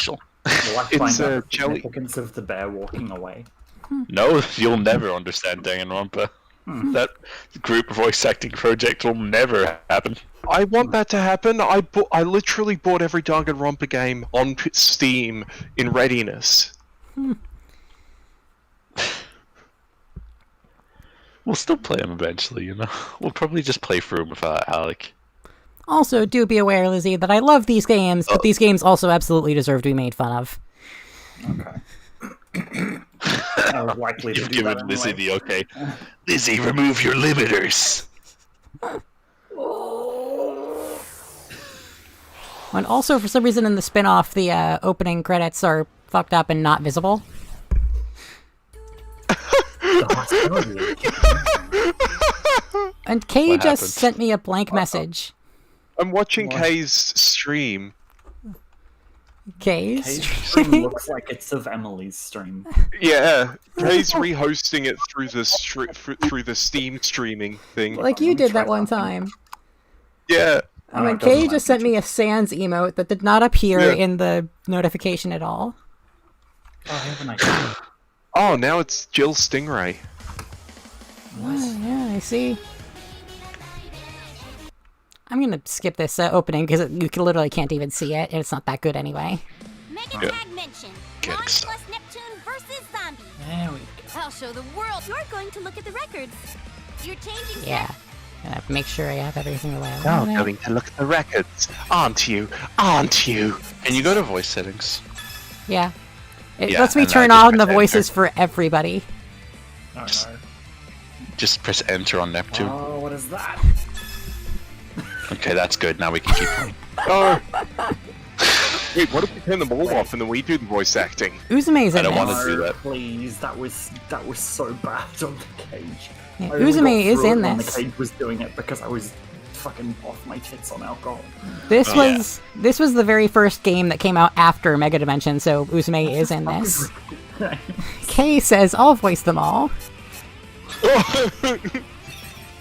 essential. Will I It's find out a the jelly. significance of the bear walking away? No, you'll never understand Danganronpa. That group voice acting project will never happen. I want that to happen. I literally bought every Danganronpa game on Steam in readiness. We'll still play them eventually, you know? We'll probably just play through them without Alec. Also, do be aware, Lizzie, that I love these games, but these games also absolutely deserve to be made fun of. Okay. I was likely to You've do given that Lizzie anyway. the okay. Lizzie, remove your limiters! And also, for some reason in the spin-off, the opening credits are fucked up and not visible. And Kay What just happened? sent me a blank message. I'm watching What? Kay's stream. Kay's? Kay's stream looks like it's of Emily's stream. Yeah, Kay's rehosting it through the through the Steam streaming thing. Like you did that one time. Yeah. I mean, it doesn't Kay just matter. sent me a Sans emote that did not appear Yeah. in the notification at all. Oh, I have an idea. Oh, now it's Jill Stingray. Oh, yeah, I see. I'm gonna skip this opening because you literally can't even see it, and it's not that good anyway. Mega Tag Mention. Get One excited. plus Neptune versus Zombies. There we go. I'll show the world. You're going to look at the records. You're changing. Yeah. Make sure I have everything the way I Now want it. going to look at the records, aren't you? Aren't you? Can you go to voice settings? Yeah. It Yeah, lets me and turn just on the press voices enter. for everybody. Oh, Just- no. Just press enter on Neptune. Oh, what is that? Okay, that's good. Now we can keep going. Oh. Wait, what if we turn the ball off and then we do the voice acting? Uzume's I in don't this. wanna do that. Please, that was so bad on the cage. Yeah, I only Uzume got is through in it when this. The cage was doing it because I was fucking off my tits on alcohol. This Oh, yeah. was the very first game that came out after Mega Dimension, so Uzume is in this. Kay says, I'll voice them all.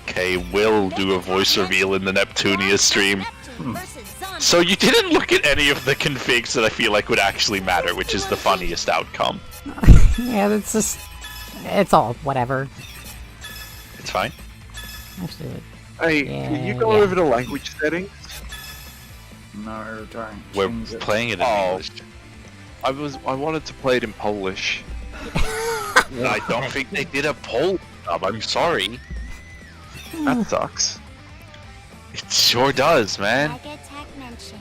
Okay, will do a voice reveal in the Neptunia stream. Neptune versus Zombies. So you didn't look at any of the configs that I feel like would actually matter, which is the funniest outcome. Yeah, it's just... It's all whatever. It's fine. Actually, Hey, can you Yeah, go yeah. over to language settings? No, don't. We're change it. playing it in Oh. English. I wanted to play it in Polish. I don't think they did a poll dub, I'm sorry. That sucks. It sure does, man. Mega Tag Mention.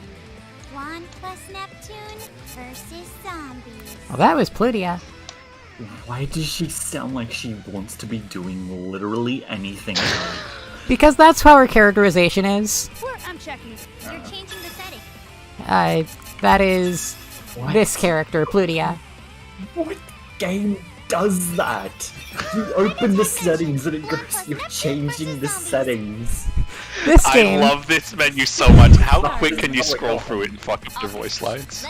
One plus Neptune versus Zombies. well, that was Plutia. Why does she sound like she wants to be doing literally anything? Because that's how her characterization is. I'm checking. You're changing the setting. That is What? this character, Plutia. What game does that? You open the settings and it goes, you're changing the settings. This I game... love this menu so much. How quick can you scroll through it and fuck up their voice lines?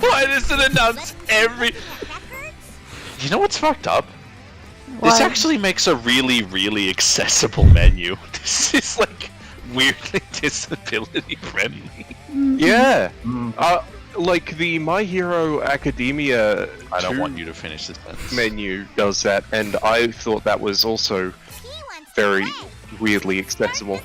Why does it announce every... You know what's fucked up? This What? actually makes a really, really accessible menu. This is like weirdly disability friendly. Yeah. Like the My Hero Academia I don't 2 want you to finish this sentence. menu does that, and I thought that was also very weirdly accessible.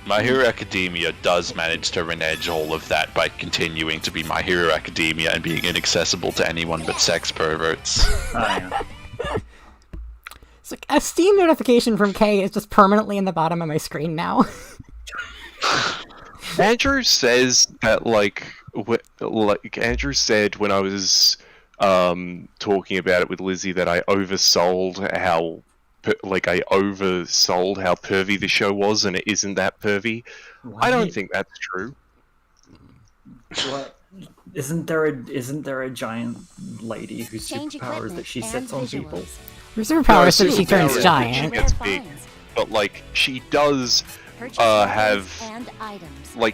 My Hero Academia does manage to renege all of that by continuing to be My Hero Academia and being inaccessible to anyone but sex perverts. Oh, yeah. It's like a Steam notification from Kay is just permanently in the bottom of my screen now. Andrew says that like Andrew said when I was talking about it with Lizzie that I oversold how pervy the show was, and it isn't that pervy. I don't think that's true. What? Isn't there a giant lady whose Change superpower is that she sits on people? Her superpower is that she superpower turns is that giant. She gets big, but like she does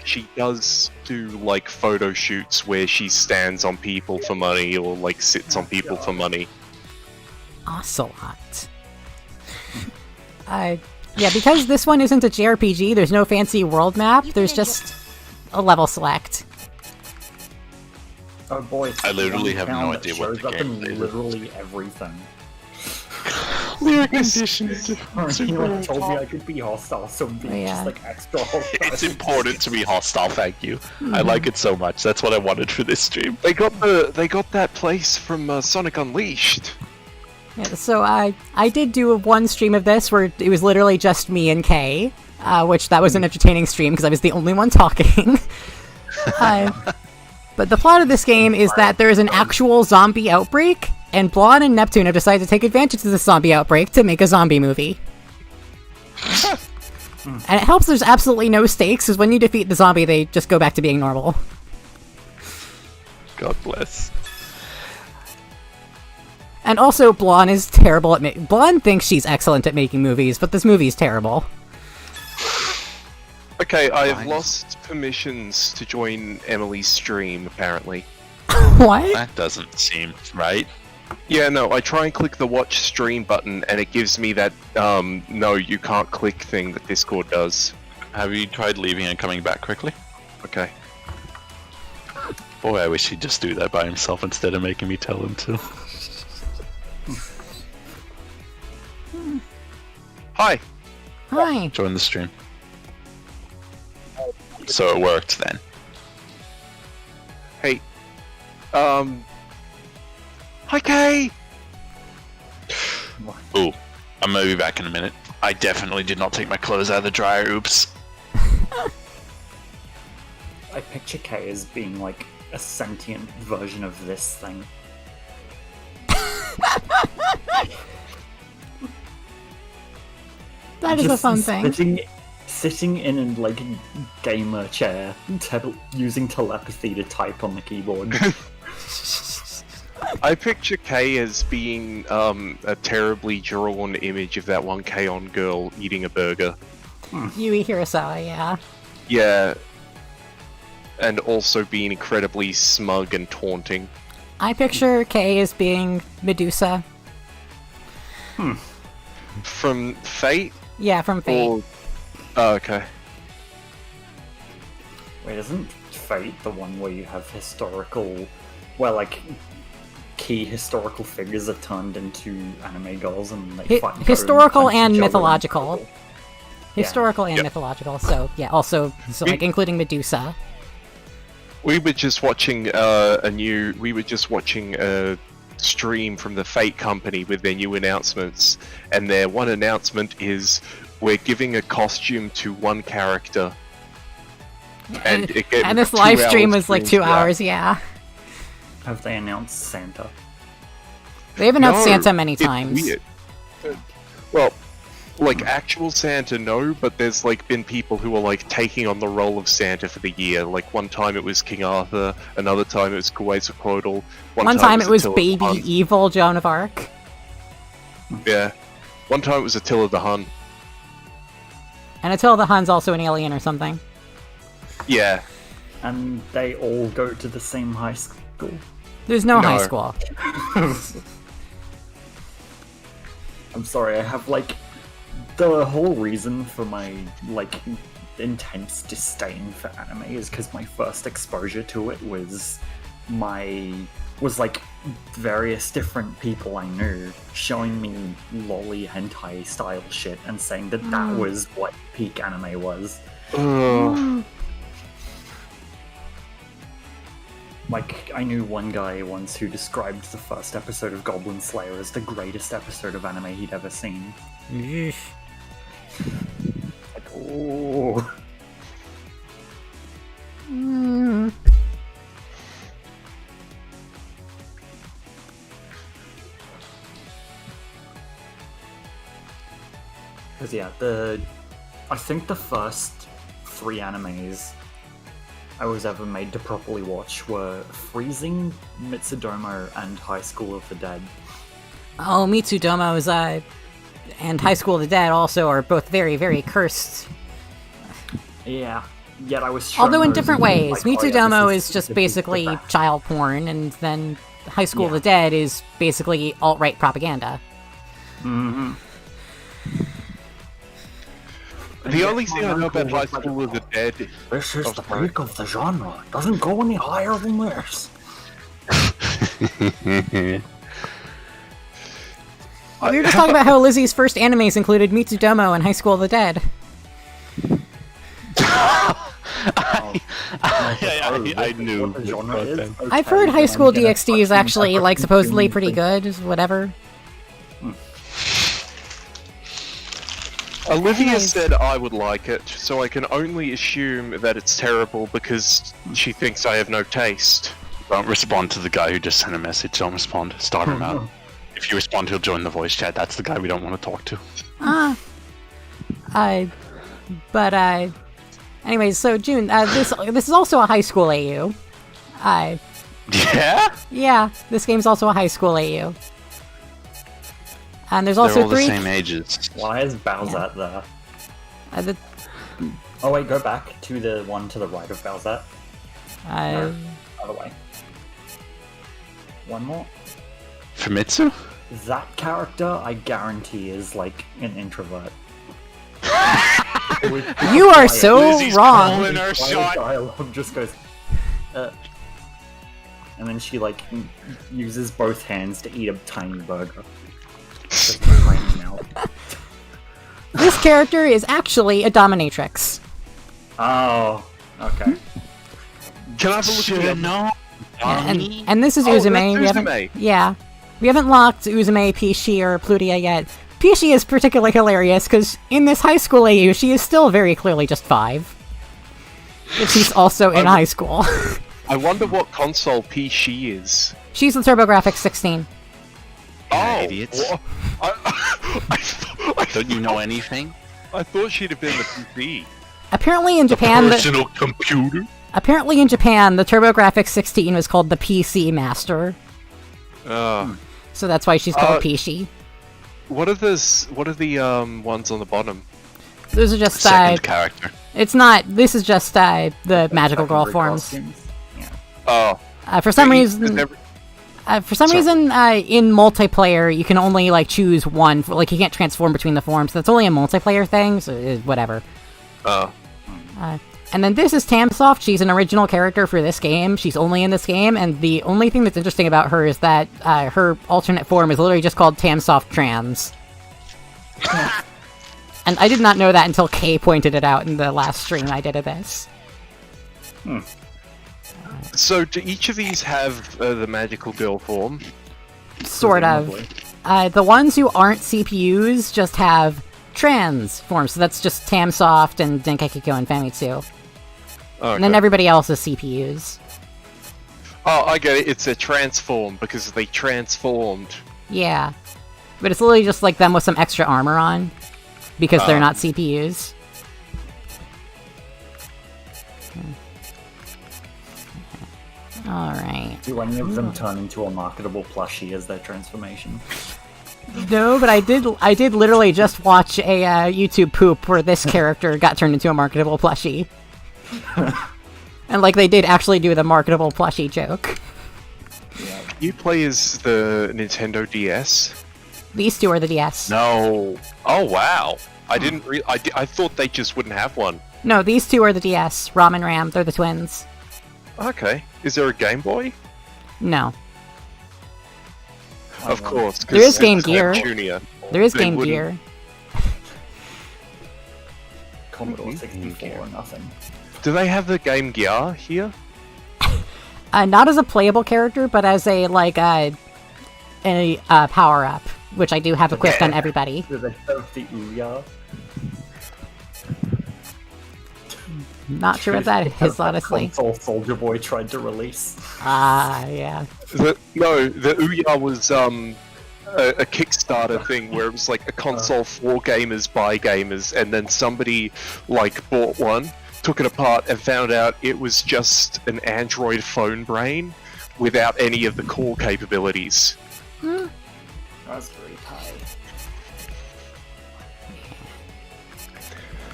she does do like photo shoots where she stands on people for money or like sits on people for money. Ocelot. Yeah, because this one isn't a JRPG, there's no fancy world map, there's just a level select. Oh boy, I literally have no that idea what shows the up in gameplay is. literally everything. Lyric conditions. Anyone told me I could be hostile, so I'm being Yeah. just like extra hostile. It's important to be hostile, thank you. I like it so much. That's what I wanted for this stream. They got that place from Sonic Unleashed. Yeah, so I did do one stream of this where it was literally just me and Kay, which that was an entertaining stream because I was the only one talking. But the plot of this game is that there is an actual zombie outbreak, and Blonde and Neptune have decided to take advantage of this zombie outbreak to make a zombie movie. And it helps there's absolutely no stakes, because when you defeat the zombie, they just go back to being normal. God bless. And also, Blonde is terrible at Blonde thinks she's excellent at making movies, but this movie's terrible. Okay, I have lost permissions to join Emily's stream, apparently. What? That doesn't seem right. Yeah, no, I try and click the watch stream button, and it gives me that, no, you can't click thing that Discord does. Have you tried leaving and coming back quickly? Okay. Boy, I wish he'd just do that by himself instead of making me tell him to. Hi! Hi. Join the stream. So it worked then. Hey. Hi, Kay! Ooh, I'm gonna be back in a minute. I definitely did not take my clothes out of the dryer, oops. I picture Kay as being like a sentient version of this thing. That is a Just fun thing. Sitting in a like gamer chair, using telepathy to type on the keyboard. I picture Kay as being, a terribly drawn image of that one K-On girl eating a burger. Yui Hirasawa, yeah. Yeah. And also being incredibly smug and taunting. I picture Kay as being Medusa. From Fate? Yeah, from Fate. Or... Oh, okay. Wait, isn't Fate the one where you have historical, well, like key historical figures are turned into anime girls and they fight? Historical punch and each other mythological. Yeah. Historical and mythological, so yeah, also, so like including Medusa. We were just watching a stream from the Fate company with their new announcements, and their one announcement is we're giving a costume to one character. And this live stream was like 2 hours, yeah. Have they announced Santa? They've announced No, Santa many it's times. weird. Well, like actual Santa, no, but there's like been people who are like taking on the role of Santa for the year. Like one time it was King Arthur, another time it was Quetzalcoatl, One time it was Attila the baby Hun. evil Joan of Arc. Yeah. One time it was Attila the Hun. And Attila the Hun's also an alien or something. Yeah. And they all go to the same high school. There's no No. high school. I'm sorry, I have like the whole reason for my like intense disdain for anime is because my first exposure to it was like various different people I knew showing me lolly hentai style shit and saying that that was what peak anime was. Like, I knew one guy once who described the first episode of Goblin Slayer as the greatest episode of anime he'd ever seen. Yeesh. Like, oh. Because yeah, I think the first 3 animes I was ever made to properly watch were Freezing, Mitsudomo, and High School of the Dead. Oh, Mitsudomo's and High School of the Dead also are both very, very cursed. Yeah, yet I was shown Although in those different and ways. like, oh, yeah, Mitsudomo this is just the basically best. child porn, and then High School of Yeah. the Dead is basically alt-right propaganda. Mhm. The only thing I know about High School of the Dead. This is the peak of the genre. Doesn't go any higher than this. We were just talking about how Lizzie's first animes included Mitsudomo and High School of the Dead. I knew. What the genre is. Okay, I've heard High then School I'm gonna DxD is fucking actually, have like, to supposedly consume pretty the- good, whatever. Olivia said I would like it, so I can only assume that it's terrible because she thinks I have no taste. Don't respond to the guy who just sent a message. Don't respond. Start him out. If you respond, he'll join the voice chat. That's the guy we don't want to talk to. Anyways, so June, this is also a high school AU. Yeah? Yeah, this game's also a high school AU. And there's They're also all the three. same ages. Why is Bowsette there? Oh wait, go back to the one to the right of Bowsette. No, other way. One more. Famitsu? That character, I guarantee, is like an introvert. You are so Lizzie's wrong. calling her shot. Dialogue just goes, and then she like uses both hands to eat a tiny burger. Just raining out. This character is actually a dominatrix. Oh, okay. Can I have a look at it? No. And this is Oh, Uzume. that's We Uzume. haven't locked Uzume, Pishi, or Plutia yet. Pishi is particularly hilarious because in this high school AU, she is still very clearly just 5. But she's also in high school. I wonder what console PC is. She's the TurboGrafx 16. Oh, idiots. I Don't you know anything? thought she'd have been the PC. Apparently in Japan, Personal computer? Apparently in Japan, the TurboGrafx 16 was called the PC Master. So that's why she's called Pishi. What are the ones on the bottom? Those are just Second character. it's not. This is just the magical girl Secondary forms. costumes. Yeah. Oh, For some reason, every- in multiplayer, you can only like choose one. Like you can't transform between the forms. That's only a multiplayer thing. So whatever. And then this is Tamsoft. She's an original character for this game. She's only in this game, and the only thing that's interesting about her is that her alternate form is literally just called Tamsoft Trans. And I did not know that until Kay pointed it out in the last stream I did of this. So do each of these have the magical girl form? Sort of. Presumably. The ones who aren't CPUs just have trans forms, so that's just Tamsoft and Denkekiko and Famitsu. Okay. And then everybody else is CPUs. Oh, I get it. It's a transform because they transformed. Yeah. But it's literally just like them with some extra armor on. Because they're not CPUs. Alright. Do any of them turn into a marketable plushie as their transformation? No, but I did literally just watch a YouTube poop where this character got turned into a marketable plushie. And like they did actually do the marketable plushie joke. You play as the Nintendo DS? These two are the DS. No. Oh wow. I didn't. I thought they just wouldn't have one. No, these two are the DS. Ram and Ram, they're the twins. Okay. Is there a Game Boy? No. Of course. 'cause There is Game it's Gear. Neptunia. There is They Game wouldn't- Gear. Commodore 64 or nothing. Do they have the Game Gear here? Not as a playable character, but as a like a power up, which I do have equipped on everybody. Do they have the Ouya? Not sure what that is, honestly. Console Soldier Boy tried to release. Yeah. The Ouya was a Kickstarter thing where it was like a console for gamers by gamers, and then somebody like bought one, took it apart, and found out it was just an Android phone brain without any of the core capabilities. Raspberry Pi.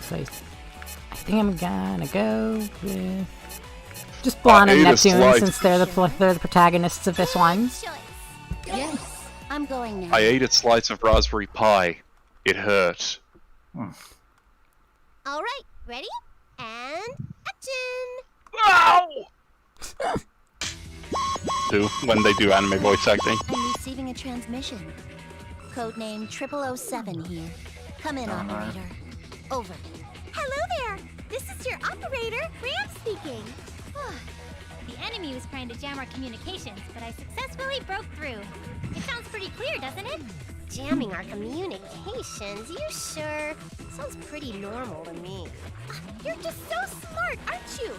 So I think I'm gonna go with just Blonde and Ada Neptune Slice. since they're the protagonists of this one. Choice. Yes, I'm going now. I ate a slice of Raspberry Pi. It hurt. All right, ready? And action! Ow! Do when they do anime voice acting. I'm receiving a transmission. Codename 0007 here. Come in, operator. Over. Hello there! This is your operator, Ram speaking. The enemy was trying to jam our communications, but I successfully broke through. It sounds pretty clear, doesn't it? Jamming our communications? You sure? Sounds pretty normal to me. You're just so smart, aren't you?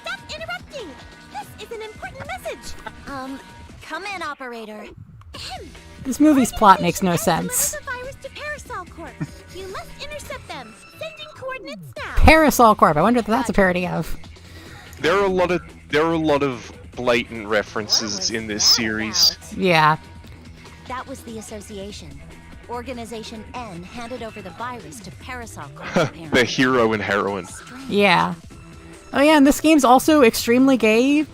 Stop interrupting! This is an important message! Come in, operator. This movie's plot makes no sense. Deliver the virus to Parasol Corp. You must intercept them. Sending coordinates now. Parasol Corp. I wonder what that's a parody of. There are a lot of blatant references in this series. Yeah. That was the association. Organization N handed over the virus to Parasol Corp. The apparently. hero and heroine. Yeah. Oh yeah, and this game's also extremely gay.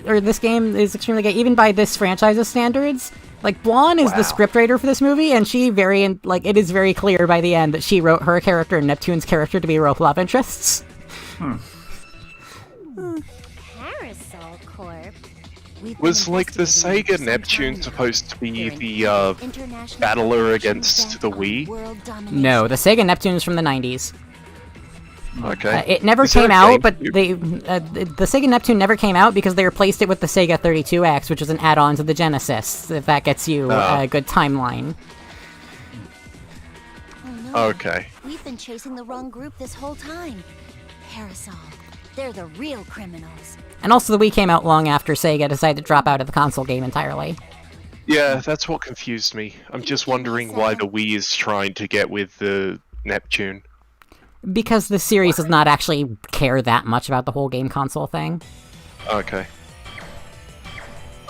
Or this game is extremely gay, even by this franchise's standards. Like, Blonde is the scriptwriter for this movie, and she it is very clear by the end that she wrote her character and Neptune's character to be rope love interests. Parasol Corp. Was like the Sega Neptune supposed to be the battler against the Wii? No, the Sega Neptune is from the 90s. Okay. It never Is there came a out, but GameCube? the Sega Neptune never came out because they replaced it with the Sega 32X, which is an add-on to the Genesis, if that gets you a good timeline. Oh no. Okay. We've been chasing the wrong group this whole time. Parasol. They're the real criminals. And also the Wii came out long after Sega decided to drop out of the console game entirely. Yeah, that's what confused me. I'm just wondering why the Wii is trying to get with the Neptune. Because the series does not actually care that much about the whole game console thing. Okay.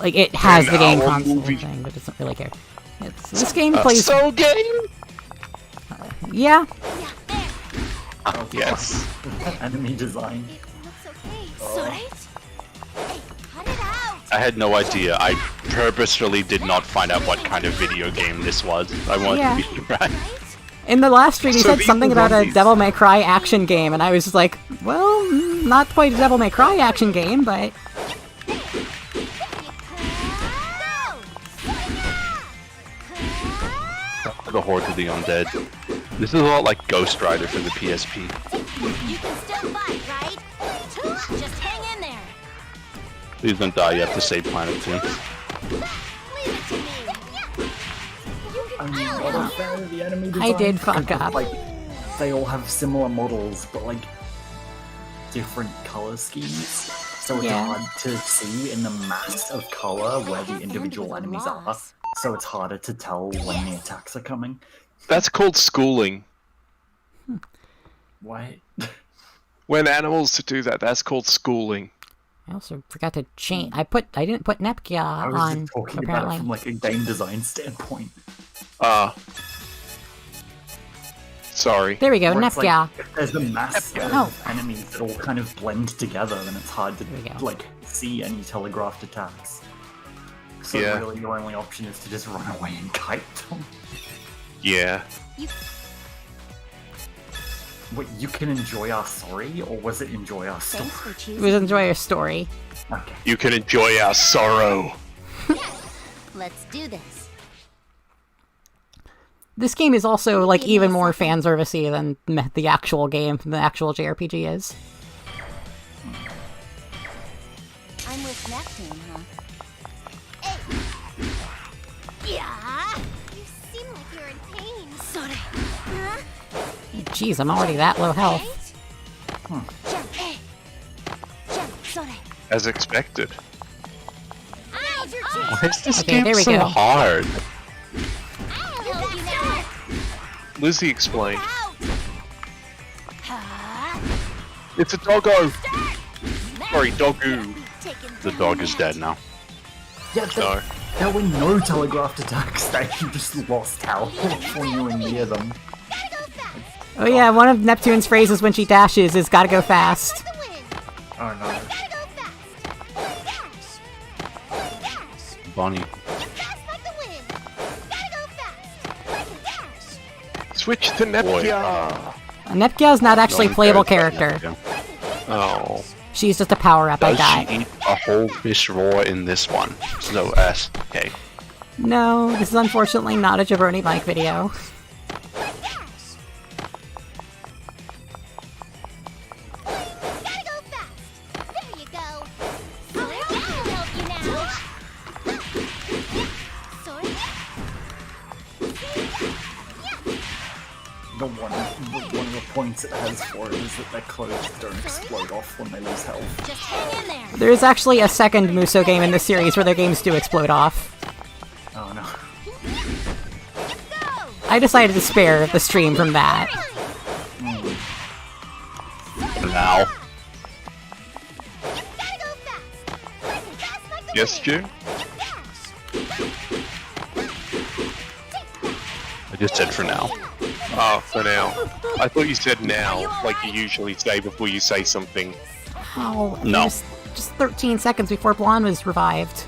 Like, it has the game our console movie. thing, but it doesn't really care. This game plays... So game? Yeah. Yes. Enemy design. Looks okay. Right? Hey, cut it out! I had no idea. I purposefully did not find out what kind of video game this was. I wanted to be surprised. In the last stream, he So said these something are about a zombies. Devil May Cry action game, and I was just like, well, not quite a Devil May Cry action game, but... The Horde of the Undead. This is a lot like Ghost Rider for the PSP. You can still fight, right? Just hang in there. Please don't die, you have to save Planet 2. Leave it to me. I'm not a fan of the enemy design. I did fuck up. Like, they all have similar models, but like different color schemes. So it's Yeah. hard to see in the mass of color where the individual enemies are. So it's harder to tell when the attacks are coming. That's called schooling. What? When animals to do that, that's called schooling. I also forgot to change... I didn't put Nepkia I was on, just talking about apparently. it from like a game design standpoint. Sorry. There we go, Where it's like, Nepkia. if there's a mass Oh. of enemies that all kind of blend together, then it's hard to we go. like see any telegraphed attacks. So Yeah. really your only option is to just run away and kite them. Yeah. Wait, you can enjoy our story, or was it enjoy our story? Thanks for It choosing. was enjoy your story. Okay. You can enjoy our sorrow. Let's do this. This game is also, like, even more fan servicey than the actual game, the actual JRPG is. I'm with Neptune, huh? Yeah! You seem like you're in pain. Sorry. Huh? Jeez, I'm already that low health. Jump. Hey. Jump. Sorry. As expected. Now's your Why chance! is this Okay, game there we so go. hard? I'll help you now! Lizzie explained. Out! It's a doggo. Sorry, doggo. The dog is dead now. Yeah, No. there were no telegraphed attacks. They just lost health when you were near them. Gotta go fast! Oh yeah, one of Neptune's phrases when she dashes is gotta go fast. Like the wind! Oh no. Gotta go fast! Dash! Dash! Bonnie. Fast like the wind! Gotta go fast! Like a dash! Switch to Neptunia. Neptunia is not actually a one playable cares about character. Neptunia. Oh. She's just a power-up I Does got. she eat a whole fish raw in this one? So, okay. No, this is unfortunately not a Jabroni Mike video. Gotta go fast. There you go. Sword, that'll help you now. Sword. One of the points it has for it is that their clothes don't explode off when they lose health. Just hang in there. There is actually a second Muso game in this series where their games do explode off. Oh no. I decided to spare the stream from that. Now. Gotta go fast. Quick and fast like the Yes, wind. Stu? I just said for now. Oh, for now. I thought you said now, like you usually say before you say something. Oh, No. just 13 seconds before Blonde was revived.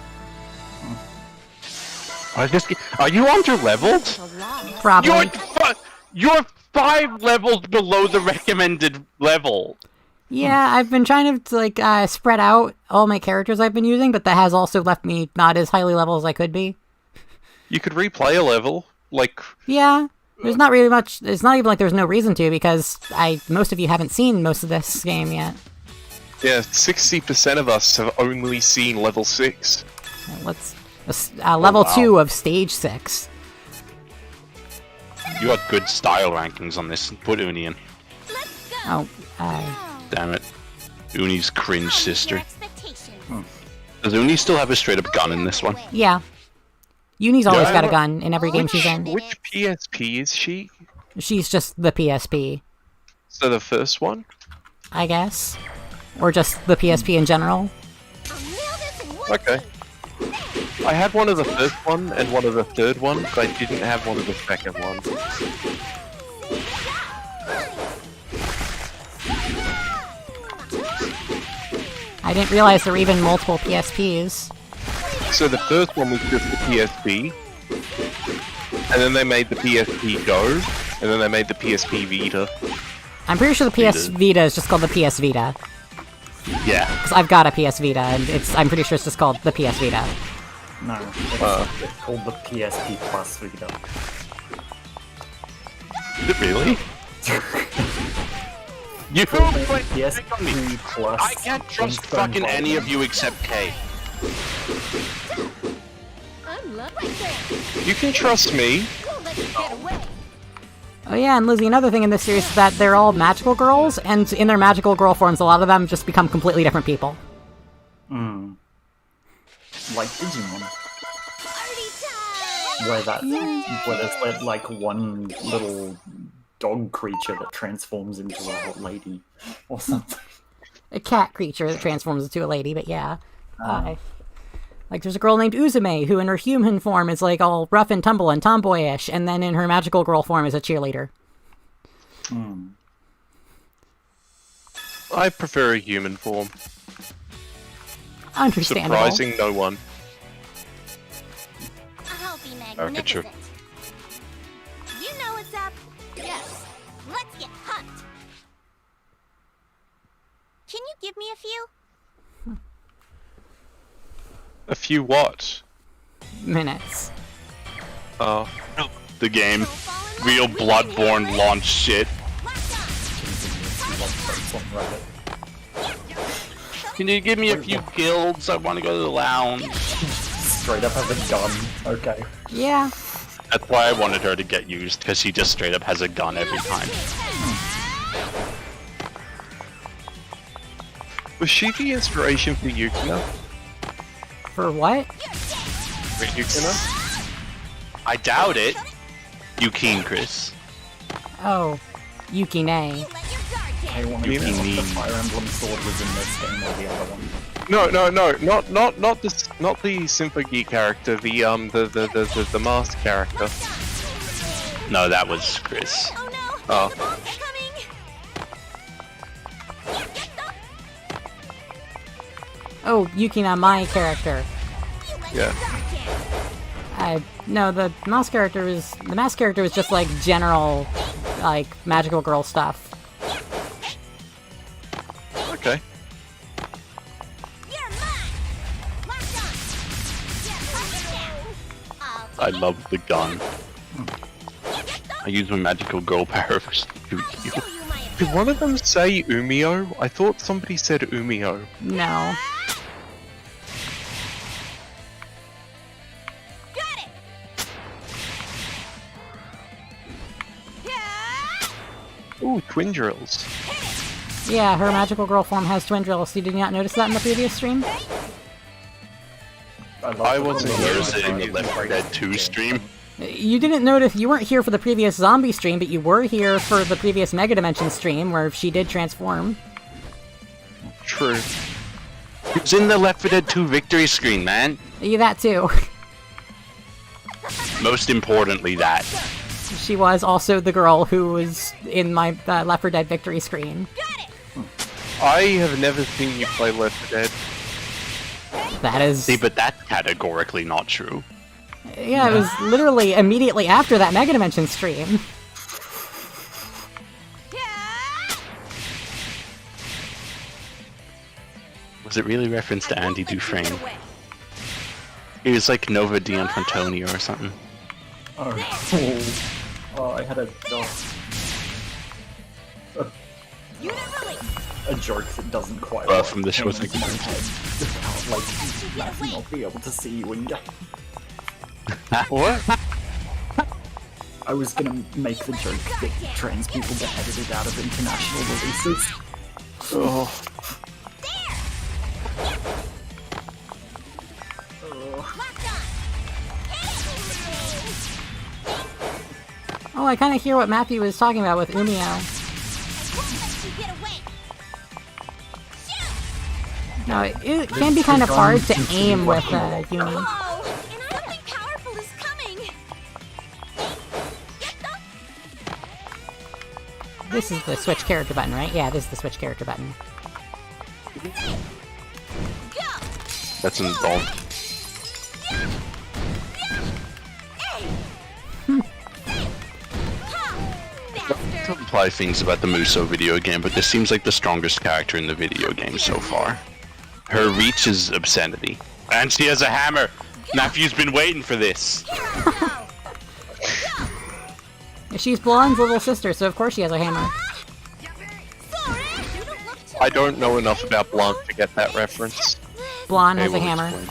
Are you under-leveled? Probably. You're 5 levels below the recommended level. Yeah, I've been trying to like spread out all my characters I've been using, but that has also left me not as highly level as I could be. You could replay a level, like... Yeah, there's not really much. It's not even like there's no reason to because most of you haven't seen most of this game yet. Yeah, 60% of us have only seen level 6. Let's level wow. 2 of stage 6. You got good style rankings on this. Put Uni in. Let's go. Oh, Damn it. Uni's cringe sister. Expectations. Does Uni still have a straight-up gun in this one? yeah. Uni's always Yeah, got a gun in every game she's in. Which PSP is she? She's just the PSP, So the first one? I guess, or just the PSP in general. I'll nail this in one Okay. I had one of the first one and one of the third one, but I didn't have one of the second one. I didn't realize there were even multiple PSPs. So the first one was just the PSP, and then they made the PSP Go, and then they made the PSP Vita. I'm pretty sure the PS Vita is just called the PS Vita. Yeah. Because I've got a PS Vita, and I'm pretty sure it's just called the PS Vita. No, it's called the PSP Plus Vita. Is it really? You PSP Plus. I can't trust Instant fucking any of you except Kay. I'm right there. You can trust me. Won't let you get away. Oh yeah, and Lizzie, another thing in this series is that they're all magical girls, and in their magical girl forms, a lot of them just become completely different people. Like Digimon. Party time. Where there's like one little dog creature that transforms into a hot lady or something. A cat creature that transforms into a lady, but yeah. Like, there's a girl named Uzume, who in her human form is, like, all rough and tumble and tomboyish, and then in her magical girl form is a cheerleader. I prefer a human form. Understandable. Surprising no one. I'll be Caricature. magnificent. You know what's up. Yes. Let's get humped. Can you give me a few? A few what? Minutes. Oh. The game. Real Bloodborne launch shit. Can you give me a few guilds? I want to go to the lounge. Straight up has a gun. Okay. Yeah. That's why I wanted her to get used, because she just straight up has a gun every time. Was she the inspiration for Yukina? For what? For Yukina? I doubt it. You keen, Chris? Oh. Yukine. I want to You know if the mean- Fire Emblem sword was in this game or the other one. No, not the Symphogy character, the mask character. No, that was Chris. Oh no! Oh. The bomb's coming! Oh, Yukina, my character. Yeah. No, the mask character was just like general, like magical girl stuff. I love the gun. I use my magical girl power for stupid heal. Did one of them say Umio? I thought somebody said Umio. No. Got it. Ooh, twin drills. Yeah, her magical girl form has twin drills. You did not notice that in the previous stream? I wasn't Where here. is it in the Left 4 Dead 2 stream? You didn't notice, you weren't here for the previous zombie stream, but you were here for the previous Mega Dimension stream where she did transform. True. It's in the Left 4 Dead 2 victory screen, man. You that too. Most importantly, that. She was also the girl who was in my Left 4 Dead victory screen. I have never seen you play Left 4 Dead. That is... See, but that's categorically not true. Yeah, it was literally immediately after that Mega Dimension stream. Was it really referenced to Andy Dufresne? It was like Nova Dion Frontonia or something. Oh, I had a joke that doesn't quite work From the show in my head. Like, Matthew not be able to see you in game. What? I was gonna make the joke that trans people get edited out of international releases. Oh. Oh, I kind of hear what Matthew was talking about with Umio. No, it can be kind of hard to aim with Uni. Oh, and something powerful is coming. This is the switch character button, right? Yeah, this is the switch character button. That's involved. To imply things about the Muso video game, but this seems like the strongest character in the video game so far. Her reach is obscenity. And she has a hammer! Nephew's been waiting for this! She's Blonde's little sister, so of course she has a hammer. I don't know enough about Blanc to get that reference. Blonde has They a will hammer.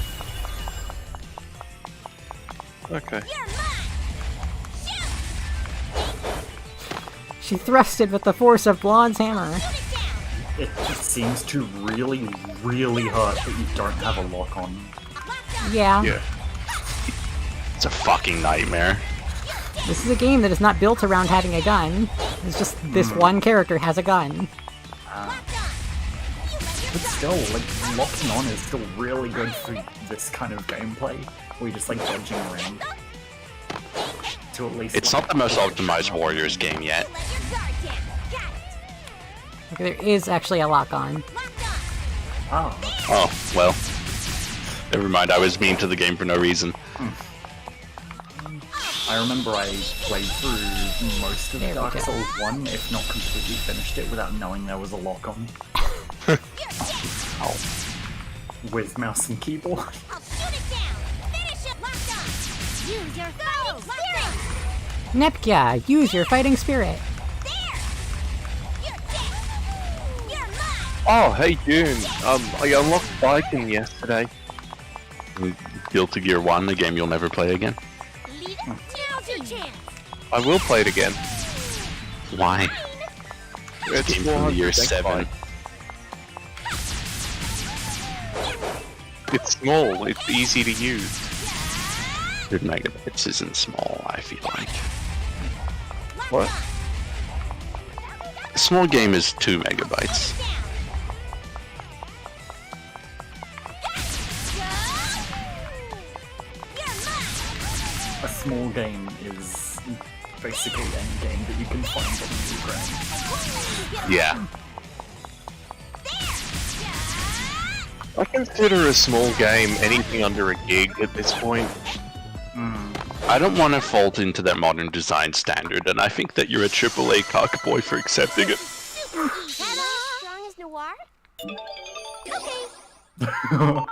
Okay. She thrusted with the force of Blonde's hammer. It just seems to really, really hurt that you don't have a lock on. Yeah. Yeah. It's a fucking nightmare. This is a game that is not built around having a gun. It's just this one character has a gun. But still, like, locking on is still really good for this kind of gameplay, where you're just, like, dodging around. To at least, It's not the most optimized Warriors game yet. Okay, there is actually a lock on. Ah, Oh, well. Never mind, I was mean to the game for no reason. I remember I played through most of There we Dark go. Souls 1, if not completely finished it, without knowing there was a lock on. Oh. With mouse and keyboard. I'll shoot it down. Finish it. Locked on. Use your fighting spirit. Nepkia, use your fighting spirit. There. You're dead. You're mine. Oh, hey June. I unlocked Viking yesterday. Guilty Gear 1, a game you'll never play again. Leave it. Now's your chance. I will play it again. Why? It's Game from the year 7. It's small. It's easy to use. 100 megabytes isn't small, I feel like. What? A small game is 2 megabytes. A small game is basically any game that you can find on the ground. Yeah. I consider a small game anything under a gig at this point. I don't want to fault into that modern design standard, and I think that you're a AAA cockboy for accepting it. Strong as Noir? Okay.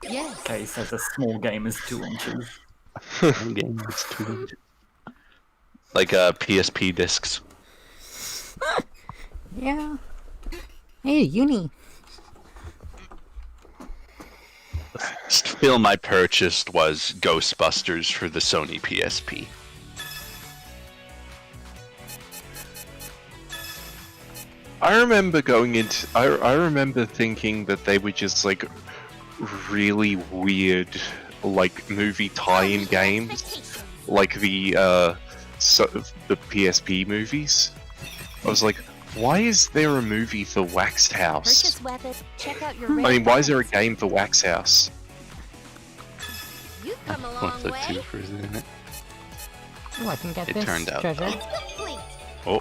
Okay, so the small game is 2 inches. Game is too like PSP discs. Yeah. Hey, Uni. Last film I purchased was Ghostbusters for the Sony PSP. I remember going into. I remember thinking that they were just like really weird, like movie tie-in games, like the PSP movies. I was like, why is there a movie for Wax House? Purchase weapon. Check out your I mean, why is there a game for Wax House? You've come a What's long the two way. for in it? Oh, I can get It this turned out treasure. Complete. Oh,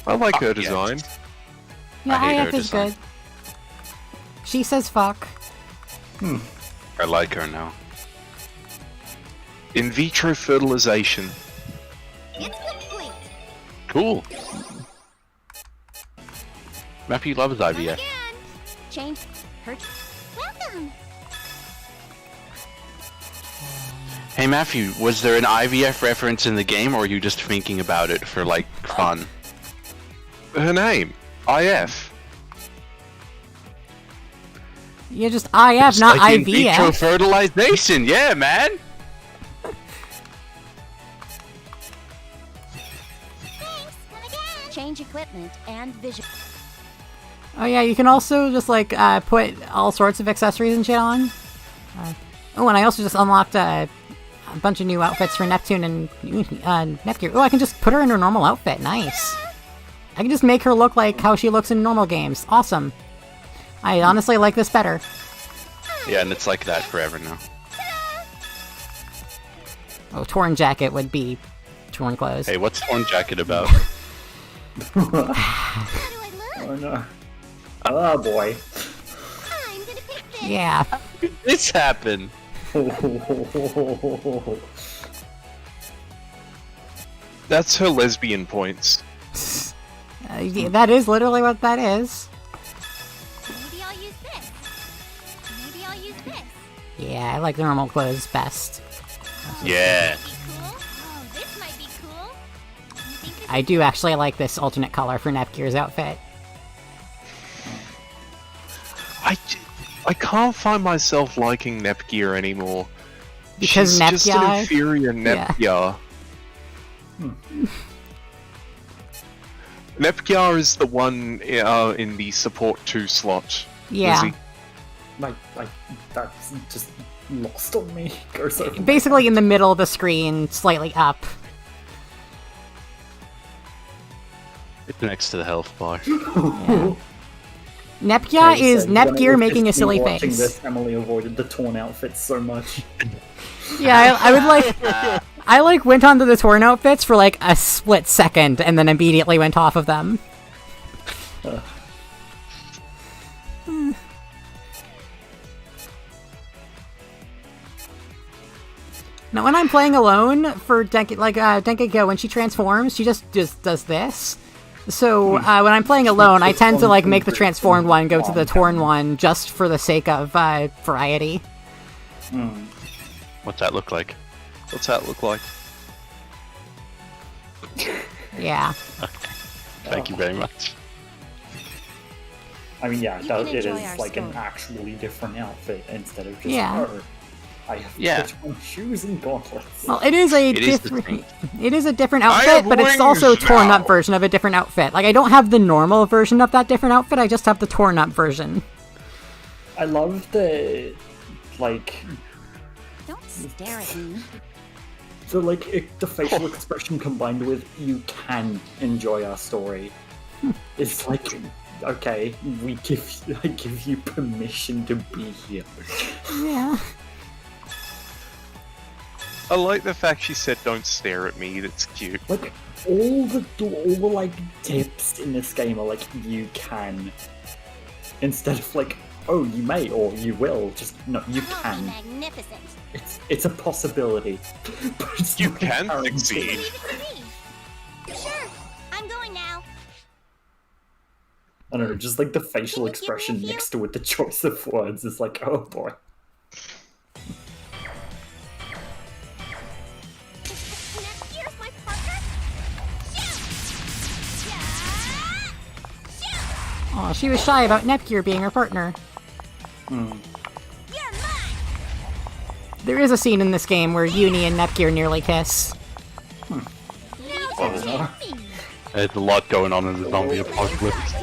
I like her yeah. design. Yeah, I hate her IF is design. good. She says fuck. I like her now. In vitro fertilization. It's complete. Cool. Matthew loves Come IVF. again. Change. Purchase. Welcome. Hey Matthew, was there an IVF reference in the game, or are you just thinking about it for like fun? Her name, IF. Yeah, just IF, It's not like in vitro IVF. fertilization, yeah, man. Thanks. Come again. Change equipment and vision. Oh yeah, you can also just like put all sorts of accessories and shit on. Oh, and I also just unlocked a bunch of new outfits for Neptune and Nepgear. Oh, I can just put her in her normal outfit. Nice. I can just make her look like how she looks in normal games. Awesome. I honestly like this better. Yeah, and it's like that forever now. Oh, torn jacket would be torn clothes. Hey, what's Torn Jacket about? How do I look? Oh no. Oh boy. I'm gonna pick this. Yeah. This happened. That's her lesbian points. Yeah, that is literally what that is. Maybe I'll use this. Maybe I'll use this. Yeah, I like the normal clothes best. Yeah. Be cool. Oh, this might be cool. You think this I do actually like this alternate color for Nepgear's outfit. I can't find myself liking Nepgear anymore. Because She's just an Nepgear- inferior yeah. Nepgear. Nepgear is the one in the support 2 slot. Yeah. Lizzie. like that's just lost on me. Goes over my Basically in the middle of the screen, slightly up. It's next to the health bar. Yeah. Nepgear head. is So when I Nepgear was making a just silly watching face. This, Emily avoided the torn outfits so much. Yeah, I would like... I like went onto the torn outfits for like a split second and then immediately went off of them. Now when I'm playing alone for Denki when she transforms, she just does this. So when I'm playing alone, I tend to like make the transformed one go to the torn one just for the sake of variety. What's that look like? What's that look like? Yeah. Thank you very much. I mean, yeah, You can it enjoy is our like an story. actually different outfit instead of just Yeah. oh, I have Yeah. put on shoes and gauntlets. Well, it is a It is different. distinct. It is a different I outfit, have but it's wings also a torn up now. version of a different outfit. Like I don't have the normal version of that different outfit. I just have the torn up version. I love the like Don't stare at me. the facial expression combined with "you can enjoy our story." It's like, okay, I give you permission to be here. Yeah. I like the fact she said don't stare at me, that's cute. Like all the like tips in this game are like you can, instead of like oh you may or you will. Just no, you I'll be can. magnificent. It's a possibility. But it's You not can guaranteed. succeed. Leave it to me. Sure. I'm going now. I don't know, just like the facial Can you give me a expression few? mixed with the choice of words is like, oh boy. Aw, she was shy about Nepgear being her partner. There is a scene in this game where Uni and Nepgear nearly kiss. There's a lot going on in the zombie apocalypse.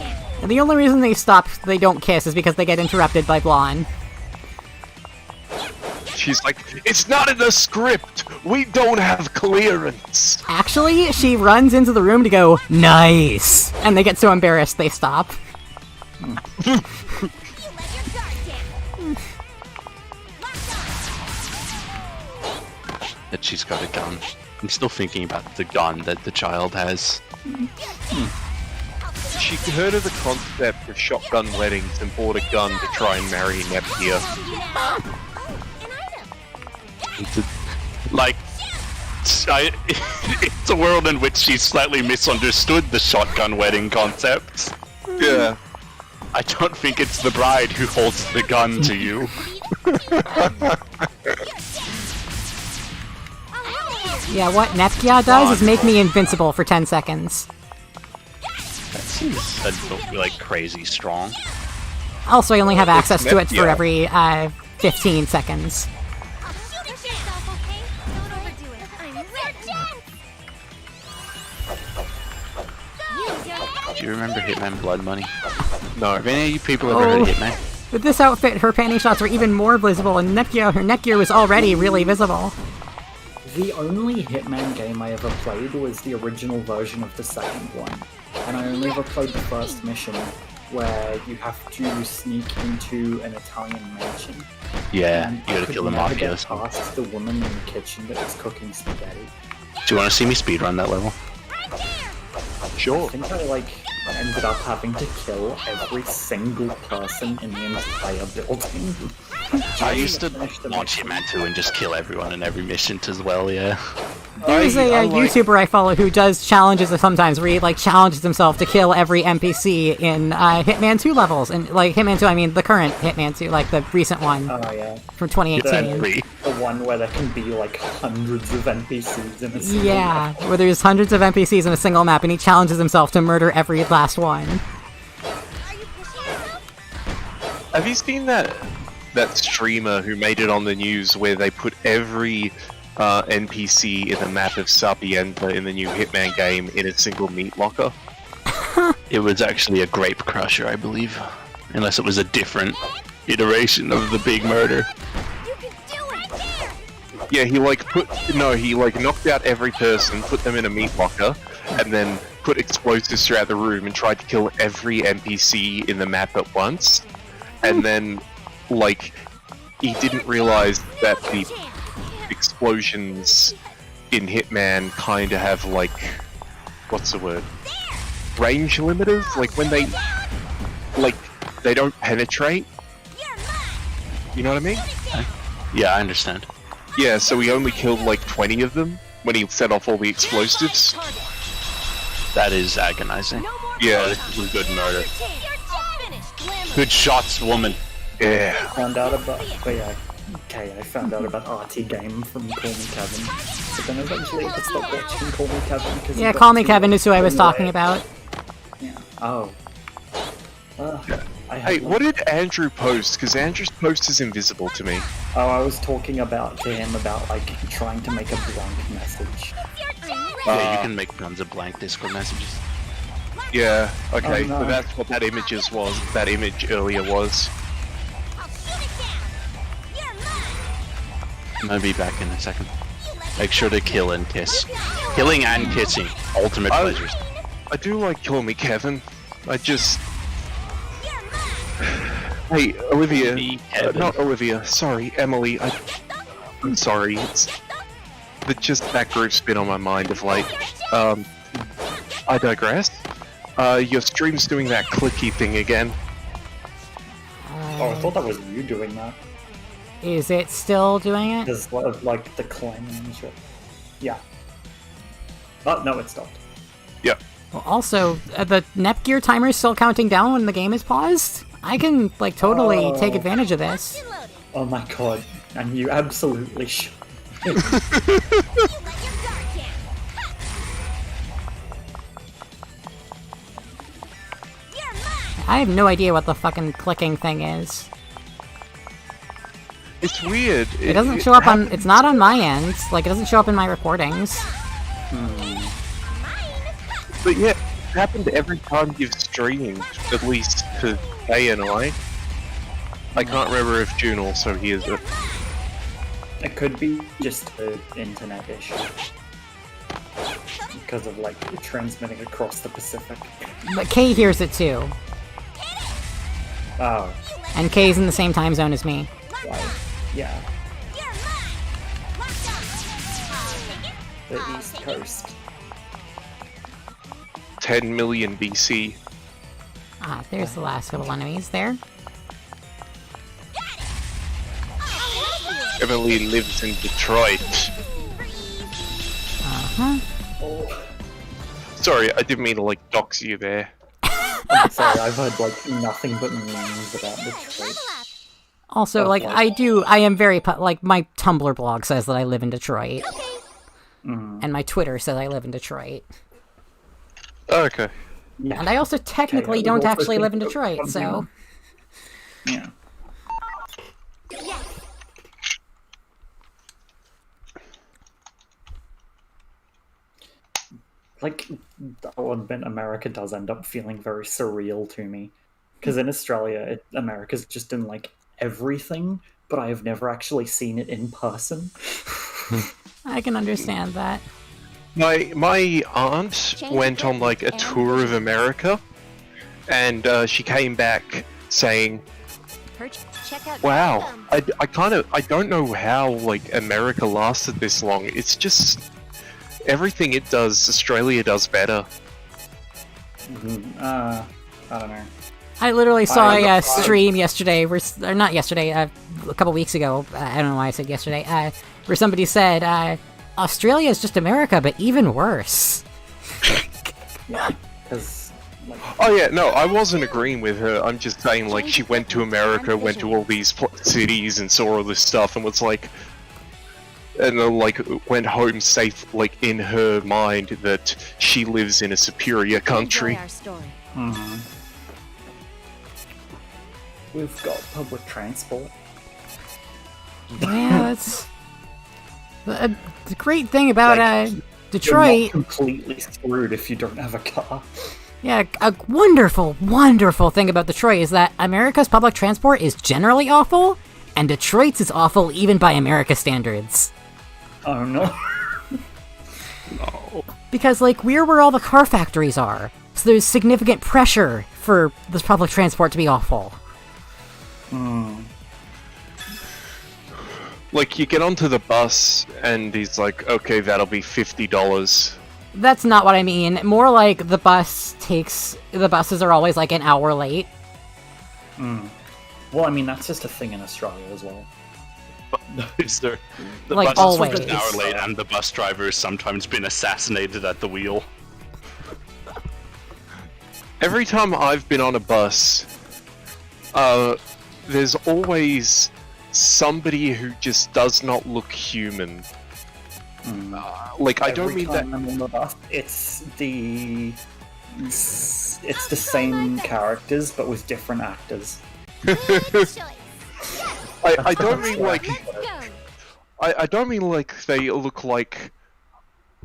And the only reason they don't kiss is because they get interrupted by Blonde. She's like, it's not in the script! We don't have clearance! Actually, she runs into the room to go, nice! And they get so embarrassed they stop. That she's got a gun. I'm still thinking about the gun that the child has. She heard of the concept of shotgun weddings and bought a gun to try and marry Neptunia. It's a world in which she slightly misunderstood the shotgun wedding concept. Yeah. I don't think it's the bride who holds the gun to you. Yeah, what Nepgear does is make me invincible for 10 seconds. That seems like crazy strong. Also, I only have access to it for every 15 seconds. Do you remember Hitman Blood Money? No. Have any of you people ever heard of Hitman? With this outfit, her panty shots were even more visible, and her Nepgear was already really visible. The only Hitman game I ever played was the original version of the second one, and I only ever played the first mission, where you have to sneak into an Italian mansion. Yeah, And you gotta kill the I could never mafia. get past the woman in the kitchen that was cooking spaghetti. Do you want to see me speedrun that level? Sure. I think I ended up having to kill every single person in the entire building. I used to launch Hitman 2 and just kill everyone in every mission as well, yeah. There's a YouTuber I follow who does challenges sometimes where he challenges himself to kill every NPC in Hitman 2 levels. And Hitman 2, I mean the current Hitman 2, the recent one Oh yeah. from 2018. The one where there can be hundreds of NPCs in a single Yeah, where there's hundreds of NPCs in a single map and he challenges himself to murder every last one. Have you seen that streamer who made it on the news where they put every NPC in the map of Sapienta in the new Hitman game in a single meat locker? It was actually a grape crusher, I believe. Unless it was a different iteration of the big murder. Yeah, he knocked out every person, put them in a meat locker, and then put explosives throughout the room and tried to kill every NPC in the map at once. And then, he didn't realize that the explosions in Hitman kind of have, what's the word? Range limiters? When they don't penetrate? You know what I mean? Yeah, I understand. Yeah, so he only killed 20 of them when he set off all the explosives. That is agonizing. Yeah. This is a good murder. Good shots, woman. Yeah. I found out about RT Game from Call Me Kevin, but then eventually I stopped watching Call Me Kevin because Yeah, Call Me Kevin is who I was talking about. Yeah. Oh. Hey, what did Andrew post? Because Andrew's post is invisible to me. Oh, I was talking to him about trying to make a blank message. Yeah, you can make tons of blank Discord messages. Yeah, okay, Oh, no. so that's what that image earlier was. I'm gonna be back in a second. Make sure to kill and kiss. Killing and kissing. Ultimate pleasures. I do like Call Me Kevin. I just... Hey, Olivia. Me, Kevin. Not Olivia, sorry, Emily. I'm sorry, it's... Just that group's been on my mind of I digress. Your stream's doing that clicky thing again. Oh, I thought that was you doing that. Is it still doing it? There's the climbing and shit. Yeah. Oh, no, it stopped. Yeah. Well, also, the Nepgear timer is still counting down when the game is paused. I can totally take advantage of this. Oh my god. And you absolutely should. I have no idea what the fucking clicking thing is. It's weird. It doesn't show up on. It's not on my end. Like, it doesn't show up in my recordings. But yeah, it happened every time you've streamed, at least to A and I. I can't remember if June also hears it. It could be just an internet issue. Because of, like, transmitting across the Pacific. But Kay hears it too. Oh, And Kay's in the same time zone as me. right. Yeah. The East Coast. 10 million BC. Ah, there's the last couple enemies there. Emily lives in Detroit. Uh-huh. Oh, Sorry, I didn't mean to, like, dox you there. I'm sorry, I've heard, like, nothing but memes about Detroit. Also, like, I am very, like, my Tumblr blog says that I live in Detroit. And my Twitter says I live in Detroit. Okay. Yeah. And I also technically Okay, I would don't also actually think live in of Detroit, so... something- Yeah. Like, I'll admit, America does end up feeling very surreal to me. Because in Australia, America's just in, like, everything, but I have never actually seen it in person. I can understand that. My aunt went on, like, a tour of America, and she came back saying, Check out wow, I don't know how, like, America lasted this long. It's just, everything it does, Australia does better. I don't know. I literally saw a stream yesterday, or not yesterday, a couple weeks ago, I don't know why I said yesterday, where somebody said, Australia is just America, but even worse. Yeah, because, like, Oh yeah, no, I wasn't agreeing with her. I'm just saying, like, she went to America, went to all these cities, and saw all this stuff, and was like, and then, like, went home safe, like, in her mind that she lives in a superior country. Enjoy our story. we've got public transport. Yeah, that's... The great thing about, You're Detroit... not completely screwed if you don't have a car. Yeah, a wonderful, wonderful thing about Detroit is that America's public transport is generally awful, and Detroit's is awful even by America standards. Oh no. Because, like, we're where all the car factories are, so there's significant pressure for this public transport to be awful. Like, you get onto the bus, and he's like, okay, that'll be $50. That's not what I mean. More like the buses are always like an hour late. Well, I mean, that's just a thing in Australia as well. Is there the Like, bus is always. an hour late, and the bus driver has sometimes been assassinated at the wheel. Every time I've been on a bus, there's always somebody who just does not look human. Like, I don't mean that... Every time I'm on the bus, it's the same characters, but with different actors. I don't mean like... Let's go. I don't mean like they look like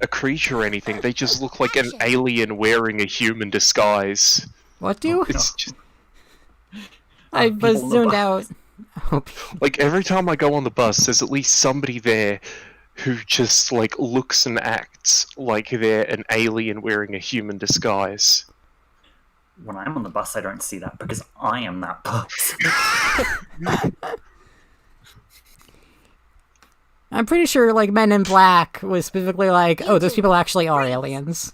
a creature or anything. They just look like an alien wearing a human disguise. What do? It's just... I was zoned out. Like, every time I go on the bus, there's at least somebody there who just, like, looks and acts like they're an alien wearing a human disguise. When I'm on the bus, I don't see that because I am that person. I'm pretty sure, like, Men in Black was specifically like, oh, those people actually are aliens.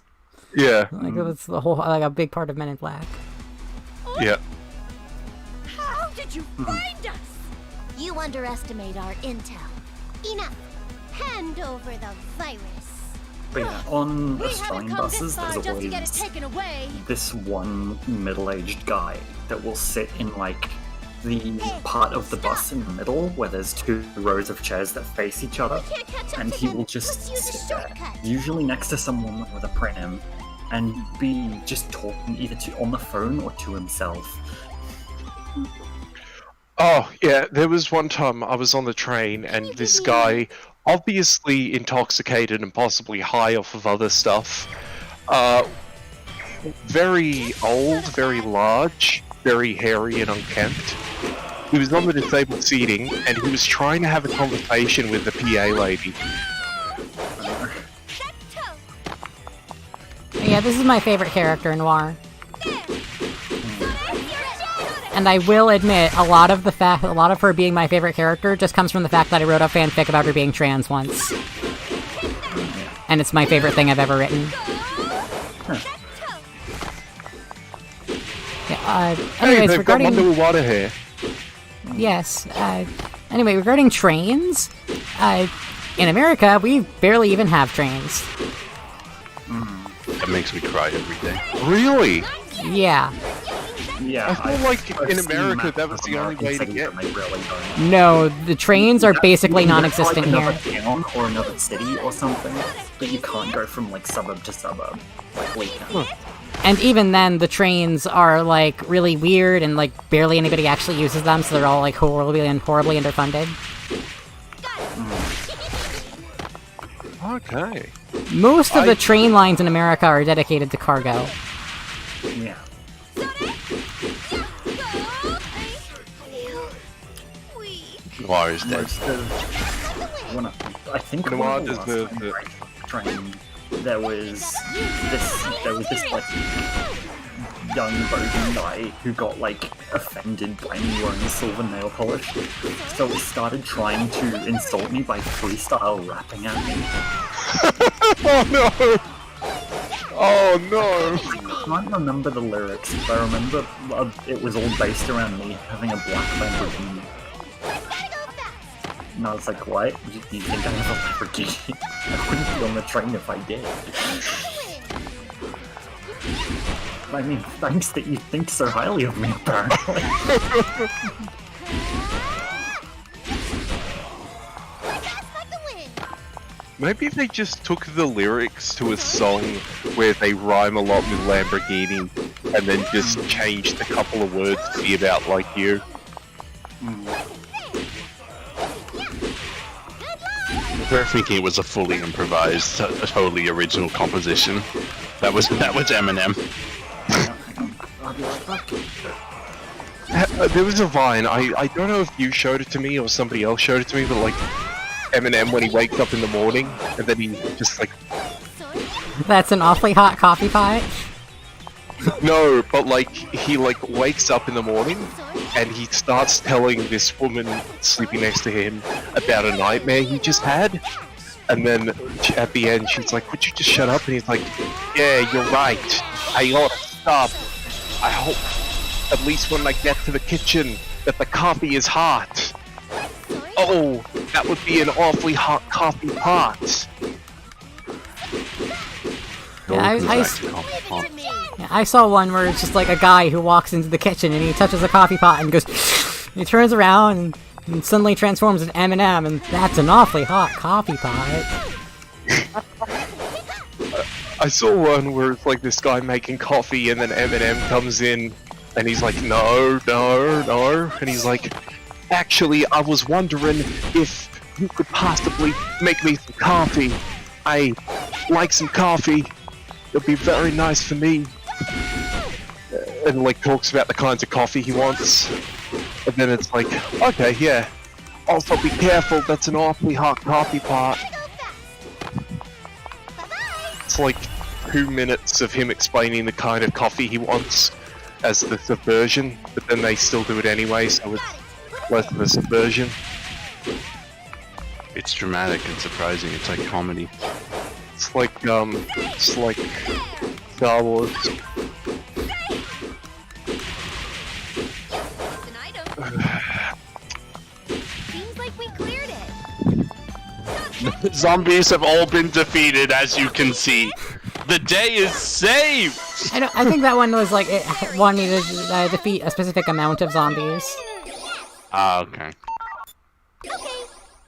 Yeah, Like, that's the whole, like, a big part of Men in Black. yeah. How did you find us? You underestimate our intel. Enough. Hand over the virus. But yeah, on We Australian haven't come this buses, far there's just to get it always taken away. this one middle-aged guy that will sit in, like, the part of the bus in the middle where there's two rows of chairs that face each other, Can't catch up and to he him. will just Let's use a sit there, shortcut. usually next to someone with a pram, and be just talking either on the phone or to himself. Oh, yeah, there was one time I was on the train and this guy, obviously intoxicated and possibly high off of other stuff, very old, very large, very hairy and unkempt. He was on the disabled seating and he was trying to have a conversation with the PA lady. Yeah, this is my favorite character, Noir. And I will admit, a lot of her being my favorite character just comes from the fact that I wrote a fanfic about her being trans once. And it's my favorite thing I've ever written. Yeah, anyways, they've regarding... got my little water here. Yes, anyway, regarding trains, in America, we barely even have trains. That makes me cry every day. Really? Yeah. Yeah, I feel like in I've seen America maps that was of the only American way to cities get. and they really don't. No, the trains are basically You can go to, non-existent like, another here. town or another city or something, but you can't go from like suburb to suburb like we can. And even then, the trains are, like, really weird and, like, barely anybody actually uses them, so they're all, like, horribly underfunded. Okay. Most of the train lines in America are dedicated to cargo. Yeah. Noir is dead. Most of I think Noir one of the does last the- train there was this like young bogan guy who got like offended by me wearing silver nail polish, so he started trying to insult me by freestyle rapping at me. Oh no! Oh no! I can't remember the lyrics, but I remember it was all based around me having a black Lamborghini. And I was like, what? You think I have a Lamborghini? I wouldn't be on the train if I did. I mean, thanks that you think so highly of me, apparently. Maybe they just took the lyrics to a song where they rhyme a lot with Lamborghini and then just changed a couple of words to be about like you. We're thinking it was a fully improvised, a totally original composition. That was Eminem. I'll be right back. There was a Vine, I don't know if you showed it to me or somebody else showed it to me, but like Eminem when he wakes up in the morning and then he just like... That's an awfully hot coffee pot. No, but like he like wakes up in the morning and he starts telling this woman sleeping next to him about a nightmare he just had. And then at the end she's like, would you just shut up? And he's like, yeah, you're right. I ought to stop. I hope at least when I get to the kitchen that the coffee is hot. Oh, that would be an awfully hot coffee pot. Yeah, I saw one where it's just like a guy who walks into the kitchen and he touches a coffee pot and goes, he turns around and suddenly transforms into Eminem, and that's an awfully hot coffee pot. I saw one where it's like this guy making coffee and then Eminem comes in and he's like, no, no, no. And he's like, actually, I was wondering if you could possibly make me some coffee. I like some coffee. It'll be very nice for me. And like talks about the kinds of coffee he wants. And then it's like, okay, yeah. Also be careful, that's an awfully hot coffee pot. It's like 2 minutes of him explaining the kind of coffee he wants as the subversion, but then they still do it anyway, so it's less of a subversion. It's dramatic and surprising. It's like comedy. It's like Star Wars. Seems like we cleared it. Zombies have all been defeated, as you can see. The day is saved! I think that one was like, it wanted me to defeat a specific amount of zombies. Ah, okay.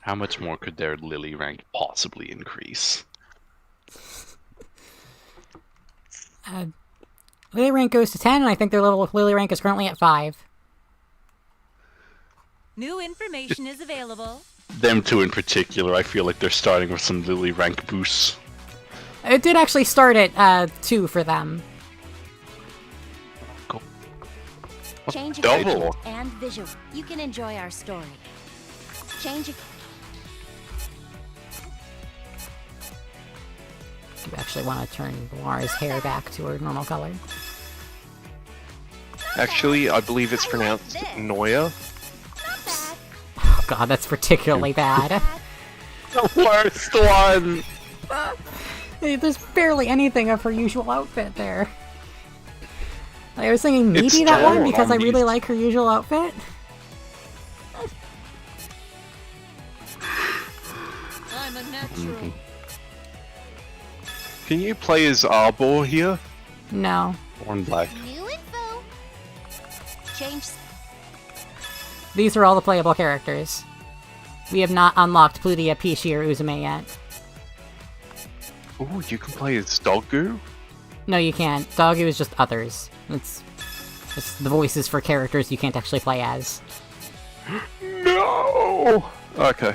How much more could their Lily rank possibly increase? Lily rank goes to 10, and I think their level with Lily rank is currently at 5. New information is available. Them two in particular, I feel like they're starting with some Lily rank boosts. It did actually start at 2 for them. Cool. Change Double. and visual. You can enjoy our story. Change. You actually want to turn Laura's hair back to her normal color. Actually, I believe it's pronounced Noya. Oh god, that's particularly bad. The worst one! There's barely anything of her usual outfit there. I was thinking It's maybe that one still because I on really these- like her usual outfit. I'm a natural. Can you play as Arbor here? No. One black. New info. Change. These are all the playable characters. We have not unlocked Plutia, Pishi, or Uzume yet. Ooh, you can play as Doggu? No, you can't. Doggu is just others. It's the voices for characters you can't actually play as. No! Okay.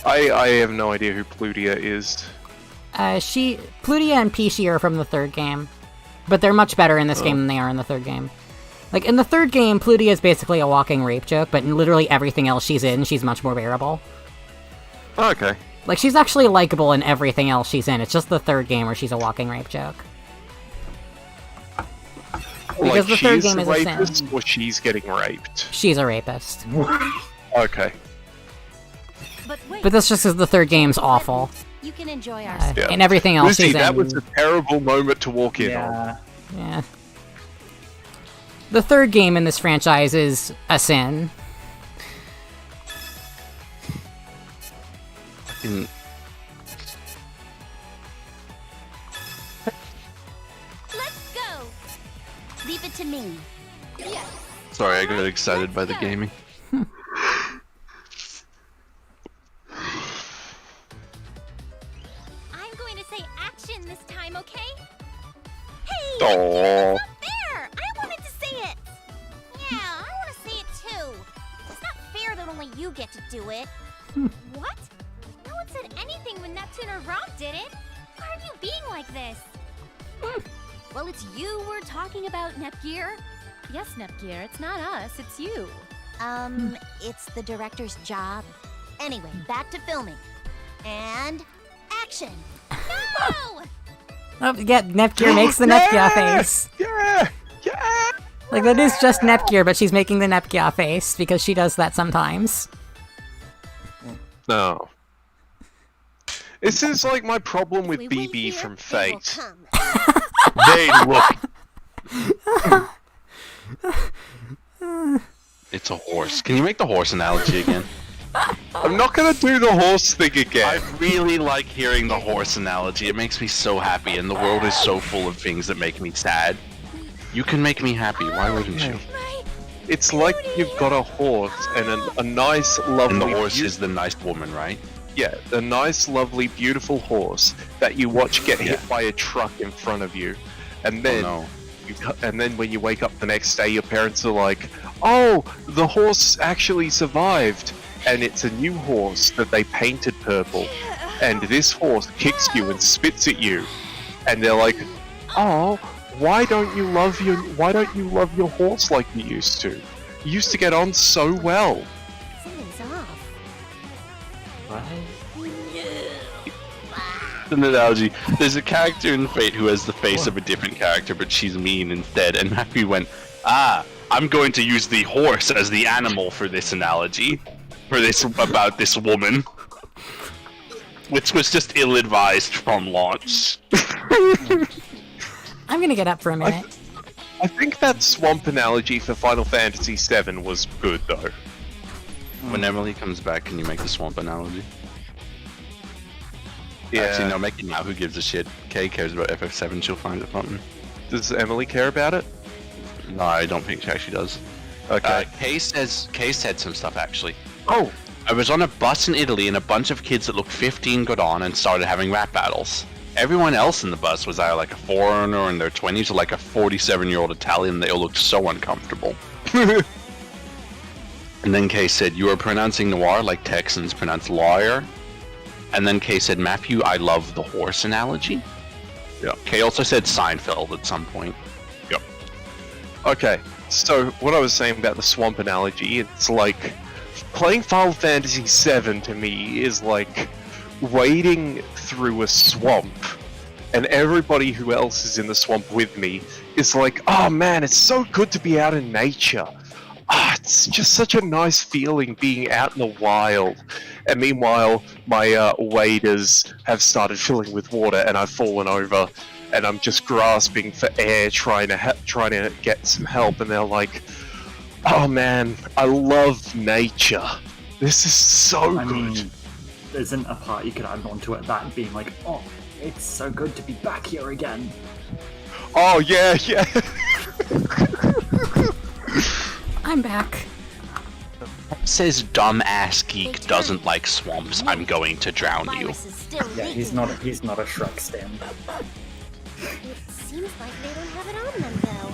I have no idea who Plutia is. Plutia and Pishi are from the third game. But they're much better in this game than they are in the third game. Like, in the third game, Plutia is basically a walking rape joke, but in literally everything else she's in, she's much more bearable. Okay. Like, she's actually likable in everything else she's in, it's just the third game where she's a walking rape joke. Because the third game is a sin. rapist, or she's getting raped? She's a rapist. Okay. But wait, But that's just because the third game's awful. You can enjoy our story. Yeah. And everything else Lucy, she's that in... was a terrible moment to walk in on. Yeah. Yeah. The third game in this franchise is a sin. Fucking- Let's go. Leave it to me. Sorry, I got excited by the gaming. I'm going to say action this time, okay? Hey! Aww. Not fair! I wanted to say it! Yeah, I want to say it too. It's not fair that only you get to do it. What? No one said anything when Neptune or Rob did it. Why are you being like this? Well, it's you we're talking about, Nepgear. yes, Nepgear, it's not us, it's you. It's the director's job. Anyway, back to filming. And action. No! Oh, yeah, Nepgear makes the Nepgear face. Yeah! Yeah! Like, that is just Nepgear, but she's making the Nepgear face, because she does that sometimes. No. This is like my problem with We wait BB here, from they will Fate. come. They look. It's a horse. Can you make the horse analogy again? I'm not gonna do the horse thing I again. really like hearing the horse analogy. It makes me so happy, and the world is so full of things that make me sad. You can make me happy. Why wouldn't you? It's like you've got a horse and a nice, lovely... And the horse is the nice woman, right? Yeah, a nice, lovely, beautiful horse that you watch get hit Yeah. by a truck in front of you. And then, Oh and then when you wake up the next day, your parents are like, "Oh, the horse actually survived." And it's a new horse that they painted purple. And this horse kicks you and spits at you. And they're like, "Oh, why don't you love your horse like you used to? You used to get on so well." Something's off. An analogy. There's a character in Fate who has the face of a different character, but she's mean instead. And Matthew went, I'm going to use the horse as the animal for this analogy. For this, about this woman. Which was just ill-advised from launch. I'm gonna get up for a minute. I think that swamp analogy for Final Fantasy VII was good, though. When Emily comes back, can you make the swamp analogy? Yeah. Actually, no, make it now. Who gives a shit? Kay cares about FF7. She'll find it something. Does Emily care about it? No, I don't think she actually does. Okay. Kay said some stuff, actually. Oh! I was on a bus in Italy and a bunch of kids that looked 15 got on and started having rap battles. Everyone else in the bus was either like a foreigner in their 20s or like a 47-year-old Italian. They all looked so uncomfortable. And then Kay said, "You are pronouncing noir like Texans pronounce lawyer." And then Kay said, "Matthew, I love the horse analogy." Yeah. Kay also said Seinfeld at some point. Yep. Okay, so what I was saying about the swamp analogy, it's like playing Final Fantasy VII to me is like wading through a swamp, and everybody who else is in the swamp with me is like, "Oh man, it's so good to be out in nature. It's just such a nice feeling being out in the wild." And meanwhile, my waders have started filling with water, and I've fallen over, and I'm just grasping for air, trying to get some help. And they're like, "Oh man, I love nature. This is so I good." mean, isn't a part you could add on to it, that being like, "Oh, it's so good to be back here again." Oh yeah, yeah. I'm back. Says dumbass geek doesn't like swamps. I'm going to drown you. Virus is still Yeah, leaking. he's not a Shrek stan. It seems like they don't have it on them, though.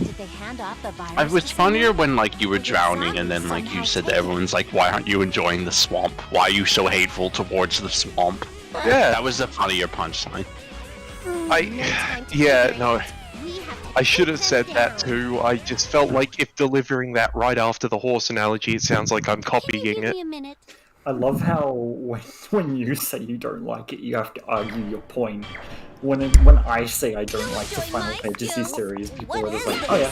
Did they hand off the virus? It was to funnier someone? when like you were drowning and then like you said that everyone's like, "Why aren't you enjoying the swamp? Why are you so hateful towards the swamp?" Yeah. That was the funnier punchline. I should have said that too. I just felt like if delivering that right after the horse analogy, it sounds like I'm copying Give it. me a minute. I love how when you say you don't like it, you have to argue your point. When I say I don't like the Final Fantasy series, people are just like, "Oh yeah,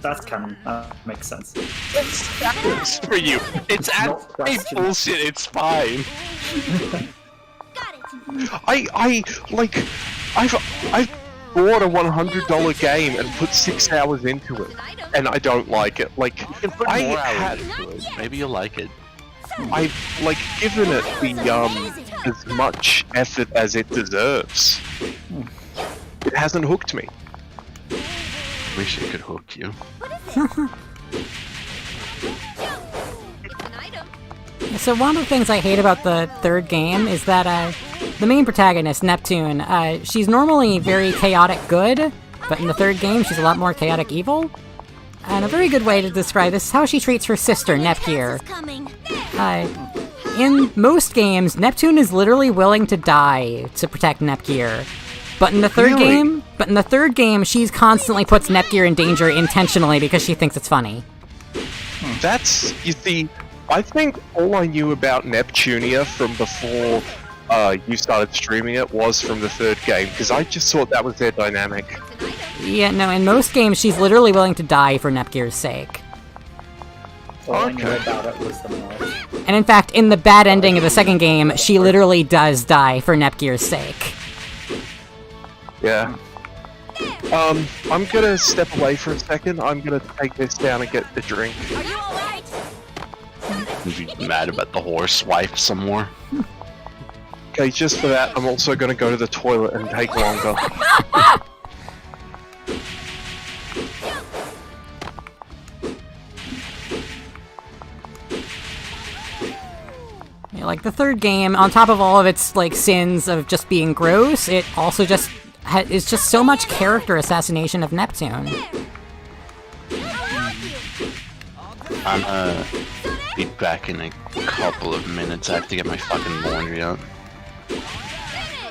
that's canon. That makes sense." It's for you. It's Not hey, question. bullshit. It's fine. Got it. I've bought a $100 game and put 6 hours into it, and I don't like it. Like, You can put I more had, hours into it. Maybe you'll like it. I've like given it the as much effort as it deserves. It hasn't hooked me. Wish it could hook you. So one of the things I hate about the third game is that the main protagonist, Neptune, she's normally very chaotic good, but in the third game she's a lot more chaotic evil. And a very good way to describe this is how she treats her sister, Nepgear. Coming. In most games, Neptune is literally willing to die to protect Nepgear. But in the third game, she's constantly puts Nepgear in danger intentionally because she thinks it's funny. That's, you see, I think all I knew about Neptunia from before you started streaming it was from the third game, because I just thought that was their dynamic. Yeah, no, in most games, she's literally willing to die for Nepgear's sake. All I knew about it was the march. And in fact, in the bad ending of the second game, she literally does die for Nepgear's sake. Yeah. I'm gonna step away for a second. I'm gonna take this down and get a drink. Are you alright? Be mad about the horse wife some more. Okay, just for that, I'm also gonna go to the toilet and take longer. Yeah, like the third game, on top of all of its like sins of just being gross, it also just is just so much character assassination of Neptune. I'm be back in a couple of minutes. I have to get my fucking laundry out.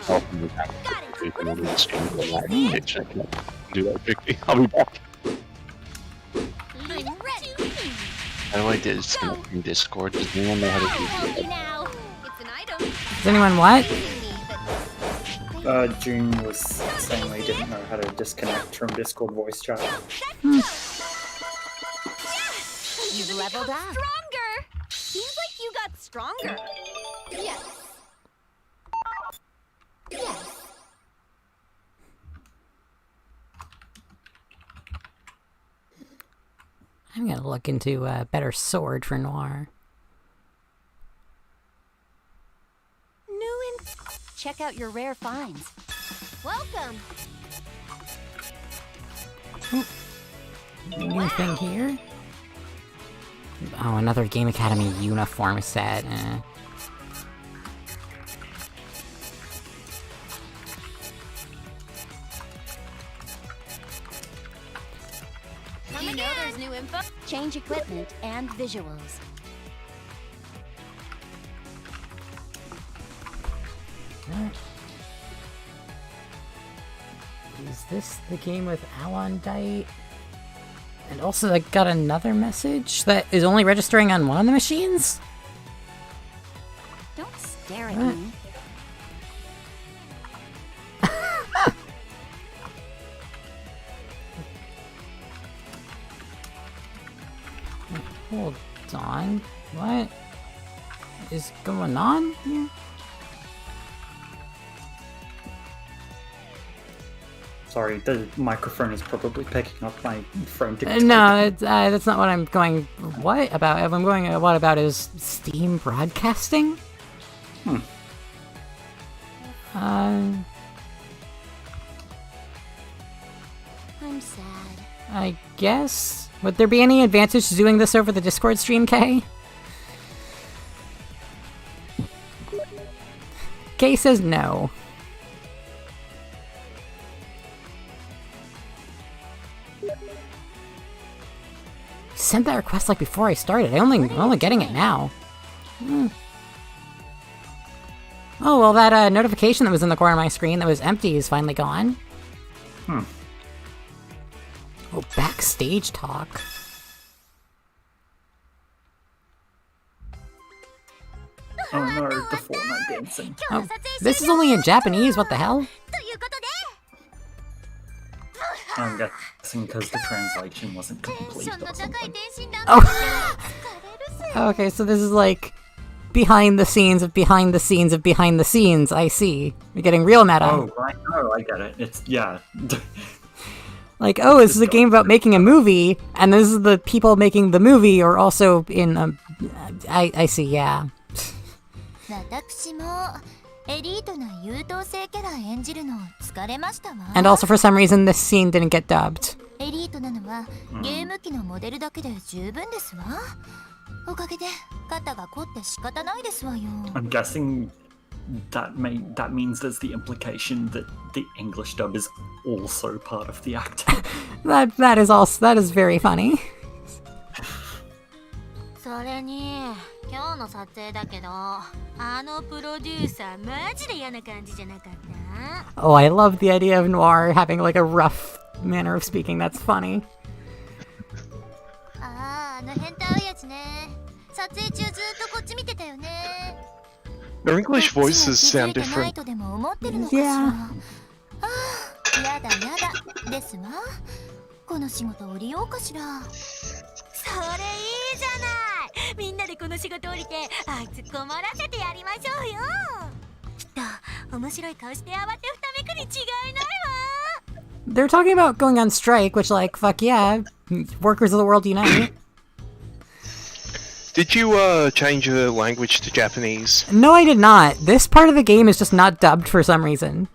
I'll be back. Do that quickly. I'll be back. I'm ready. How do I disconnect from Discord? Does anyone know how to do that? Now. It's an item. Does anyone what? June was saying they didn't know how to disconnect from Discord voice chat. You've leveled up. Stronger! Seems like you got stronger. Yes. Yes. I'm gonna look into a better sword for Noir. New Check out your rare finds. Welcome. Anything here? Oh, another Game Academy uniform set. New info? Change equipment and visuals. Is this the game with Alondite? And also I got another message that is only registering on one of the machines? Don't stare at What? me. Hold on. What is going on here? Sorry, the microphone is probably picking up my frantic. No, that's not what I'm going. What about? I'm going. What about is Steam broadcasting? I'm sad. I guess. Would there be any advantage to doing this over the Discord stream, Kay? Kay says no. Sent that request like before I started. I'm only getting it now. Oh well, that notification that was in the corner of my screen that was empty is finally gone. Oh, backstage talk. Oh no, the Fortnite dancing. Oh, this is only in Japanese. What the hell? ということで I'm guessing because the translation wasn't テン complete ションの or 高い something. 天真爛 Oh. 漫で疲れるぜ Okay, so this is like behind the scenes of behind the scenes of behind the scenes. I see. You're getting real meta. Oh, right. Oh, I get it. It's, yeah. Like, oh, this is a game about making a movie, and this is the people making the movie are also in. I see. Yeah. 私もエリートな優等生キャラ演じるの疲れましたわ。 And also, for some reason, this scene didn't get dubbed. エリートなのはゲーム機のモデルだけで十分ですわ。おかげで肩が凝って仕方ないですわよ。 I'm guessing that means there's the implication that the English dub is also part of the acting. That is very funny. それに今日の撮影だけどあのプロデューサーマジで嫌な感じじゃなかった Oh, I love the idea of Noir having like a rough manner of speaking. That's funny. ああの変態親父ね撮影中ずっとこっち見てたよね Their English こっち voices は sound 気づいてない different. とでも思ってるのかしら。 Yeah. ああ、やだやだですわ。この仕事降りようかしら。それいいじゃないみんなでこの仕事降りてあいつ困らせてやりましょうよきっと面白い顔して慌てふためくに違いないわ They're talking about going on strike, which, like, fuck yeah, workers of the world unite. Did you change the language to Japanese? No, I did not. This part of the game is just not dubbed for some reason.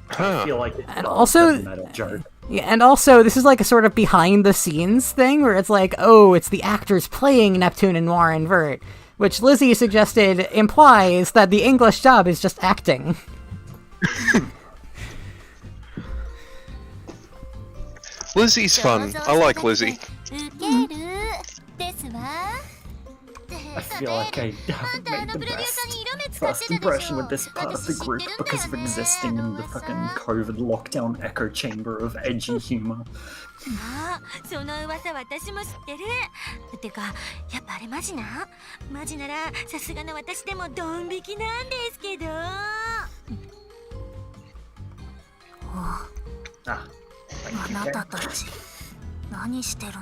I Huh. feel like it's And a also- meta joke. Yeah, and also, this is like a sort of behind-the-scenes thing, where it's like, oh, it's the actors playing Neptune and Noir and Vert, which Lizzie suggested implies that the English dub is just acting. Lizzie's fun. I like Lizzie. ウケるですわ。 I feel like I haven't made the best first impression with this part of the group because of existing in the fucking COVID lockdown echo chamber of edgy humor. あその噂私も知ってるてかやっぱあれマジなマジならさすがの私でもドン引きなんですけど Ah, thank you, あな Ken. たたち何してるの？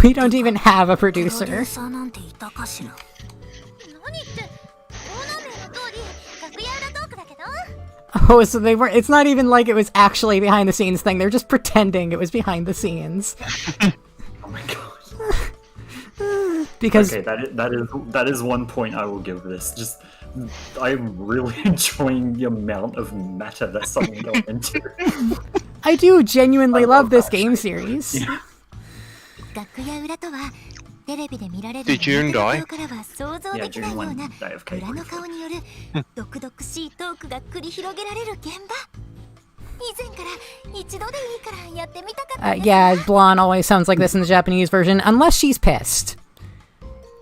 We don't even have a プロデュー producer. サーなんていたかしら。何ってオーナー名の通り楽屋裏トークだけど Oh, so they were. It's not even like it was actually behind the scenes thing. They're just pretending it was behind the scenes. Oh my god. Because Okay, that is one point I will give this. Just I'm really enjoying the amount of meta that someone got into. I do genuinely I love love this that. game series. 楽屋裏とはテレビで見られる Did June die? からは想像 Yeah, できない June よう went な die of cake 裏の briefly. 顔による毒々しいトークが繰り広げられる現場前から一度でいいからやってみたかったんです。 Yeah, Blonde always sounds like this in the Japanese version, unless she's pissed.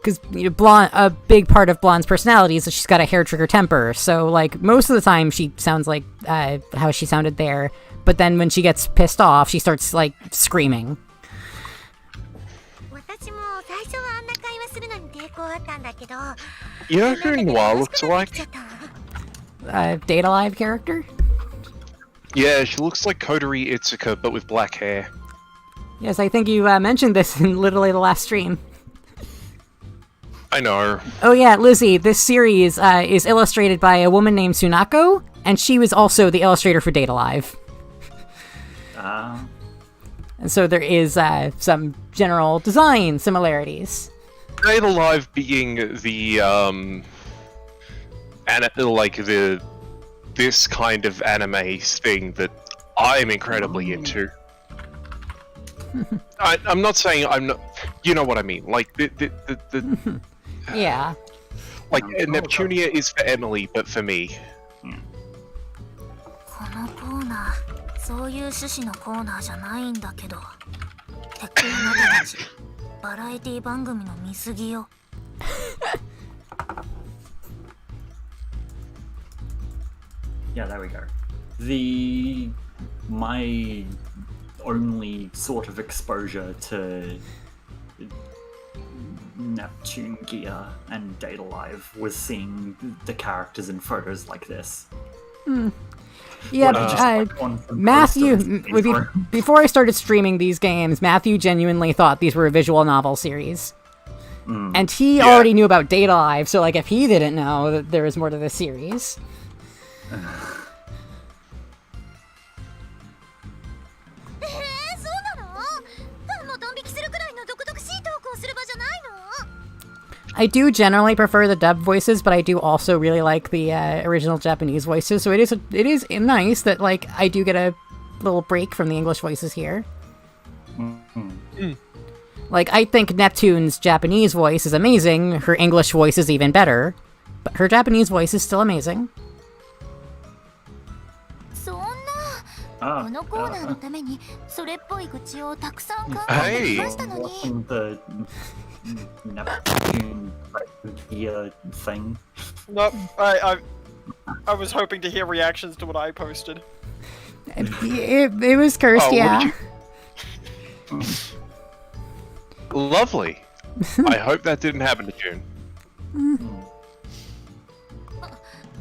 Because Blonde, a big part of Blonde's personality is that she's got a hair trigger temper. So, like, most of the time she sounds like how she sounded there. But then when she gets pissed off, she starts, like, screaming. 私も最初はあんな会話するのに抵抗あったんだけど、 You know who Noir looks like? Data Live character? Yeah, she looks like Kodori Itsuka, but with black hair. Yes, I think you mentioned this in literally the last stream. I know. Oh yeah, Lizzie, this series is illustrated by a woman named Sunako, and she was also the illustrator for Data Live. And so there is some general design similarities. Data Live being the this kind of anime thing that I'm incredibly into. I'm not saying I'm not. You know what I mean? Like the Yeah. like Neptunia is for Emily, but for me. このコーナー、そういう趣旨のコーナーじゃないんだけど。てかあなたたち、バラエティ番組の見過ぎよ。Yeah, there we go. My only sort of exposure to Neptune gear and Data Live was seeing the characters in photos like this. Yeah, Matthew, before I started streaming these games, Matthew genuinely thought these were a visual novel series. And he already knew about Data Live, so like if he didn't know that there was more to this series. そうなの？ファンもドン引きするくらいの毒々しいトークをする場じゃないの？ I do generally prefer the dubbed voices, but I do also really like the original Japanese voices. So it is nice that like I do get a little break from the English voices here. Like I think Neptune's Japanese voice is amazing. Her English voice is even better, but her Japanese voice is still amazing. そんな、このコーナーのためにそれっぽい愚痴をたくさん考えてきましたのに。 Wasn't the Neptune gear thing? Nope. I was hoping to hear reactions to what I posted. It was cursed, Oh, yeah. Lovely. I hope that didn't happen to June.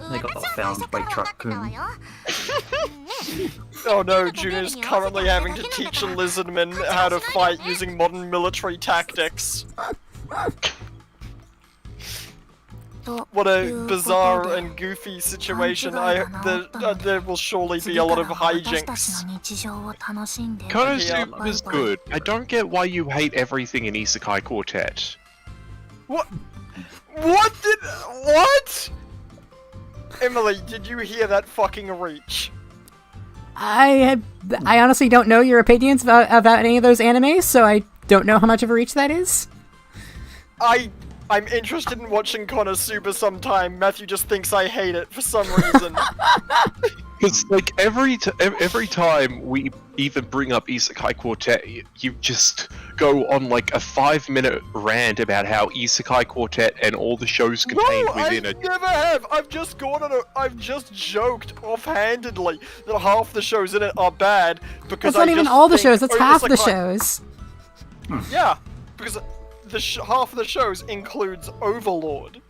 They got found by Truck-kun. Oh no, June is currently having to teach a lizardman how to fight using modern military tactics. What a bizarre and goofy situation. There will surely be a lot of hijinks. Konosuba was good. I don't get why you hate everything in Isekai Quartet. What? What? Emily, did you hear that fucking reach? I honestly don't know your opinions about any of those animes, so I don't know how much of a reach that is. I'm interested in watching Konosuba sometime. Matthew just thinks I hate it for some reason. Because like every time we even bring up Isekai Quartet, you just go on like a 5-minute rant about how Isekai Quartet and all the shows contained within it. I never have. I've just joked offhandedly that half the shows in it are bad because That's not even all the shows. That's half the shows. Yeah, because half of the shows includes Overlord.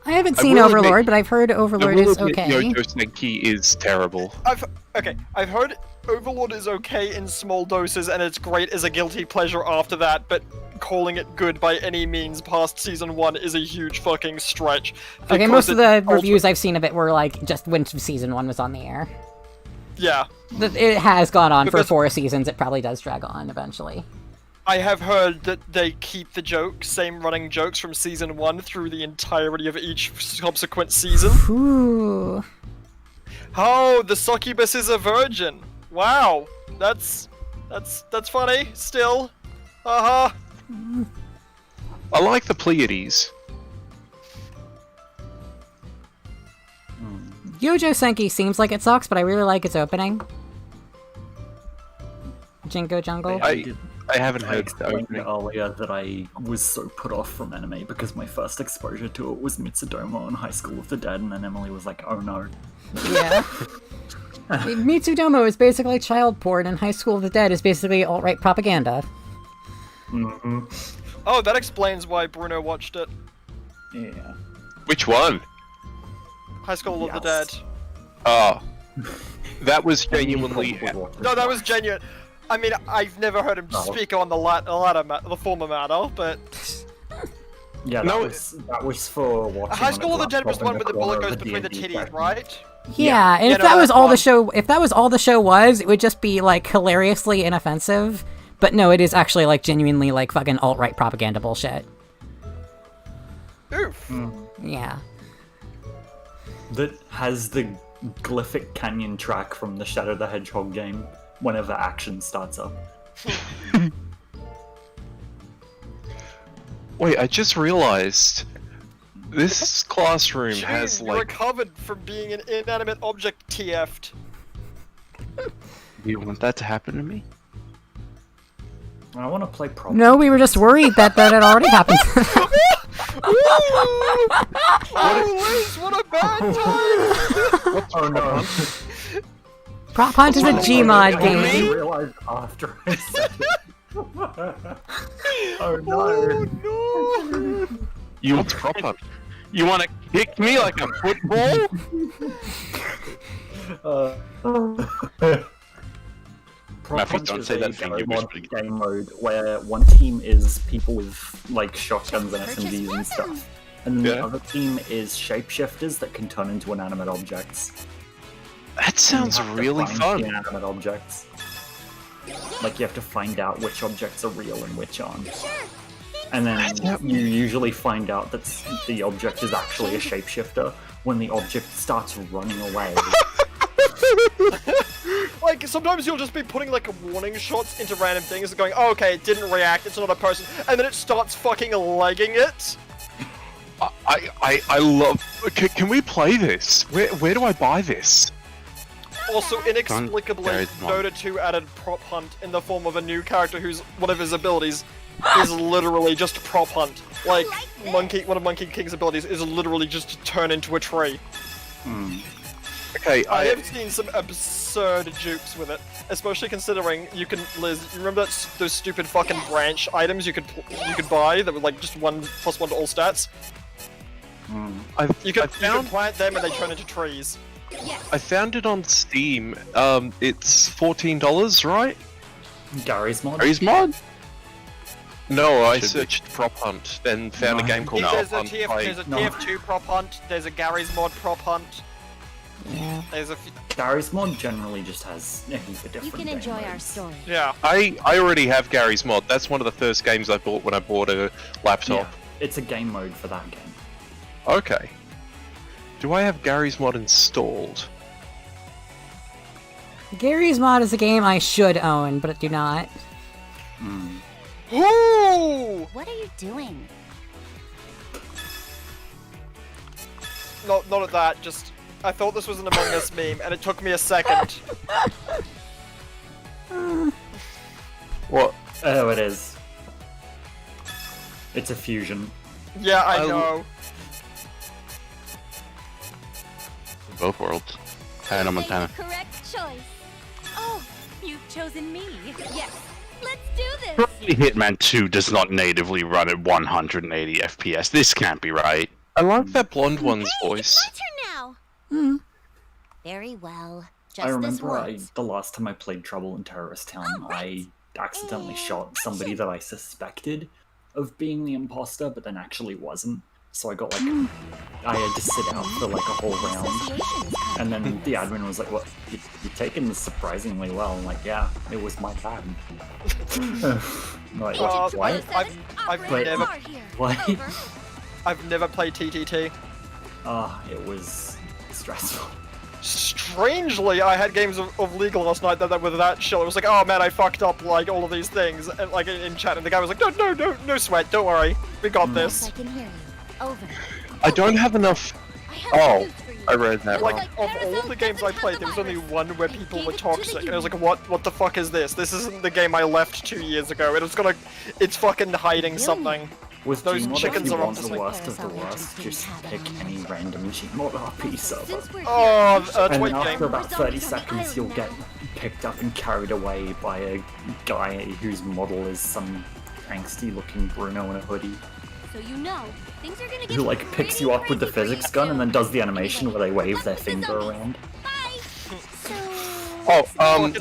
I haven't seen Overlord, but I've heard Overlord is okay. Yojo Senki is terrible. I've heard Overlord is okay in small doses, and it's great as a guilty pleasure after that, but calling it good by any means past season 1 is a huge fucking stretch. Okay, most of the reviews I've seen of it were like just when season 1 was on the air. Yeah. It has gone on for 4 seasons. It probably does drag on eventually. I have heard that they keep the same running jokes from season 1 through the entirety of each subsequent season. Ooh. Oh, the succubus is a virgin. Wow, that's funny. Still, I like the Pleiades. Yojo Senki seems like it sucks, but I really like its opening. Jingo Jungle. I haven't I heard the explained opening. earlier that I was so put off from anime because my first exposure to it was Mitsudomo in High School of the Dead, and then Emily was like, oh no. Yeah. Mitsudomo is basically child porn, and High School of the Dead is basically alt-right propaganda. Mm-hmm. Oh, that explains why Bruno watched it. Yeah. Which one? High School of the Yes. Dead. Oh. That was genuinely... No, that was genuine. I mean, I've never heard him speak on the former matter, but Yeah, that was for watching. High School of the Dead was the one with where the bullet goes between the titties, right? Yeah, and Yeah, if no, that was that's all the fun. show, if that was all the show was, it would just be like hilariously inoffensive. But no, it is actually like genuinely like fucking alt-right propaganda bullshit. Oof. Yeah. That has the glyphic canyon track from the Shadow the Hedgehog game whenever action starts up. Wait, I just realized this classroom June, has you like... recovered from being an inanimate object TF'd. Do you want that to happen to me? I want to play proper. No, we were just worried that had already happened. Oh, Liz, what a bad time! Oh no. Prop Hunt is a Gmod I game. realized after I said it. Oh no. No! You What's prop up? You want to kick me like a football? Matthew, don't say that thing you whispered. Game mode where one team is people with like shotguns and SMGs and stuff, and then the Yeah. other team is shapeshifters that can turn into inanimate objects. That sounds You have to really find fun. Inanimate objects. Like you have to find out which objects are real and which aren't. And then you usually find out that the object is actually a shapeshifter when the object starts running away. Like, sometimes you'll just be putting, like, warning shots into random things and going, oh, okay, it didn't react, it's not a person, and then it starts fucking legging it. I love... Can we play this? Where do I buy this? Also, inexplicably, Gary's mom. Dota 2 added prop hunt in the form of a new character whose one of his abilities is literally just prop hunt. Like, one of Monkey King's abilities is literally just to turn into a tree. Okay, I have seen some absurd jukes with it, especially considering you can, Liz, you remember those stupid fucking branch items you could buy that were like just 1+1 to all stats? You can plant them and they turn into trees. I found it on Steam. It's $14, right? Gary's mod? Gary's mod? No, I Should be. searched prop hunt, then found No. a game called There's Prop a, Hunt. there's a No. TF2 prop hunt, there's a Gary's mod prop hunt, Yeah. there's a Gary's mod generally just has a heap of different You can game enjoy our modes. story. yeah. I already have Gary's mod. That's one of the first games I bought when I bought a laptop. Yeah, it's a game mode for that game. Okay. Do I have Gary's mod installed? Gary's Mod is a game I should own, but do not. Ooh! What are you doing? Not at that, just... I thought this was an Among Us meme, and it took me a second. What? Oh, it is. It's a fusion. Yeah, I I- know. Both worlds. Hannah Montana. Correct choice. Oh, you've chosen me. Yes. Let's do this. Probably Hitman 2 does not natively run at 180 FPS. This can't be right. I like that blonde one's Hey, voice. it's my turn now. Very well. Just I this remember once. the last time I played Trouble in Terrorist Town, I accidentally shot somebody that I suspected of being the imposter, but then actually wasn't. So I got like, I had to sit out for like a whole round, Associations kind and then the admin was like, "What? You're taking this surprisingly well." I'm like, "Yeah, it was my bad." I'm like, what? I've Wait. never, What? I've never played TTT. It was stressful. Strangely, I had games of League last night that were that chill. It was like, oh man, I fucked up like all of these things, and like in chat, and the guy was like, no sweat, don't worry, we got I this. can hear you. Over. I don't have enough. I have Oh. news for you. I read that Like, wrong. of all the games I played, there was only one where people were toxic, and I was like, what the fuck is this? This isn't the game I left 2 years ago. It's fucking hiding something. With Those Gmod, chickens if you are want the obviously- worst of the worst, just pick any random Gmod RP server. Since we're Oh, And Twitch then game. after about 30 seconds, you'll get picked up and carried away by a guy whose model is some angsty-looking Bruno in a hoodie, so you know, things are gonna get who like picks you up with the pretty crazy physics for you gun and then soon. does the animation where they wave their That's the finger zombies. around. Bye. So. Oh, I and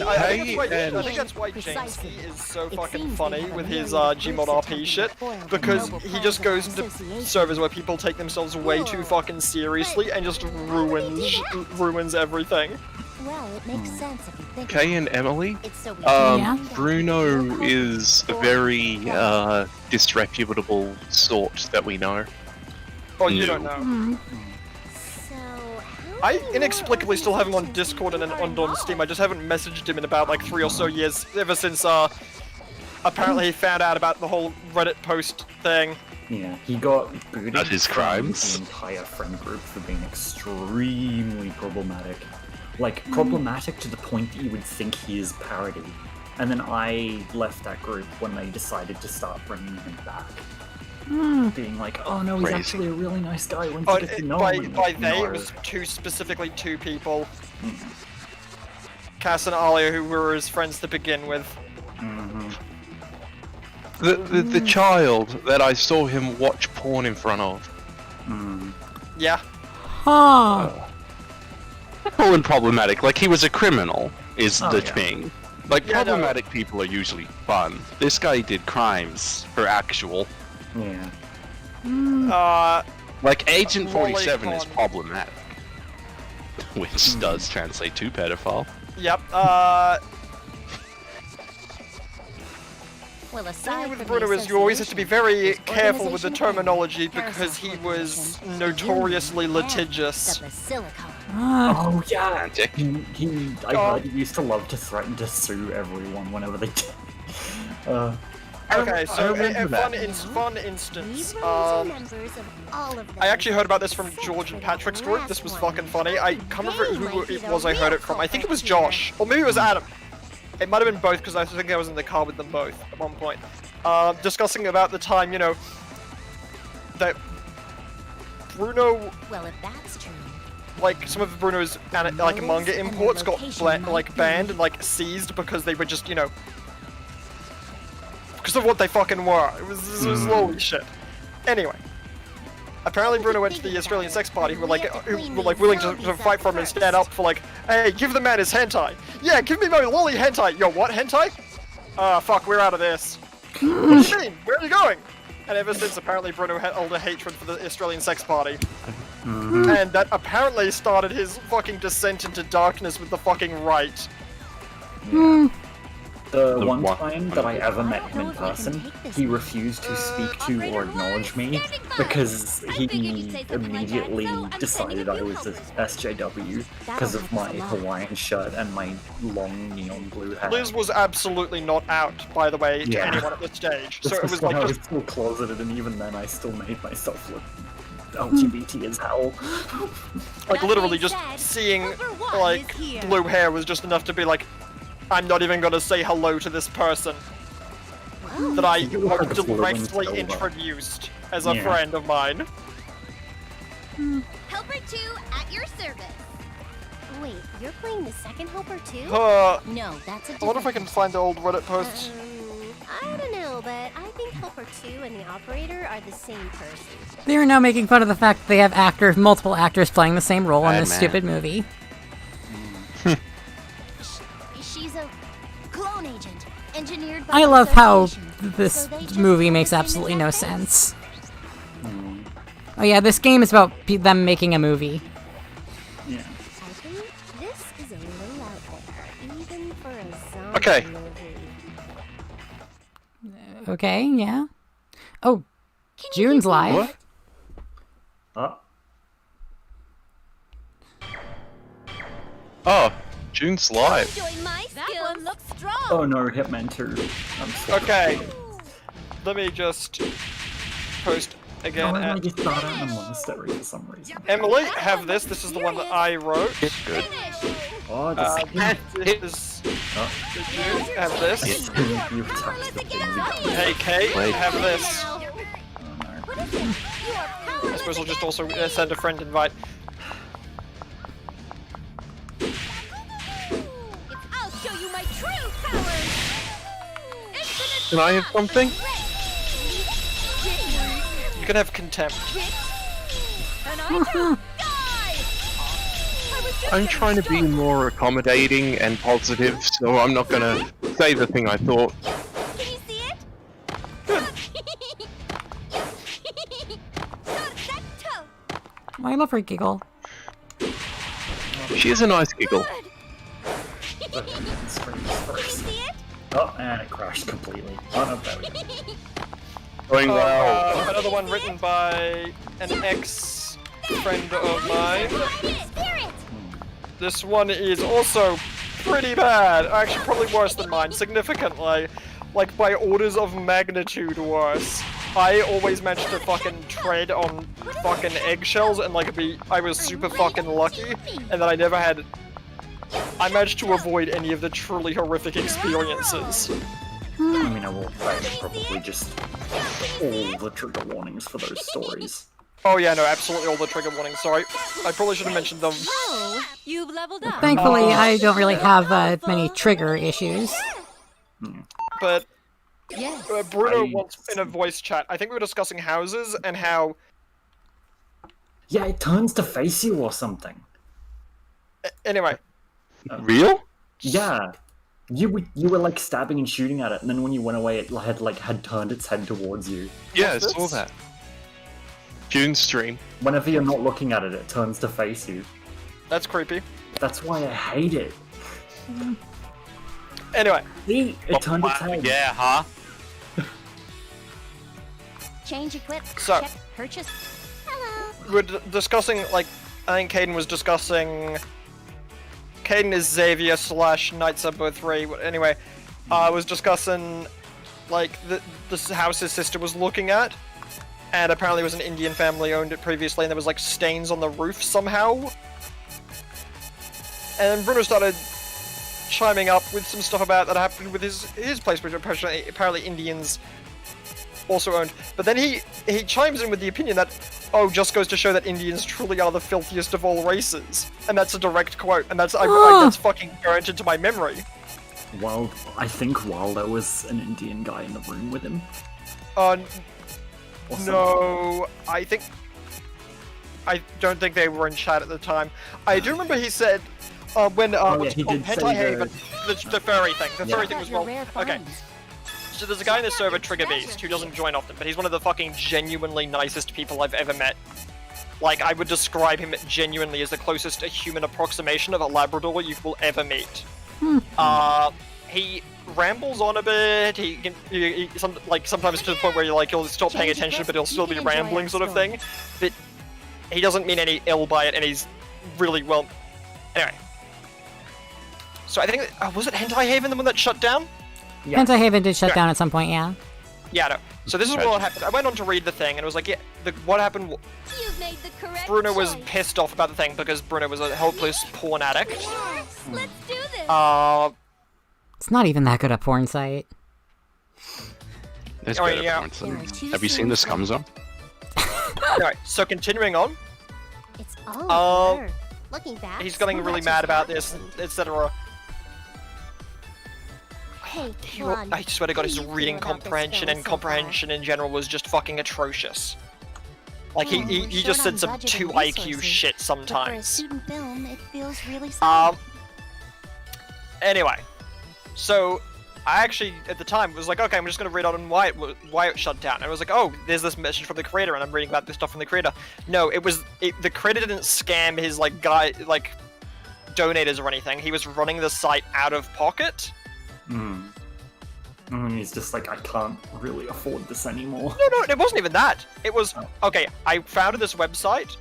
think that's why James is so It fucking seems funny they have with a his really Gmod versatile RP shit, foil because noble he just cause goes into association. servers where people take themselves way too fucking seriously and just ruins everything. Well, it makes sense if you think Kay and Emily, it's so we Yeah. Bruno is a very disreputable sort that we know. Oh, you No. don't know. Hmm. So, I inexplicably still have him on Discord and on Steam. I just haven't messaged him in about like 3 or so years, ever since apparently he found out about the whole Reddit post thing. Yeah, he got booted At his from crimes? the entire friend group for being extremely problematic. Like, problematic to the point that you would think he is parody. And then I left that group when they decided to start bringing him back. Being like, oh no, he's Crazy. actually a really nice guy once Oh, you get to know by him. And by like, they, no. it was specifically two people. Cass and Alia, who were his friends to begin with. The child that I saw him watch porn in front of. Yeah. Huh. Oh, and problematic. Like, he was a criminal, is Oh, the yeah. thing. Like, Yeah, no. problematic people are usually fun. This guy did crimes for actual. Yeah. Like, Agent 47 is Lolicon. problematic. Which does translate to pedophile. Yep. well, The aside thing with from Bruno the is you always have to be very association, careful with the organization and terminology parasite because he was corporations, notoriously union, litigious. The Basilicon. Oh yeah, Dick. I heard he used to love to threaten to sue everyone whenever they did. Okay, so remember a that. fun instance. These are members of all of them. I actually heard about this from George and Patrick's group. This was fucking funny. I can't remember who it was I heard it from. I think it was Josh, or maybe it was Adam. It might have been both because I think I was in the car with them both at one point, discussing about the time, you know, that Bruno, Well, if that's true, like some of Bruno's like manga imports got like banned and like seized because they were just, you know, because of what they fucking were. It was holy shit. Anyway. Apparently Bruno went to the Australian sex party who were like willing to fight for him and stand up for like, hey, give the man his hentai. Yeah, give me my lolly hentai. Yo, what hentai? Fuck, we're out of this. What do you mean? Where are you going? And ever since, apparently Bruno had older hatred for the Australian sex party. And that apparently started his fucking descent into darkness with the fucking right. The one one- time that I ever met him in person, he refused to speak to or acknowledge me because he immediately decided I was a SJW because of my Hawaiian shirt and my long neon blue hair. Liz was absolutely not out, by the way, to Yeah. anyone at this stage. So This it was was when like I was just still closeted, and even then I still made myself look LGBT as hell. like That literally being just said, seeing number one like is here. blue hair was just enough to be like, I'm not even gonna say hello to this person that I You are the blue and directly silver. introduced as a Yeah. friend of mine. Helper 2 at your service. wait, you're playing the second helper too? No, that's a I wonder if I can find the old Reddit posts. I don't know, but I think helper 2 and the operator are the same person. They are now making fun of the fact that they have multiple actors playing the same role in Bad this man. stupid movie. She's a clone agent, engineered by I the love how Association. this So they just movie put makes the same absolutely no exact face? sense. Oh yeah, this game is about them making a movie. Yeah. I think this is a little out there, even for a zombie Okay. movie. Okay, yeah. Oh, June's live. What? Oh, June's live. Enjoy my That skills. one looks strong. Oh no, Hitman 2. I'm sorry. Okay. Let me just post again. I just thought out in a monastery for some reason. Emily, have this. This is the one that I wrote. It's good. Oh, this Have this. you attacked the thing. Hey, Kate, Wait. have this. Oh, I suppose I'll just also send a friend invite. I'll show you my true powers. Can I have something? You can have contempt. And I do. I'm trying to be more accommodating and positive, so I'm not gonna say the thing I thought. Can you see it? I love her giggle. She has a nice giggle. Can you see it? Oh, and it crashed completely. Oh, no, there we go. Going well. Another one written by an ex-friend of mine. Spirit. This one is also pretty bad. Actually, probably worse than mine, significantly. Like, by orders of magnitude worse. I always managed to fucking tread on fucking eggshells and like I was super fucking lucky, and that I managed to avoid any of the truly horrific experiences. I mean, I will probably just all the trigger warnings for those stories. Oh yeah, no, absolutely all the trigger warnings, sorry. I probably should have mentioned them. Oh, you've leveled up. Thankfully, I don't really have many trigger issues. But Yes. Bruno once in a voice chat, I think we were discussing houses and how... Yeah, it turns to face you or something. Anyway, Real? Yeah. You were like stabbing and shooting at it, and then when you went away, it had turned its head towards you. Yeah, I What's saw this? that. June stream. Whenever you're not looking at it, it turns to face you. that's creepy. That's why I hate it. Anyway, See, it turned its head. Yeah, huh? Change equip. So- Check purchase. Hello. we were discussing, like, I think Caden was discussing... Caden is Xavier / Knights of Both 3, anyway, was discussing, like, this house his sister was looking at, and apparently it was an Indian family owned it previously, and there was, like, stains on the roof somehow. And Bruno started chiming up with some stuff about that happened with his place, which apparently Indians also owned. But then he chimes in with the opinion that, oh, just goes to show that Indians truly are the filthiest of all races. And that's a direct quote, and that's that's fucking burnt into my memory. I think while there was an Indian guy in the room with him. Uh, Or no, I don't think they were in chat at the time. I do remember he said, when, what's he it called, did say Hentai Haven, the furry thing. The furry thing was Your well, rare okay. finds. So there's a guy in the server, Trigger Beast, who doesn't join often, but he's one of the fucking genuinely nicest people I've ever met. Like, I would describe him genuinely as the closest a human approximation of a Labrador you will ever meet. He rambles on a bit, sometimes to the point where you'll stop paying attention, but he'll still be rambling sort of thing. But he doesn't mean any ill by it, and he's really well... Anyway. So I think, was it Hentai Haven, the one that shut down? Yeah. Hentai Haven did shut Okay. down at some point, yeah. Yeah, no. So this is what happened. I went on to read the thing, and it was like, yeah, what happened... You've made the correct Bruno was choice. pissed off about the thing because Bruno was a helpless porn addict. Yes, let's do this. It's not even that good a porn site. There's Oh, better yeah. porn sites. Have you seen the Scum Zone? Anyway, so continuing on, It's all Um, blur. Looking back. he's getting really mad about this, etc. Hey, I swear to God, his reading comprehension and comprehension in general was just fucking atrocious. Like, he just said some 2 IQ shit For a sometimes. student film, it feels really solid. Anyway, so I actually, at the time, was like, okay, I'm just gonna read on why it shut down. And I was like, oh, there's this message from the creator, and I'm reading about this stuff from the creator. No, the creator didn't scam his, donators or anything. He was running the site out of pocket. And he's just like, I can't really afford this anymore. No, it wasn't even that. It was, okay, I founded this website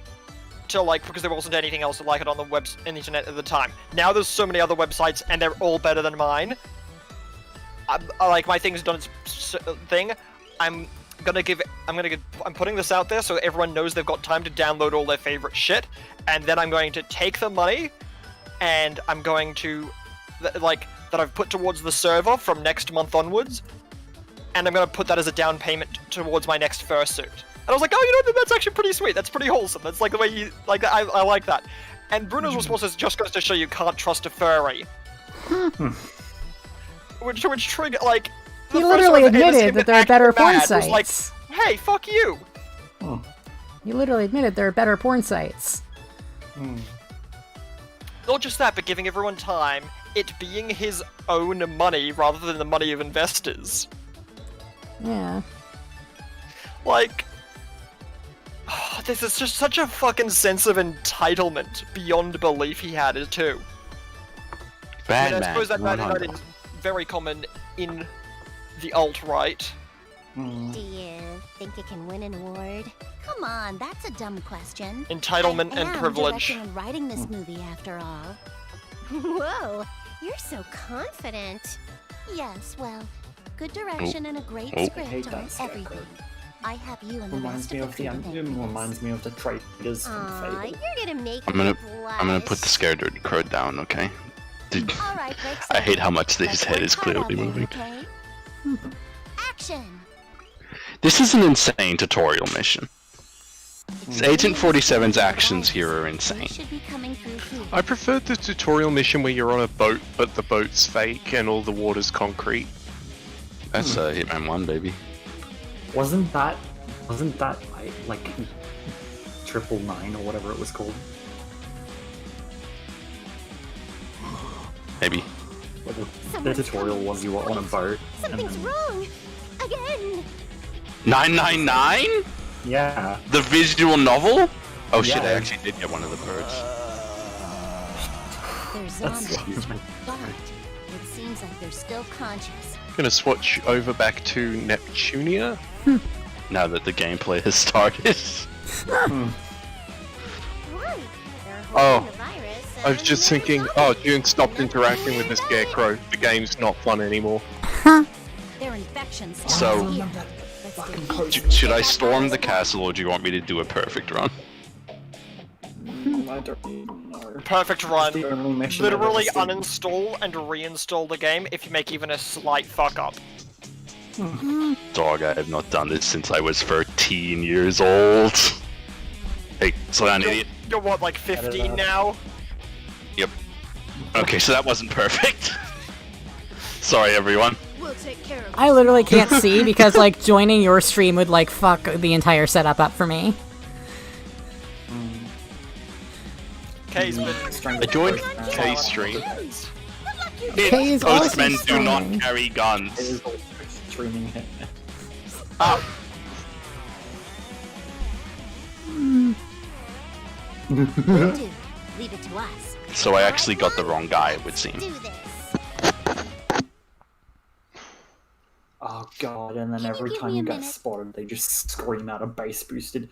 because there wasn't anything else like it on the internet at the time. Now there's so many other websites, and they're all better than mine. My thing's done its thing. I'm gonna give I'm putting this out there so everyone knows they've got time to download all their favorite shit, and then I'm going to take the money, and I'm going to, that I've put towards the server from next month onwards, and I'm going to put that as a down payment towards my next fursuit. And I was like, oh, that's actually pretty sweet. That's pretty wholesome. That's like the way you, like, I like that. And Bruno's response just goes to show you can't trust a furry. which trigger, like... He literally admitted that there are better porn sites. Like, hey, fuck you! He literally admitted there are better porn sites. Not just that, but giving everyone time, it being his own money rather than the money of investors. Yeah. Like... this is just such a fucking sense of entitlement beyond belief he had it too. Bad I suppose that is very common in the alt-right. Do you think you can win an award? Come on, that's a dumb question. Entitlement and privilege. Directing and writing this movie, after all. Whoa, you're so confident. Yes, well, good direction and a great I script hate aren't that everything. I have you and the Reminds rest me of of the the crew to thank for this. reminds me of the traders from Aw, Fable. you're gonna make I'm me gonna put the blush. scared dirty crow down, okay? Dude, All right, breaks I hate up. how much Let's his head work is hard out clearly there, moving. okay? Action! This is an insane tutorial mission. Agent 47's actions here are You insane. should be coming through here. I preferred the tutorial mission where you're on a boat, but the boat's fake and all the water's concrete. That's Hitman 1, baby. Wasn't that like 999 or whatever it was called? Maybe. Where the tutorial was you were on a boat and Something's then wrong! Again! 999? yeah. The visual novel? Oh shit, I Yeah. actually did get one of the birds. They're That's zombies, but it seems like they're still conscious. Gonna switch over back to Neptunia. Now that the gameplay has started. Right. They're Oh, holding the virus, I was and just they're thinking, oh, June stopped interacting with the scarecrow. The game's not fun anymore. Their infection So- here. Let's do it. Should I storm the castle or do you want me to do a perfect run? I don't know. Perfect run. The only mission I've Literally ever seen. uninstall and reinstall the game if you make even a slight fuck up. Dog, I have not done this since I was 13 years old. Hey, slow down, idiot. You're what, like 15 now? Yep. Okay, so that wasn't perfect. Sorry, everyone. We'll take care of I literally can't see because, like, joining your stream would, like, fuck the entire setup up for me. Kay's been I joined Kay's stream. Kay is also Postmen do not streaming. carry It guns. is all streaming it. Ah, Will do. Leave it to us. so I actually got the wrong guy, it would seem. Do this. Oh god, and then Can you every give time me you a get minute? spotted, they just scream out a bass boosted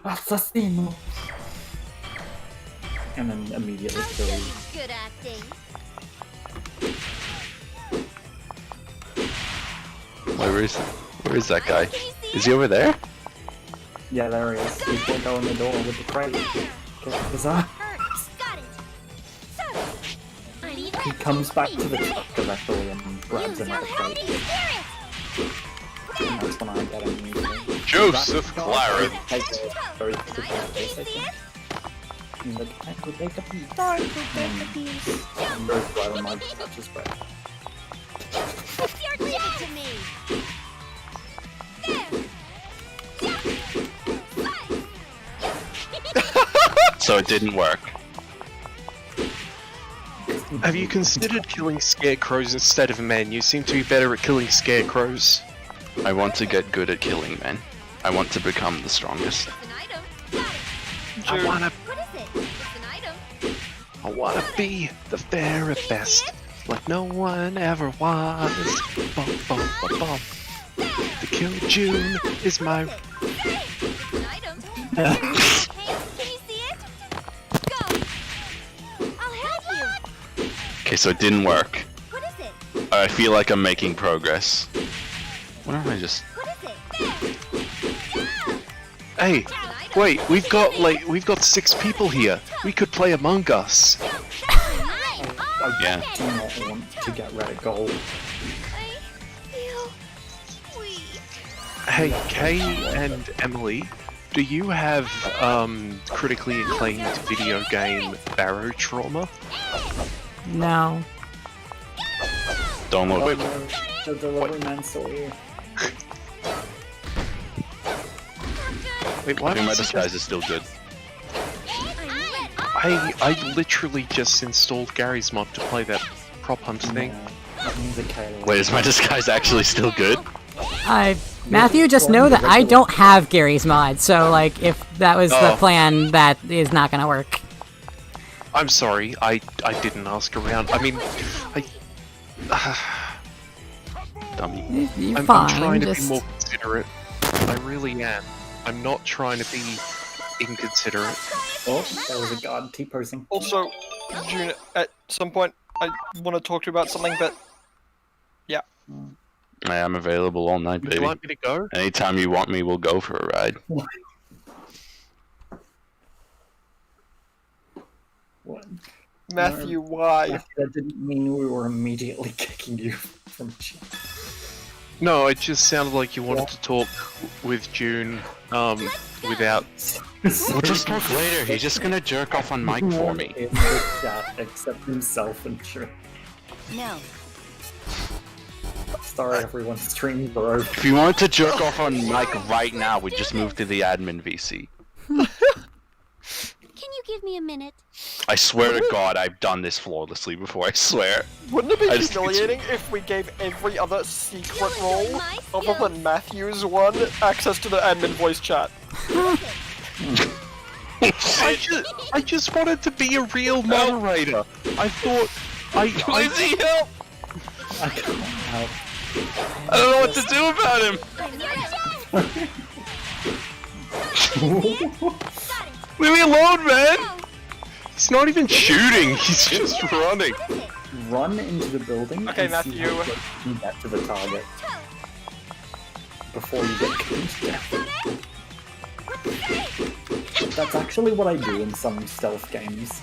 Assassino! And then immediately kill you. Good acting. Where is that guy? Is he over there? Yeah, there he is. He's gonna go in the door with the crate. Get his eye. Got it. So, I'm He ready. comes back to the truck eventually and grabs Use him your out of the crate. fighting spirit. And that's when I get him immediately. Joseph Clara. Take it very quickly, basically. He's like, I could take a piece. And goes right on my touches back. Give it to me. So it didn't work. Have you considered killing scarecrows instead of men? You seem to be better at killing scarecrows. I want to get good at killing men. I want to become the strongest. It's an item. Got it. I wanna, What is it? It's an item. I wanna be the very best, like no one ever was. Bum, bum, bum, bum. To kill June is my. It's an item. Hey, can you see it? Go. I'll help you. Okay, so it didn't work. What is it? I feel like I'm making progress. Why don't I just... What is it? Hey, wait, we've got 6 people here. We could play Among Us. I Yeah. do not want to get rid of gold. I feel weak. Hey, Kay and Emily, do you have critically acclaimed video game Barrow Trauma? No. Don't Oh look. no, the delivery man saw you. Wait, why I think my was it- disguise is still good. I literally just installed Gary's mod to play that prop hunt thing. That means a Kayla. Wait, is my disguise actually still good? Matthew, just know that I don't have Gary's mod, so like if that was the Oh. plan, that is not gonna work. I'm sorry, I didn't ask around. I mean, Dummy. You're I'm fine. trying to just... be more considerate. I really am. I'm not trying to be inconsiderate. Oh, there was a guard T-posing. Also, June, at some point, I want to talk to you about something, but yeah. I am available all night, Would baby. you like me to go? Anytime you want me, we'll go for a ride. What? Matthew, why? That didn't mean we were immediately kicking you from chat. No, it just sounded like you wanted to talk with June, without... We'll just talk later. He's just gonna jerk off on mic for me. In the chat, except himself and sure. No. Sorry, everyone. Stream bro. If you wanted to jerk off on mic right now, we just move to the admin VC. Can you give me a minute? I swear to God, I've done this flawlessly before. I swear. Wouldn't it be I just- humiliating if we gave every other secret role, other than Matthew's one, access to the admin voice chat? I just wanted to be a real moderator. I thought... Lizzie, help! I can't help. I don't know what to do about him. Leave me alone, man! He's not even shooting, he's just running. Run into the building Okay, and see how Matthew. close you can get to the target before you get killed. That's actually what I do in some stealth games.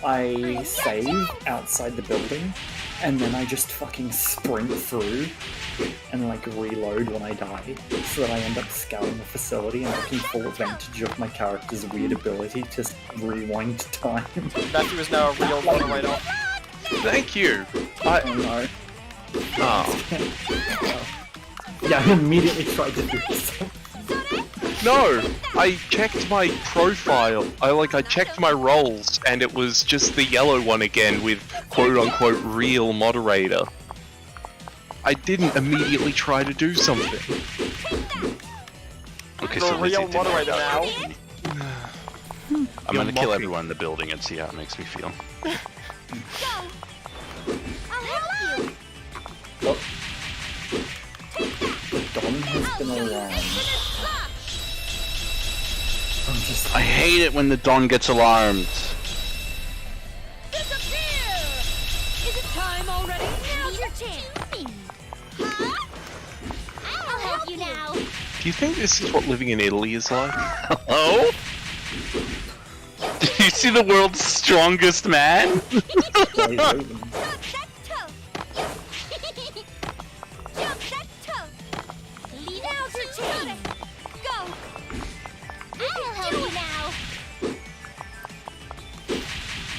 I save outside the building, and then I just fucking sprint through and like reload when I die, so that I end up scouting the facility and taking full advantage of my character's weird ability to rewind time. Matthew is now a real moderator. Thank you. Oh no. Oh. Yeah, I immediately tried to do this. No! I checked my profile. I checked my roles, and it was just the yellow one again with quote-unquote real moderator. I didn't immediately try to do something. Okay, The so Lizzie real did moderator now. I'm You're gonna kill mocking. everyone in the building and see how it makes me feel. I'll help you. Oh. The Don has been alarmed. I'm just I hate it when the Don gets alarmed. Disappear! Is it time already? Now's your chance. Huh? I'll help you now. Do you think this is what living in Italy is like? Oh? Do you see the world's strongest man? waving. Jump that toe. Lead out your team. Go. I'll help you now.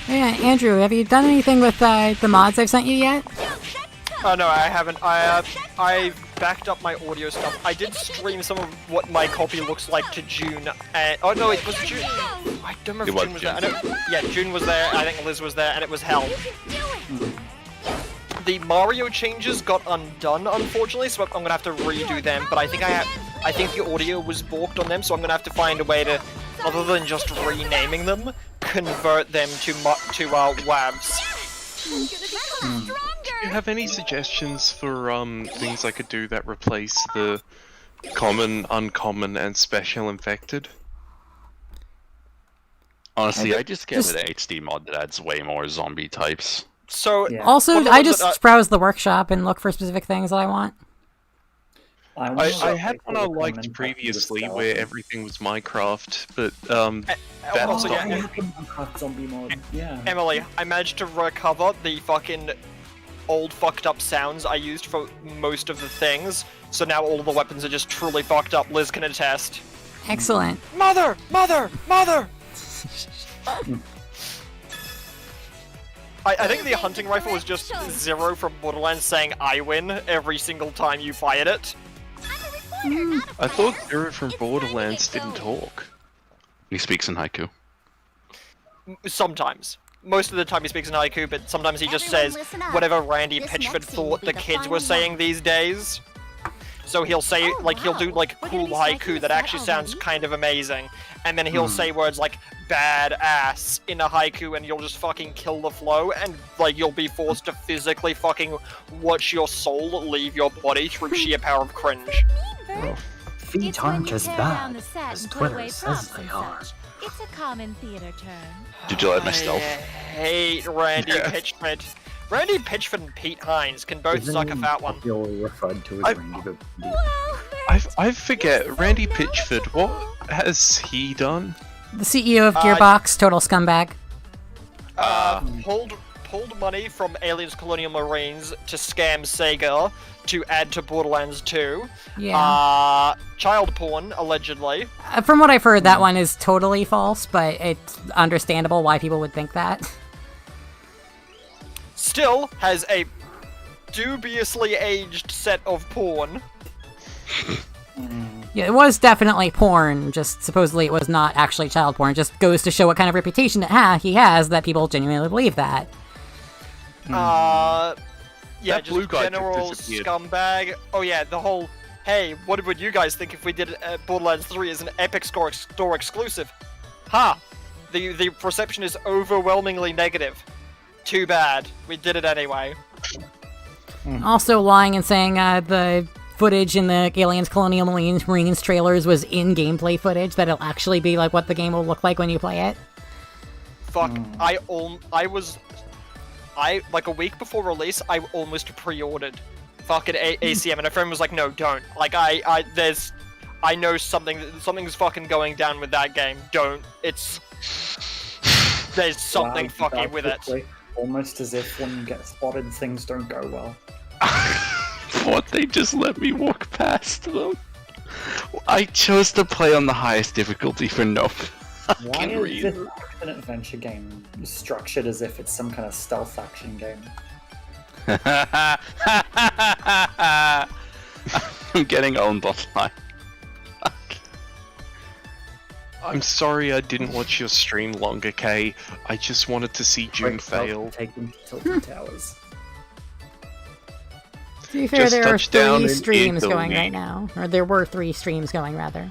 Yeah, Andrew, have you done anything with the mods I've sent you yet? Oh no, I haven't. I backed up my audio stuff. I did stream some of what my copy looks like to June. And oh no, it was June. I don't remember if June was there. I know, yeah, June was there. I think Liz was there, and it was hell. The Mario changes got undone, unfortunately, so I'm gonna have to redo them. But I think I think the audio was balked on them, so I'm gonna have to find a way to, other than just renaming them, convert them to WAVs. Do you have any suggestions for things I could do that replace the common, uncommon, and special infected? Honestly, I just get an HD mod that adds way more zombie types. So Yeah. Also, one of the I ones just that browse the workshop and look for specific things that I want. I had one I liked previously where everything was Minecraft, but that also, Oh, yeah, yeah, the Minecraft zombie mod. Yeah. Emily, I managed to recover the fucking old fucked up sounds I used for most of the things, so now all the weapons are just truly fucked up. Liz can attest. Excellent. Mother! Mother! Mother! I think the hunting rifle was just Zero from Borderlands saying I win every single time you fired it. I'm a reporter, not a I thought press. Zero from It's Borderlands time to get didn't going. talk. He speaks in haiku. Sometimes. Most of the time he speaks in haiku, but sometimes he just Everyone says listen up. whatever Randy This Pitchford next scene will thought be the the kids final were saying one. these days. So he'll say, Oh, like, he'll do, wow. like, We're cool gonna be striking haiku the that set actually sounds already? kind of amazing. And then he'll say words like, badass, in a haiku, and you'll just fucking kill the flow, and, like, you'll be forced to physically fucking watch your soul leave your body through sheer power of cringe. Feet aren't as bad as Twitter says they are. It's a common theater term. Did you like my I stealth? hate Randy Pitchford. Randy Pitchford and Pete Hines can both Isn't suck a fat one. You're referred to as I- Randy Good. I forget, Randy Pitchford, what has he done? The CEO of Gearbox, total scumbag. Pulled money from Aliens Colonial Marines to scam Sega to add to Borderlands 2. Yeah. Child porn, allegedly. From what I've heard, that one is totally false, but it's understandable why people would think that. Still has a dubiously aged set of porn. Yeah, it was definitely porn, just supposedly it was not actually child porn. It just goes to show what kind of reputation he has, that people genuinely believe that. Yeah, That just blue guy just general disappeared. scumbag. Oh yeah, the whole, hey, what would you guys think if we did Borderlands 3 as an Epic Store exclusive? Ha! The reception is overwhelmingly negative. Too bad. We did it anyway. Also lying and saying the footage in the Aliens Colonial Marines trailers was in gameplay footage, that it'll actually be like what the game will look like when you play it. Fuck, like a week before release, I almost pre-ordered fucking ACM, and a friend was like, no, don't. Like, I know something's fucking going down with that game. Don't. There's something fucking with it. Almost as if when you get spotted, things don't go well. What? They just let me walk past them. I chose to play on the highest difficulty for no Why fucking is reason. this an adventure game structured as if it's some kind of stealth action game? I'm getting owned online. I'm sorry I didn't watch your stream longer, Kay. I just wanted to see June Break stealth fail. and Take them to Tilted Towers. To be fair, Just there are touch down 3 in streams going Italy. right now. Or there were 3 streams going, rather.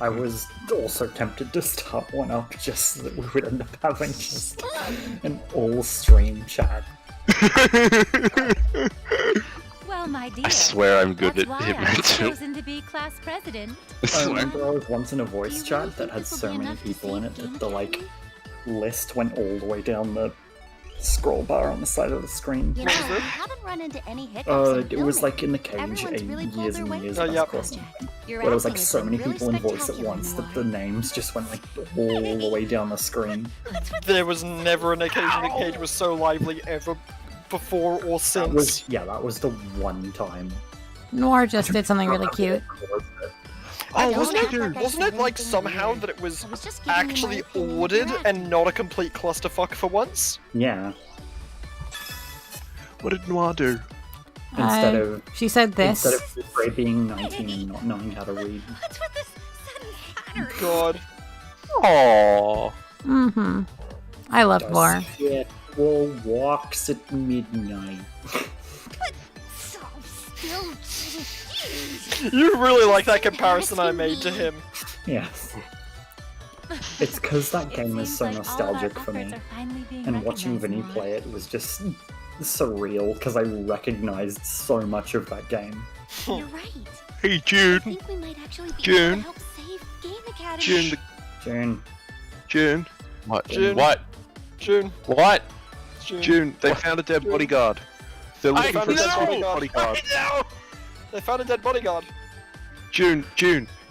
I was also tempted to start one up just so that we would end up having just an all-stream chat. Well, my dear. I swear I'm good That's at why Hitman I've 2. chosen to be class president. I remember I was once in a voice chat that had so many people in it that the, like, list went all the way down the scroll bar on the side of the screen. You know, I haven't run into any hiccups. It was like in the cage Everyone's really pulled years their and weight years Oh, back yep. or something. Your Where there was like acting so has many been people in voice at spectacular, once that Noir. the names just went like all the way down the screen. There was never an occasion the cage was so lively ever before or since. That was the one time. Noir just did something really cute. Oh, don't wasn't act it? like I Wasn't said it like anything somehow weird. that it was I was just giving you my actually opinion ordered directly. and not a complete clusterfuck for once? Yeah. What did Noir do? Instead of She said this. instead of Ray being 19 and not knowing how to read. What's with this sudden pattern? God. Aww. Mm-hmm. I love Noir. Yeah, well, walks at midnight. So still. You really like that comparison I made to him. Yes. It's because that It game is seems so like all nostalgic our for me. efforts are finally being And watching Vinny recognized, play it was just surreal because I recognized so much of that game. You're right. Hey I June. think we might actually be June. able to help save Game Academy. June. June. June. What? June. What? June. What? June. June. They found a dead bodyguard. They're looking I for a dead know! bodyguard. I know! They found a dead bodyguard. June,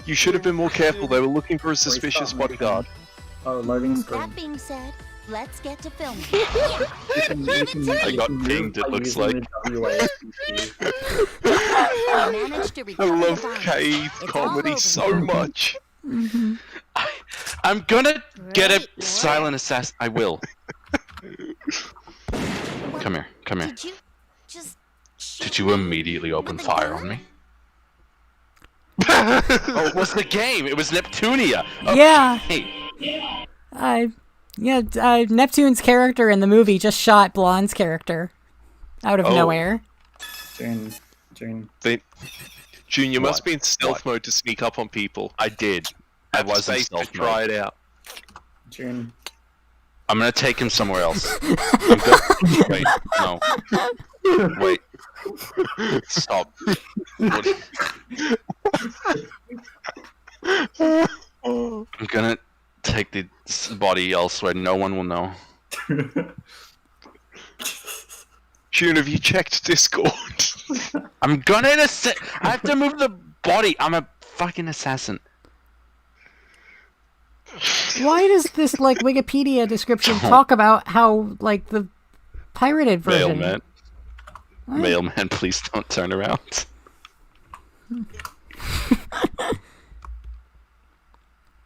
you should have been more careful. They were looking for a suspicious bodyguard. Oh, loading screen. That being said, let's get to filming. I got pinged, it looks like. I managed to I recover love the body. cave It's comedy all so over. much. I'm gonna get a Great work. silent assassin. I will. Come here. Did you just shoot Did you me immediately open with a fire gun? on me? Oh, it was the game. It was Neptunia. Yeah. Hey, Neptune's character in the movie just shot Blonde's character out of Oh. nowhere. June. June, you must What? be in stealth What? mode to sneak up on people. I did. I Have was in space to stealth try mode. it out. June. I'm gonna take him somewhere else. Wait, no. Wait. Stop. What- I'm gonna take the body elsewhere. No one will know. June, have you checked Discord? I'm gonna I have to move the body. I'm a fucking assassin. Why does this like Wikipedia description talk about how like the pirated version? Mailman. What? Mailman, please don't turn around.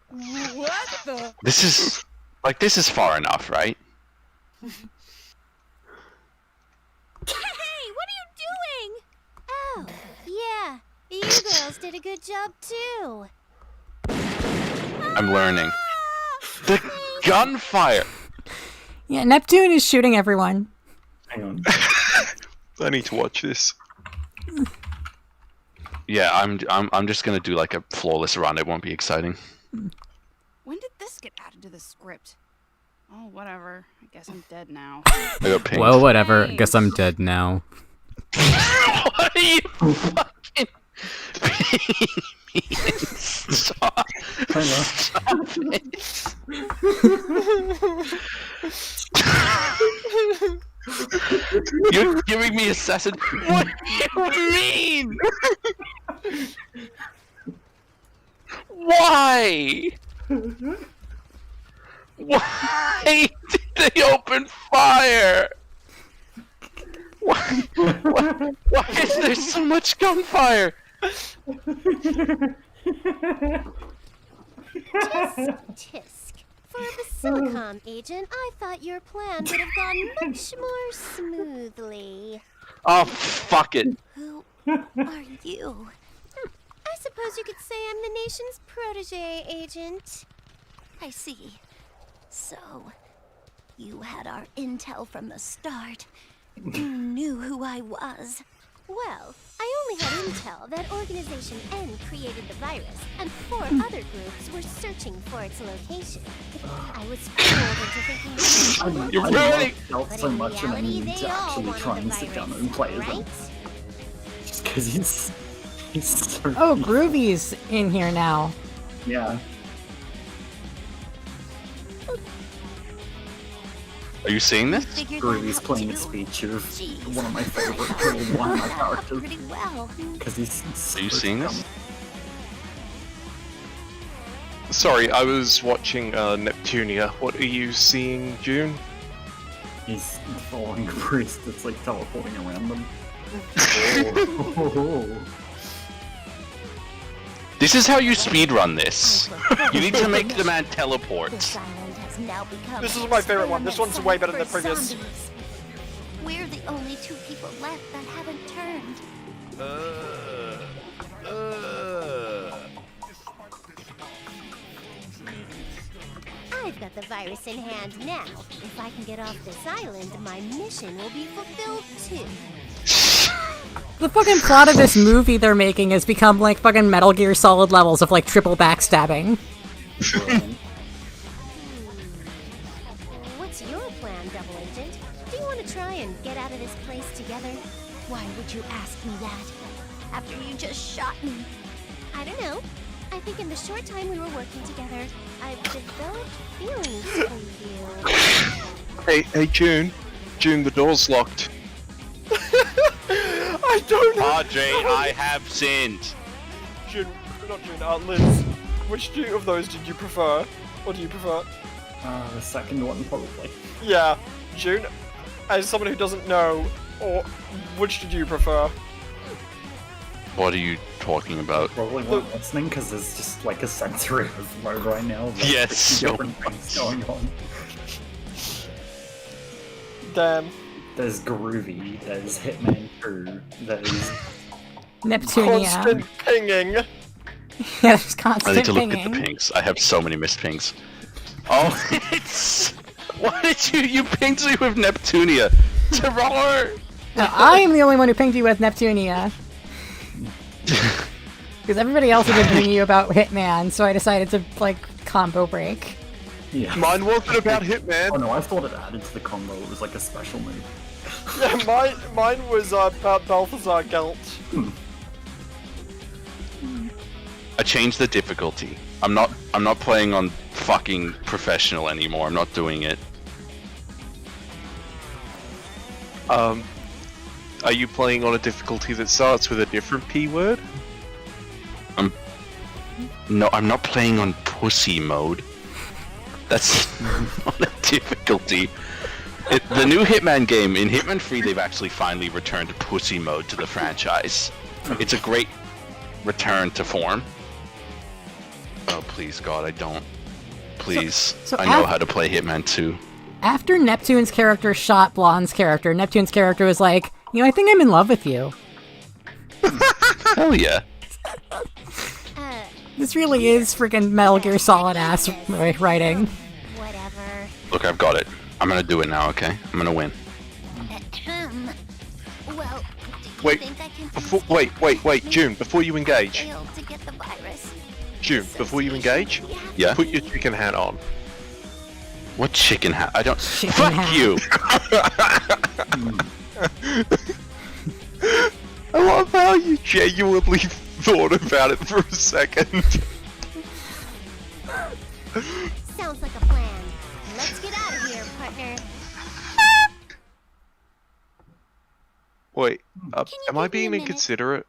What the? This is far enough, right? Hey, what are you doing? Oh, yeah. You girls did a good job too. I'm learning. The gunfire. Yeah, Neptune is shooting everyone. Hang on. I need to watch this. Yeah, I'm just gonna do like a flawless run. It won't be exciting. When did this get added to the script? Oh, whatever. I guess I'm dead now. I got pinged. Well, whatever. Guess I'm dead now. What are you fucking Stop. Stop it. You're giving me assassin. What do you mean? Why? Why did they open fire? Why is there so much gunfire? Tisk. For the Silicon agent, I thought your plan would have gone much more smoothly. Oh, fuck it. Who are you? I suppose you could say I'm the nation's protege agent. I see. So, you had our intel from the start. You knew who I was. Well, I only had intel that Organization N created the virus, and 4 other groups were searching for its location. I was fooled into thinking You're I ruining- love stealth so in much and I reality, need they to all actually wanted try the and sit down virus, and play as him. right? Just because he's so Oh, Groovy's in here now. yeah. Are you seeing this? Figured that Groovy's out playing a too. speech of Jeez. one of my favorite one of my characters Pretty well. because he's Are you seeing this? Sorry, I was watching Neptunia. What are you seeing, June? He's following a priest that's like teleporting around them. Oh. This is how you speedrun this. You need to make the man teleport. This island has now become This is my favorite one. This one's way better than the for previous. zombies. We're the only 2 people left that haven't turned. I've got the virus in hand now. If I can get off this island, my mission will be fulfilled too. The fucking plot of this movie they're making has become like fucking Metal Gear Solid levels of like triple backstabbing. What's your plan, Double Agent? Do you want to try and get out of this place together? Why would you ask me that? After you just shot me? I don't know. I think in the short time we were working together, I've developed feelings for you. Hey, June. June, the door's locked. I I don't know. Padre, I have sinned. June, not June, Liz. Which of those did you prefer? Or do you prefer? The second one, probably. Yeah, June, as someone who doesn't know, or which did you prefer? What are you talking about? Probably not listening, because there's just like a sensory overload right now. There's Yes, 50 so different things going on. Damn. There's Groovy, there's Hitman 2, there's... Neptunia. Constant pinging. Yeah, there's I constant need to look pinging. at the pings. I have so many missed pings. Oh, it's... Why did you ping me with Neptunia? Terror! No, I am the only one who pinged you with Neptunia. Because everybody else had been pinging you about Hitman, so I decided to, like, combo break. Yeah. Mine wasn't about Hitman. Oh no, I thought it added to the combo, it was like a special move. Yeah, mine was about Balthazar Gelt. I changed the difficulty. I'm not playing on fucking professional anymore. I'm not doing it. Are you playing on a difficulty that starts with a different P word? No, I'm not playing on pussy mode. That's not a difficulty. The new Hitman game, in Hitman 3, they've actually finally returned pussy mode to the franchise. It's a great return to form. Oh, please, God, I don't. Please. So I know how to play Hitman 2. After Neptune's character shot Blonde's character, Neptune's character was like, you know, I think I'm in love with you. Hell yeah. This really is freaking Metal Gear Solid ass writing. Whatever. Look, I've got it. I'm gonna do it now, okay? I'm gonna win. Well, do you Wait, think I can before, wait, June, before you engage. fail to get the virus? June, before you engage, Yeah? put your chicken hat on. What chicken hat? I don't. Chicken Fuck hat. you! I love how you genuinely thought about it for a second. Sounds like a plan. Let's get out of here, partner. Wait, am you I give me a being minute? inconsiderate?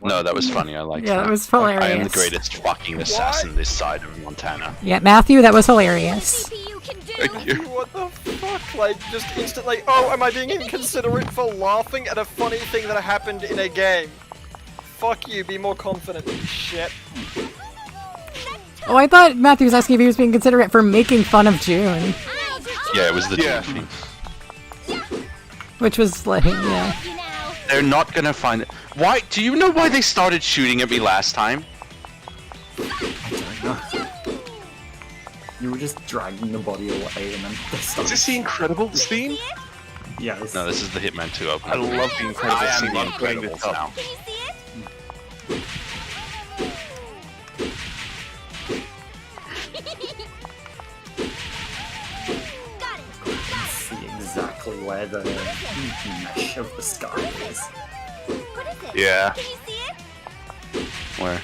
No, that was funny. I liked Yeah, that. that was I am the hilarious. greatest fucking assassin this side of Montana. Yeah, Matthew, that was hilarious. CPU can do. Thank you. What the fuck? Like, just instantly, oh, am I being inconsiderate for laughing at a funny thing that happened in a game? Fuck you, be more confident, you shit. Oh, I thought Matthew was asking if he was being considerate for making fun of June. Yeah, it was the Yeah. thing. Which was like, yeah. You know. They're not gonna find it. Why? Do you know why they started shooting at me last time? You were just dragging the body away and then they Is started... this the Incredibles theme? Yeah, this No, this is the Hitman 2 opening. I love the I Incredibles am theme. the I'm playing this Incredibles up. now. Can you see it? Got it. see exactly where the mesh of the sky is. What is it? Yeah. Can you see it? Where?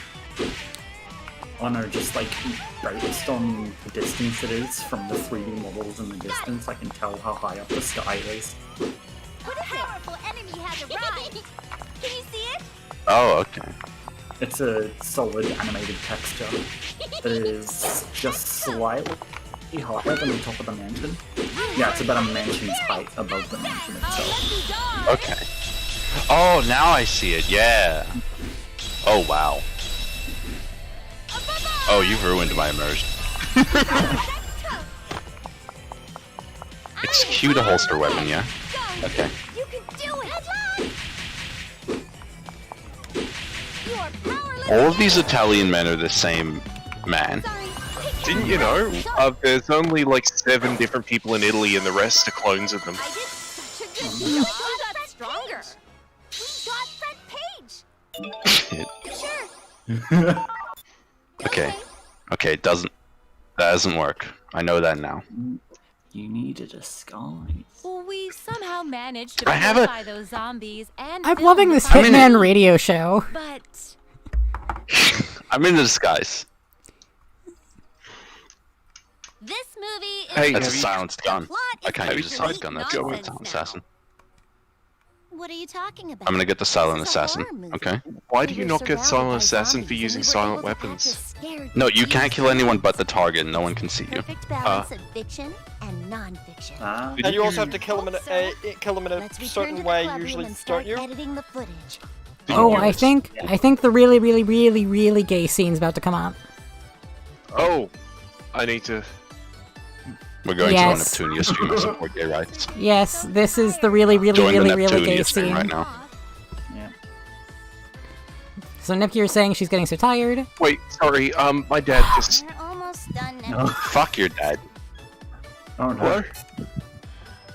Oh no, just like based on the distance it is from the 3D models in the distance, I can tell how high up the sky is. What is it? Powerful enemy has arrived. Can you see it? Oh, okay. It's a solid animated texture that is just slightly higher than the top of the mansion. Yeah, it's about a mansion's height above the mansion itself. Okay. Oh, now I see it. Yeah. Oh, wow. Oh, you've ruined my immersion. It's Q to holster weapon, yeah? Okay. You can do it. You are powerless. All of these Italian men are the same man. Sorry. Didn't you know? There's only like 7 different people in Italy and the rest are clones of them. I did such a good job. We got stronger. We got front page. Shit. Sure. Okay. Okay, that doesn't work. I know that now. You need a disguise. Well, we somehow managed to I have a- purify those zombies and I'm film loving the this fire. Hitman radio show. But I'm in the disguise. This movie is Hey, That's a have you- silenced gun. plot I can't is use a silenced gun. That's complete a sound nonsense assassin. now. What are you talking about? I'm gonna get the Silent This is a Assassin, horror movie. okay? Why do We you were not get surrounded Silent by Assassin for zombies, using and we were silent able to act weapons? as scared No, you kids. can't kill anyone but the target, no one can see you. Perfect balance of fiction and non-fiction. Ah, And you also have to kill him in Hope a so. kill him in a Let's return to certain the way, club room usually, and don't start you? editing the footage. Oh, I think the really gay scene's about to come up. Oh, I need to. We're going Yes. to a Neptunia stream to support gay rights. Yes, this is the really Join the gay Neptunia stream scene. right now. yeah. So Nipki, you're saying she's getting so tired? Wait, sorry. My dad just. We're almost done now. No. Fuck your dad. Oh no. What?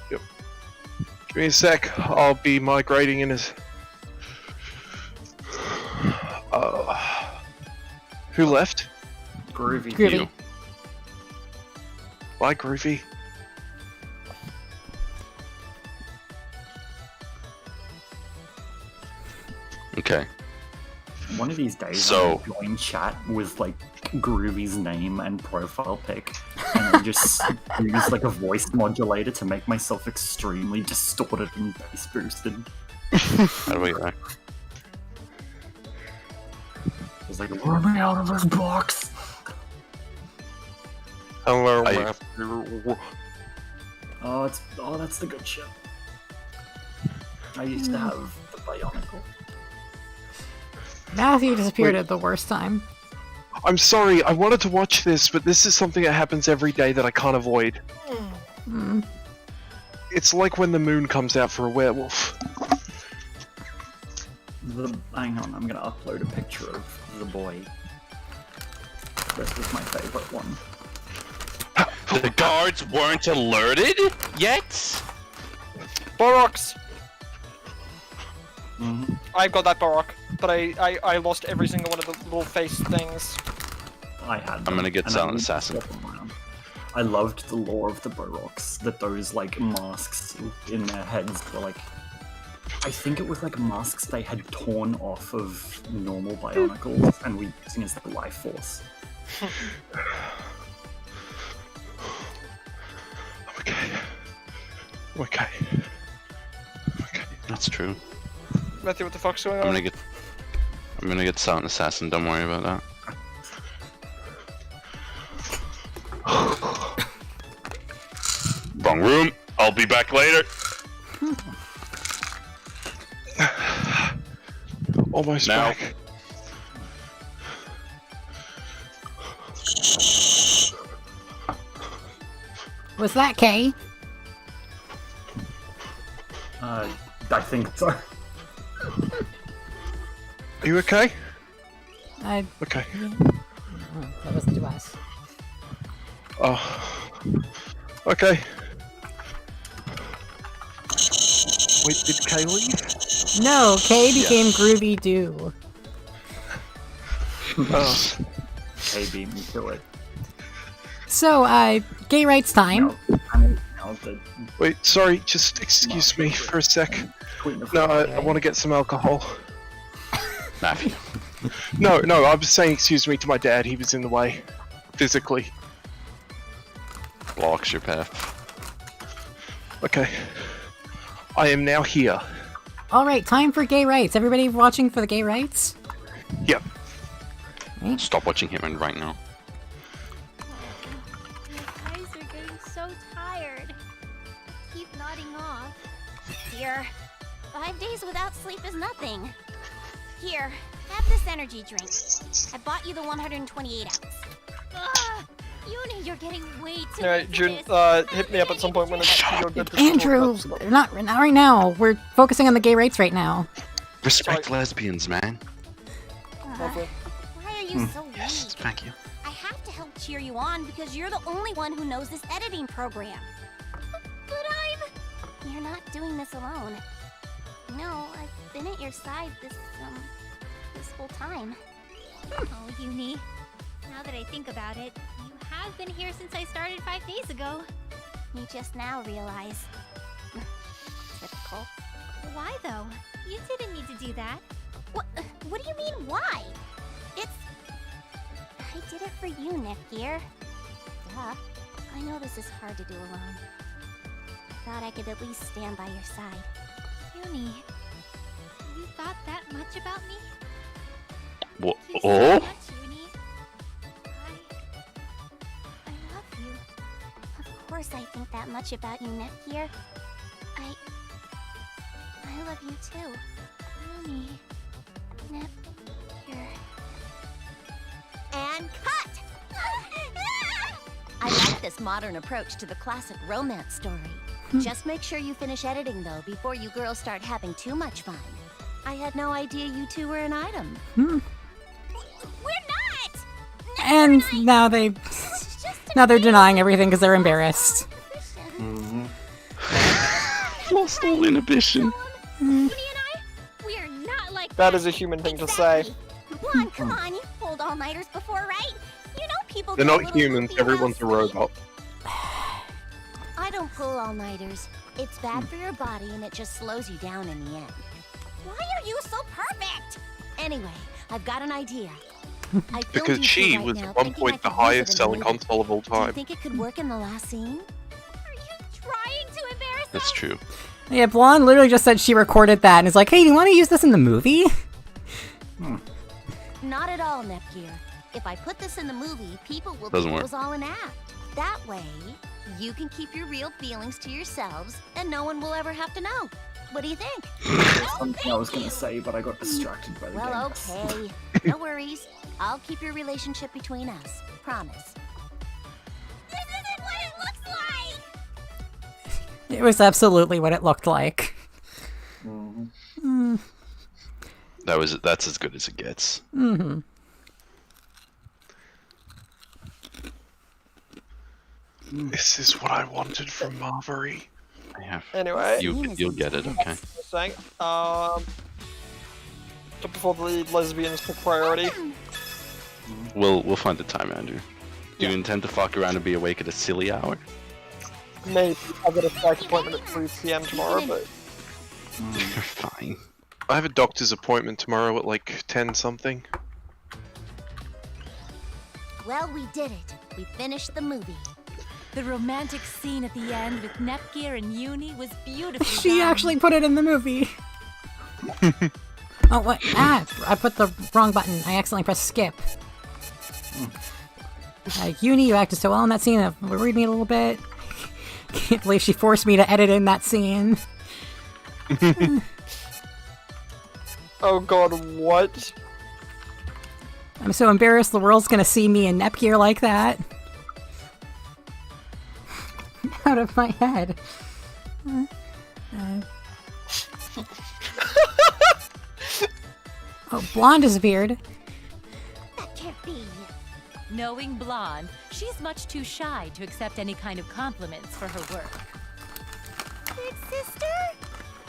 Yep. Give me a sec. I'll be migrating in his. Who left? Groovy. Groovy. You. Bye, Groovy. Okay. One of these days, So- I'm gonna join chat with like Groovy's name and profile pic, and then just use like a voice modulator to make myself extremely distorted and bass boosted. How do we go? It's like, let me out of this box. Hello, I- Matthew. Oh, that's the good shit. I used to have the Bionicle. Matthew disappeared Wait. at the worst time. I'm sorry. I wanted to watch this, but this is something that happens every day that I can't avoid. Hmm. It's like when the moon comes out for a werewolf. Hang on, I'm gonna upload a picture of the boy. This was my favorite one. The guards weren't alerted yet? Borox! Mm-hmm. I've got that Borok, but I lost every single one of the little face things. I had. I'm them, gonna get and Silent I need to Assassin. swap them around. I loved the lore of the Boroks, that those like masks in their heads were like. I think it was like masks they had torn off of normal Bionicles and were using as their life force. Okay. Okay. That's true. Matthew, what the fuck's going I'm on? gonna get Silent Assassin, don't worry about that. Wrong room. I'll be back later. Almost Now. back. Was that Kay? I think so. Are you okay? Okay. Oh, that wasn't to us. Oh. Okay. Wait, did Kay leave? No, Kay became Groovy Doo. Oh. They beat me to it. So, gay rights time. Now the Wait, sorry, just excuse me for a sec. Queen of No, I want to get some alcohol. Matthew. No, I was saying excuse me to my dad, he was in the way. Physically. Blocks your path. Okay. I am now here. Alright, time for gay rights. Everybody watching for the gay rights? Yep. Stop watching him right now. My eyes are getting so tired. Keep nodding off. Here. 5 days without sleep is nothing. Here, have this energy drink. I bought you the 128 ounce. Ugh! Uni, you're getting way too Alright, into June, this. hit me up at some point when it's you're good to Andrew, talk about not right now. We're focusing on the gay rights right now. Respect lesbians, man. Lovely. Why are you so weak? Yes, thank you. I have to help cheer you on because you're the only one who knows this editing program. But you're not doing this alone. No, I've been at your side this whole time. Oh, Uni. Now that I think about it, you have been here since I started 5 days ago. You just now realize. Typical. Why though? You didn't need to do that. What do you mean, why? I did it for you, Nepgear. Duh. I know this is hard to do alone. I thought I could at least stand by your side. Uni, thought that much about me? Oh? So much, Uni. I love you. Of course I think that much about you, Netgear. I love you too. Uni. Netgear. And cut! I like this modern approach to the classic romance story. Just make sure you finish editing, though, before you girls start having too much fun. I had no idea you two were an item. We're not! And now they're denying everything because they're embarrassed. Lost all inhibition. Uni and I, we are not like That is a human thing to say. Blonde, come on, you pulled all-nighters before, right? You know people They're get a not little humans, loopy everyone's a without sleep. robot. I don't pull all-nighters. It's bad for your body and it just slows you down in the end. Why are you so perfect? Anyway, I've got an idea. I filmed Because you two she right was now at one thinking point I the could use it highest in the selling movie. console of all Do you time. think it could work in the last scene? Are you trying to embarrass That's us? true. Yeah, Blonde literally just said she recorded that and is like, hey, do you want to use this in the movie? Not at all, Nepgear. If I put this in the movie, people will Doesn't think work. it was all an act. That way, you can keep your real feelings to yourselves, and no one will ever have to know. What do you think? Something I was gonna say, but I got distracted by the Well, game. okay. No worries. I'll keep your relationship between us. Promise. This isn't what it looks like! It was absolutely what it looked like. That's as good as it gets. Mm-hmm. This is what I wanted from Marbury. Yeah. Anyway, You'll get it, okay. just saying. Just before the lesbians took priority. We'll find the time, Andrew. Do you intend to fuck around and be awake at a silly hour? Maybe. I've got a psych appointment at 3 PM tomorrow, but You're fine. I have a doctor's appointment tomorrow at like 10 something. Well, we did it. We finished the movie. The romantic scene at the end with Nepgear and Uni was beautiful. She actually put it in the movie. Oh, what? Ah, I put the wrong button. I accidentally pressed skip. Uni, you acted so well in that scene. Read me a little bit. Can't believe she forced me to edit in that scene. oh god, what? I'm so embarrassed the world's gonna see me in Nepgear like that. Out of my head. Oh, Blonde disappeared. That can't be. Knowing Blonde, she's much too shy to accept any kind of compliments for her work. Big sister?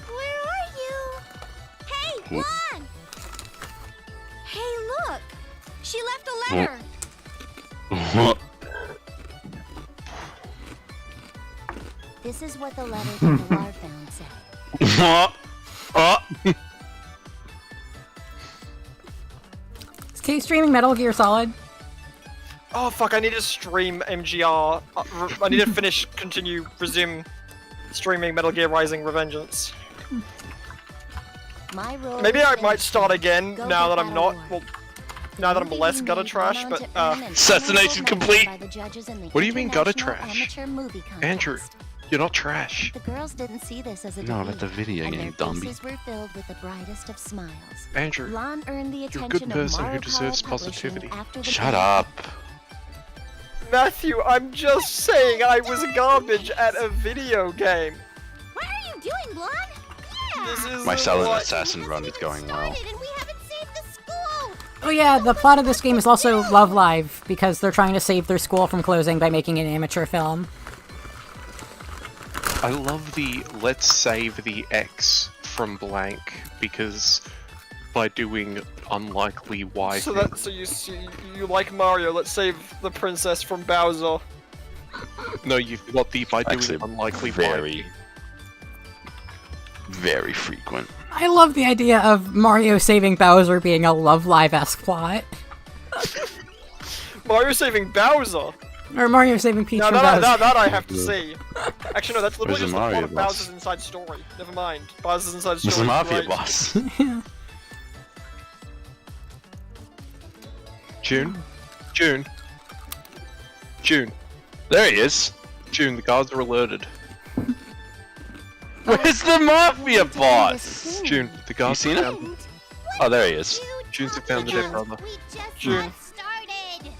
Where are you? Hey, Blonde! Hey, look! She left a letter! This is what the letter that the Lar found said. Is Kate streaming Metal Gear Solid? Oh fuck, I need to stream MGR. I need to resume streaming Metal Gear Rising Revengeance. My role Maybe is I might finished. start again Go now get that I'm that not, award. well, now that I'm Movie less you gutter made trash, went but on to earn an Assassination honorable complete. mention by the judges in the What do you mean gutter International trash? Amateur Movie Contest. Andrew, you're not trash. The girls didn't see this as a No, defeat, that's a video and game, their Dumby. faces were filled with the brightest of smiles. Andrew, Lon earned the you're a attention good of person who Mario deserves Pilot Publishing positivity. after the Shut game. up. Matthew, I'm just saying I was garbage at a video game. What are you doing, Blonde? Yeah! This is My silent what- assassin run is going well. Started and we haven't saved the school! Oh yeah, the plot of this game is also Love Live, because they're trying to save their school from closing by making an amateur film. I love the let's save the X from blank because by doing unlikely Y So things. that you like Mario? Let's save the princess from Bowser. No, you've got the by doing Actually, unlikely very, Y. very frequent. I love the idea of Mario saving Bowser being a Love Live-esque plot. Mario saving Bowser. Or Mario saving Peach No, from Bowser. that I have to see. Actually, no, that's literally Where's just the the plot Mario of boss? Bowser's Inside Story. Never mind. Bowser's Inside Mr. Story. Mafia Right. boss. June? June? June? There he is. June, the guards are alerted. Where's the mafia boss? June, the guards seen have him? found... Oh, there he is. June's found the dead brother. We just June. got started.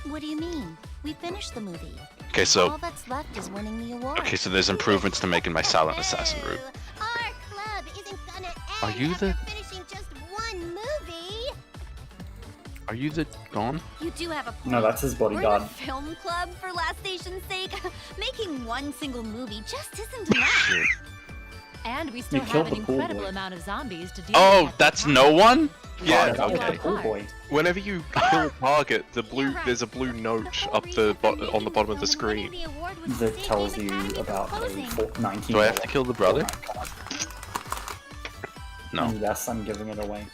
What do you mean? We finished the movie. Okay, All so that's left is winning the award. there's improvements to making my silent assassin route. Our club isn't gonna end Are you after the- finishing just one movie. Are you the gone? You do have a point. No, that's his We're in bodyguard. a film club, for last station's sake. Making one single movie just isn't enough. And we still killed have an the pool incredible boy. amount of zombies to deal Oh, with. that's no one? Yeah, Fuck, That was okay. the pool boy. Whenever you kill a target, there's a blue note up on the bottom of the screen. That tells you about a 19. Do I have to kill the brother? No. And yes, I'm giving it away.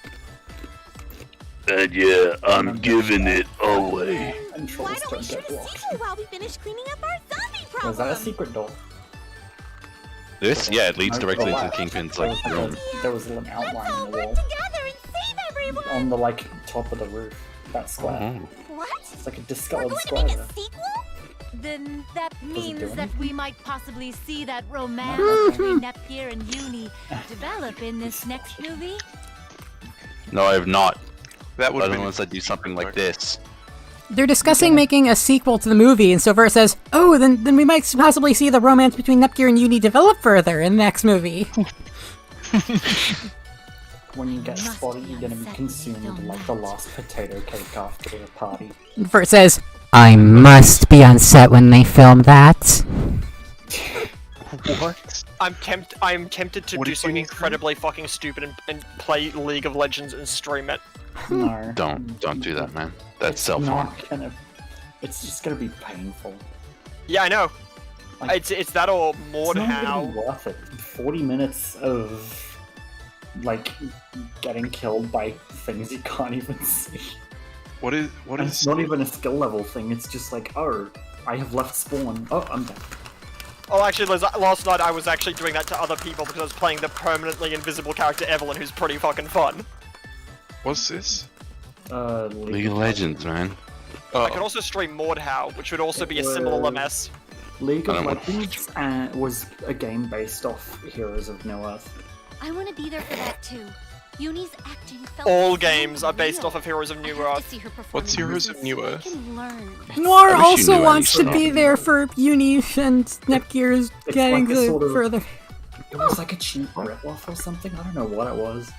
And yeah, I'm giving it away. And Why trolls don't we don't shoot get a blocked. sequel while we finish cleaning up our zombie problem? Was that a secret door? This? Yeah, it leads No, directly oh, to wow. the Kingpin's There like was, room. there was an Let's outline all on the work wall. together and save everyone. On the like top of the roof. That square. Oh. What? It's like a We're discolored going to square make there. a sequel? Then that do means that anything? we might possibly see that romance No. between Nepgear and Uni develop in this next movie. No, I have not. That would But be unless I do something like this. They're discussing making a sequel to the movie, and Silver says, "Oh, then we might possibly see the romance between Nepgear and Uni develop further in the next movie." When you get Must spotted, be you're gonna be upset consumed when they like film the that. last potato cake after a party. Vert says, "I must be on set when they film that." What? I'm tempted to What do did something you say? incredibly fucking stupid and play League of Legends and stream it. No. Don't do that, man. That's It's self-harm. not gonna. It's just gonna be painful. Yeah, I know. Like, It's that or it's more not how. even worth it. 40 minutes of like getting killed by things you can't even see. What is? And it's not even a skill level thing. It's just like, oh, I have left spawn. Oh, I'm dead. Oh, actually, Liz, last night I was actually doing that to other people because I was playing the permanently invisible character Evelyn, who's pretty fucking fun. What's this? League of Legends, man. Oh, I could also stream Mordhau, which would also be a similar mess. League I of don't want- Legends was a game based off Heroes of New Earth. I want to be there for that too. Uni's acting felt All so games are based real. off of Heroes of New I have Earth. to see her perform What's in Heroes person of New so I Earth? can learn. Noir I wish you also knew wants to any be stuff. there for Uni and Nepgear's It's getting like a sort of- further. It was like a cheap rip-off or something. I don't know what it was.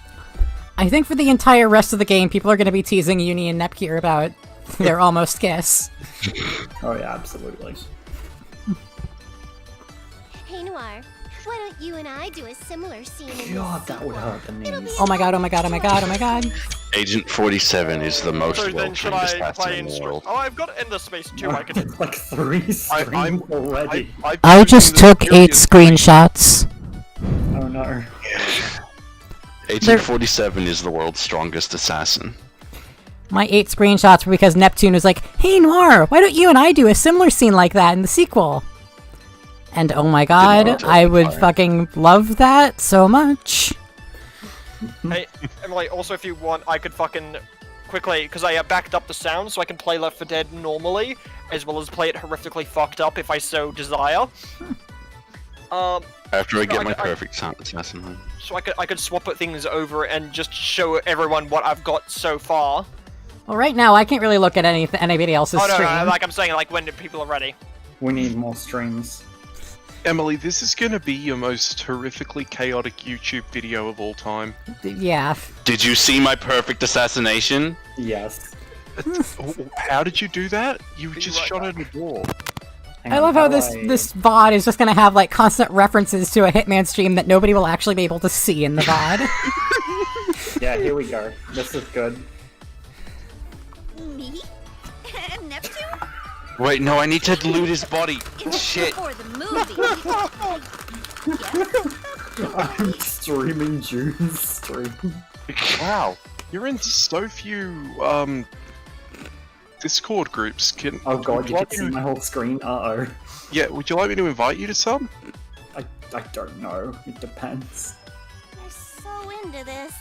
I think for the entire rest of the game, people are going to be teasing Uni and Nepgear about their almost kiss. Oh yeah, absolutely. Hey Noir, why don't you and I do a similar scene in God, this that would sequel? hurt the It'll be knees. Oh my god, oh my god, oh my god, oh my god. Agent 47 is the most So then should well-trained I assassin play in in the world. Oh, I've got Ender Space too, I can... It's like 3 streams already. I just took 8 screenshots. Oh no. Agent There- 47 is the world's strongest assassin. My 8 screenshots were because Neptune was like, "Hey Noir, why don't you and I do a similar scene like that in the sequel?" And oh my god, I would fucking love that so much. Hey, Emily, also if you want, I could fucking quickly, because I backed up the sound so I can play Left 4 Dead normally, as well as play it horrifically fucked up if I so desire. After I get I my could- perfect sound assassin. So I could swap things over and just show everyone what I've got so far. Well, right now, I can't really look at anybody else's Oh no, stream. no, like I'm saying, like when people are ready. We need more streams. Emily, this is gonna be your most horrifically chaotic YouTube video of all time. Yeah. Did you see my perfect assassination? Yes. How did you do that? You just shot at a door. Hang I on, love how do this VOD is just gonna have like constant references to a Hitman stream that nobody will actually be able to see in the VOD. Yeah, here we go. This is good. Me? And Neptune? Wait, no, I need to loot his body. Shit. For the movie. I'm streaming June's stream. Wow, you're in so few Discord groups. Oh god, would you like can see me to- my whole screen? Uh-oh. Yeah, would you like me to invite you to some? I don't know. It depends. They're so into this.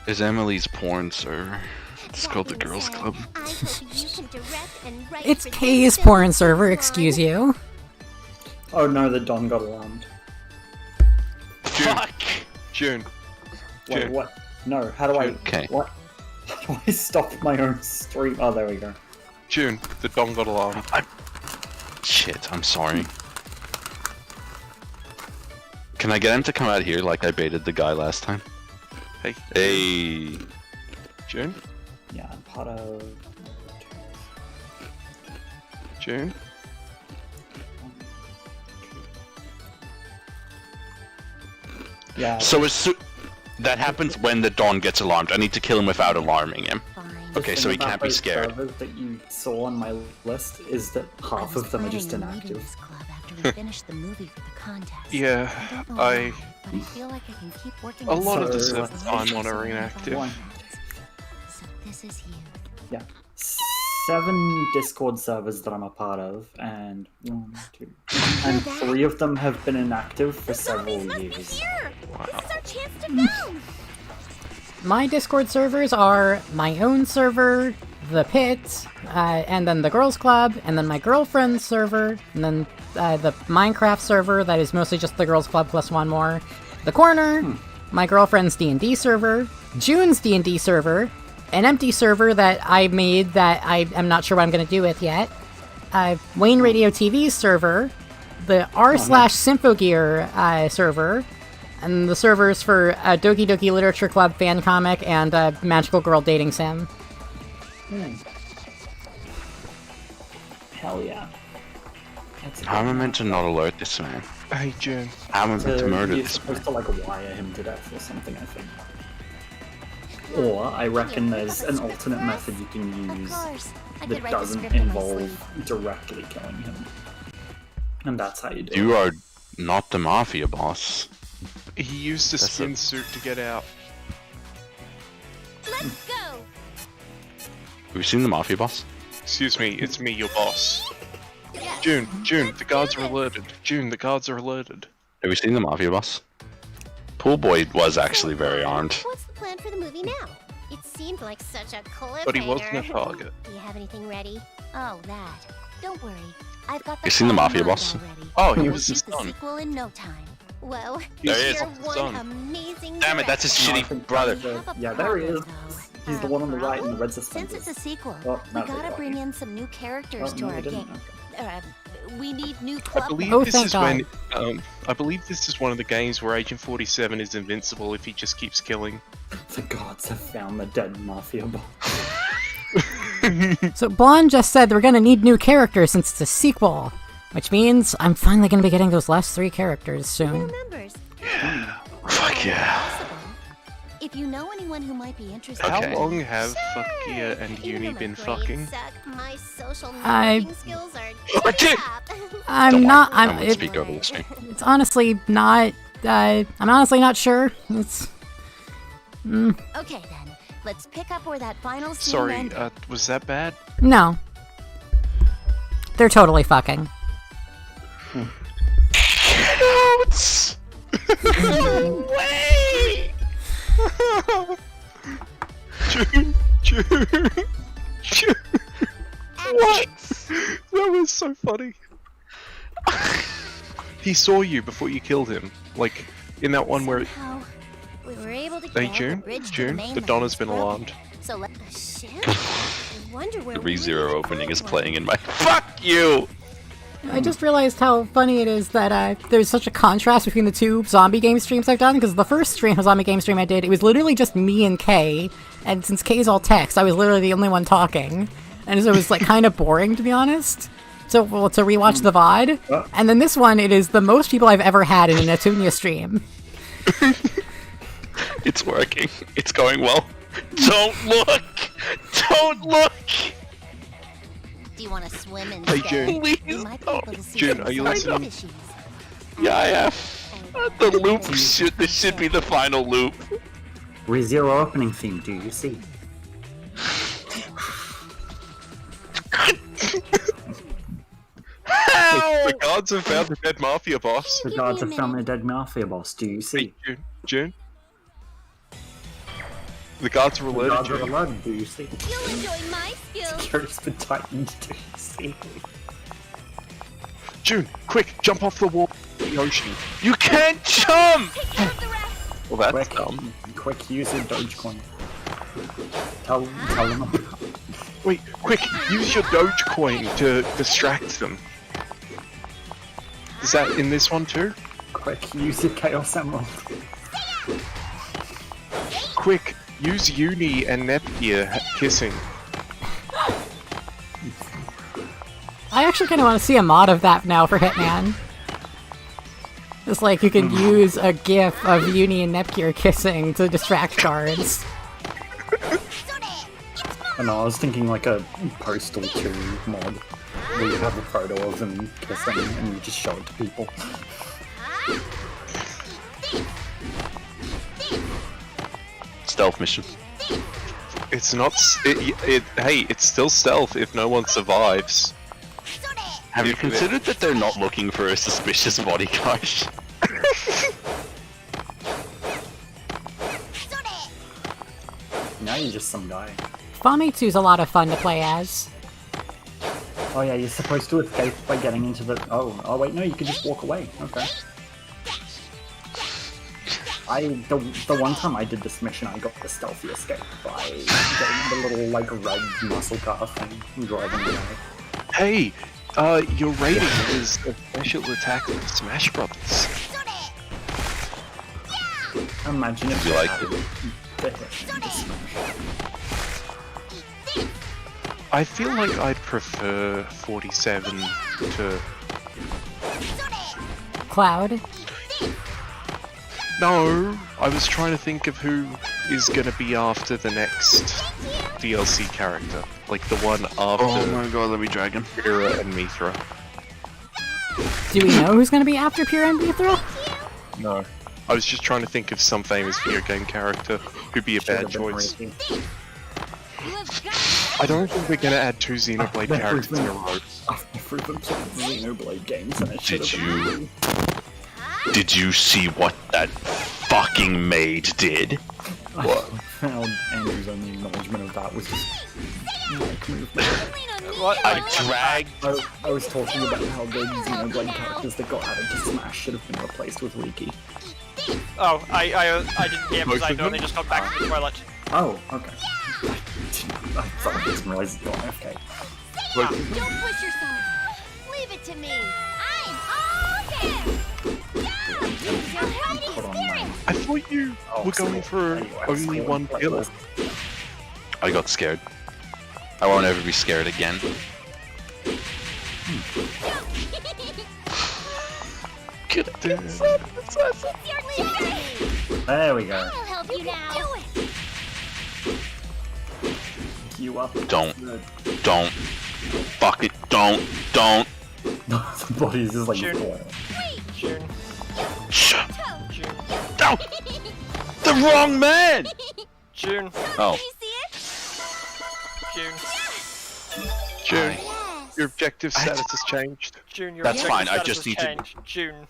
Is Emily's porn server? It's called the Girls Club. I hope you can direct and write It's for Kay's this porn film, server, Ron. excuse you. Oh no, the Don got alarmed. Fuck! June. Wait, June. what? No, how do I... Okay. What? How do I stop my own stream? Oh, there we go. June, the Don got alarmed. Shit, I'm sorry. Can I get him to come out here like I baited the guy last time? Hey. Hey. June? Yeah, I'm part of... June? Yeah. So that happens when the Don gets alarmed. I need to kill him without alarming him. Okay, so he thing can't about be those scared. servers that you saw on my list is that half of them are just inactive. This club after we finish the movie for the contest. Yeah, I don't know I... how, but I feel like I can keep working A on lot of the So, servers I'm on are inactive. One. So this is you. Yeah. 7 Discord servers that I'm a part of, and 1, 2, and 3 of them have been inactive for several years. Here! This is our chance to know! My Discord servers are my own server, the Pit, and then the Girls Club, and then my girlfriend's server, and then the Minecraft server that is mostly just the Girls Club plus one more, the Corner, my girlfriend's D&D server, June's D&D server, an empty server that I made that I am not sure what I'm going to do with yet, Wayne Radio TV's server, the r/Symphogear server, and the servers for Doki Doki Literature Club fan comic and Magical Girl Dating Sim. Hell yeah. How am I meant to not alert this man? Hey, June. How am I meant to murder You're this supposed man? to like wire him to death or something, I think. Or I reckon there's an alternate method you can use that doesn't involve directly killing him. And that's how you do it. You are not the mafia boss. He used a That's skin suit to get out. Let's go! Have you seen the mafia boss? Excuse me, it's me, your boss. June, the guards are alerted. June, the guards are alerted. Have you seen the mafia boss? Pool Boy was actually very armed. What's the plan for the movie now? It seemed like such a cliffhanger. But he wasn't a target. Do you have anything ready? Oh, that. Don't worry. I've got the You seen the plot mafia in mind boss? already. Oh, he We'll was shoot his the son. sequel in no time. Well, There he is. you're His one son. amazing Damn it, that's his No, I shitty think brother. Yeah, there he is. He's the one on the right in the red Since suspenders. it's a sequel, Oh, we no, they gotta got bring me. in some new characters Oh, to no, our they didn't? game. Okay. We need new I club believe Oh, this thank is God. when I believe this is one of the games where Agent 47 is invincible if he just keeps killing. The gods have found the dead mafia boss. So Blonde just said we're gonna need new characters since it's a sequel, which means I'm finally gonna be getting those last 3 characters soon. new members. Fuck yeah. Possible. If you know anyone who might be interested, How Okay. long have Fuckia and Even Uni though my been grades fucking? suck, my social I- networking skills are Okay. top. I'm Don't not. worry, I I'm. won't speak over the stream. It's honestly not. I'm honestly not sure. It's. Okay then, let's pick up where that final scene Sorry, ended. was that bad? No. They're totally fucking. Notes! No way! June. What? That was so funny. He saw you before you killed him, like in that one where. Somehow, we were able to Hey, get June? the bridge to June, the mainland Donna's been broken. alarmed. So let shit. I wonder where we ReZero would opening is find playing one. in my. Fuck you! I just realized how funny it is that there's such a contrast between the 2 zombie game streams I've done, because the first zombie game stream I did, it was literally just me and Kay, and since Kay's all text, I was literally the only one talking, and so it was like kind of boring, to be honest. So, well, to rewatch the VOD, and then this one, it is the most people I've ever had in a Neptunia stream. It's working. It's going well. Don't look! Don't look! Do you want to swim Hey, instead? June. We Please. might be Oh, able to see June, some are you zombie listening? fishies. Yeah, I am. The loop should. This should be the final loop. ReZero opening theme, do you see? The guards have found the dead mafia boss. The Give guards me a have found the minute. dead mafia boss, do you see? Hey, June. The guards are The alerted. guards are alerted, do you see? You'll enjoy my skills. Security's been tightened, do you see? June, quick, jump off the wall. The ocean. You can't jump! Take care of the rest. Well, that's Quick, dumb. quick, use your Dogecoin. Tell them about Wait, quick, use your Dogecoin to distract them. Is that in this one too? Quick, use your Chaos Emerald. Quick, use Uni and Neptunia kissing. I actually kind of want to see a mod of that now for Hitman. It's like you can use a GIF of Uni and Neptunia kissing to distract guards. I know, I was thinking like a Postal 2 mod, where you have a photo of them kissing and you just show it to people. Stealth mission. It's not. Hey, it's still stealth if no one survives. Have you considered that they're not looking for a suspicious bodyguard? Now you're just some guy. Famitsu's a lot of fun to play as. Oh yeah, you're supposed to escape by getting into the... Oh wait, no, you can just walk away. Okay. The one time I did this mission, I got the stealthy escape by getting the little, like, red muscle car thing and driving away. Hey, your rating is a special attack with Smash Brothers. Imagine if You like had it? the Hitman to Smash. I feel like I'd prefer 47 to... Cloud. No, I was trying to think of who is gonna be after the next DLC character. Like the one after Oh my god, let me drag him. Pyrrha and Mithra. Do we know who's going to be after Pyrrha and Mithra? No. I was just trying to think of some famous video game character who'd be a bad choice. I don't think we're gonna add 2 Xenoblade characters in a row. I've never even played Xenoblade games and it should have been. Did you see what that fucking maid did? What? Found Andrew's only acknowledgement of that was just mic movement. What? I dragged. I was talking about how the Xenoblade characters that got added to Smash should have been replaced with Riki. Oh, I didn't hear because I only just got back from the toilet. Oh, okay. I didn't realize it got AFK. Don't push yourself. Leave it to me. I'm all here. Put on my... I thought you were going for only one kill. I got scared. I won't ever be scared again. There we go. I'll help you now. You up. Don't. Fuck it. Don't. The body's just like June. falling. June. Shut. June. No! The wrong man! June. Oh. June. June, Yes. your objective status has changed. June, your That's fine, I objective just status need has changed. June.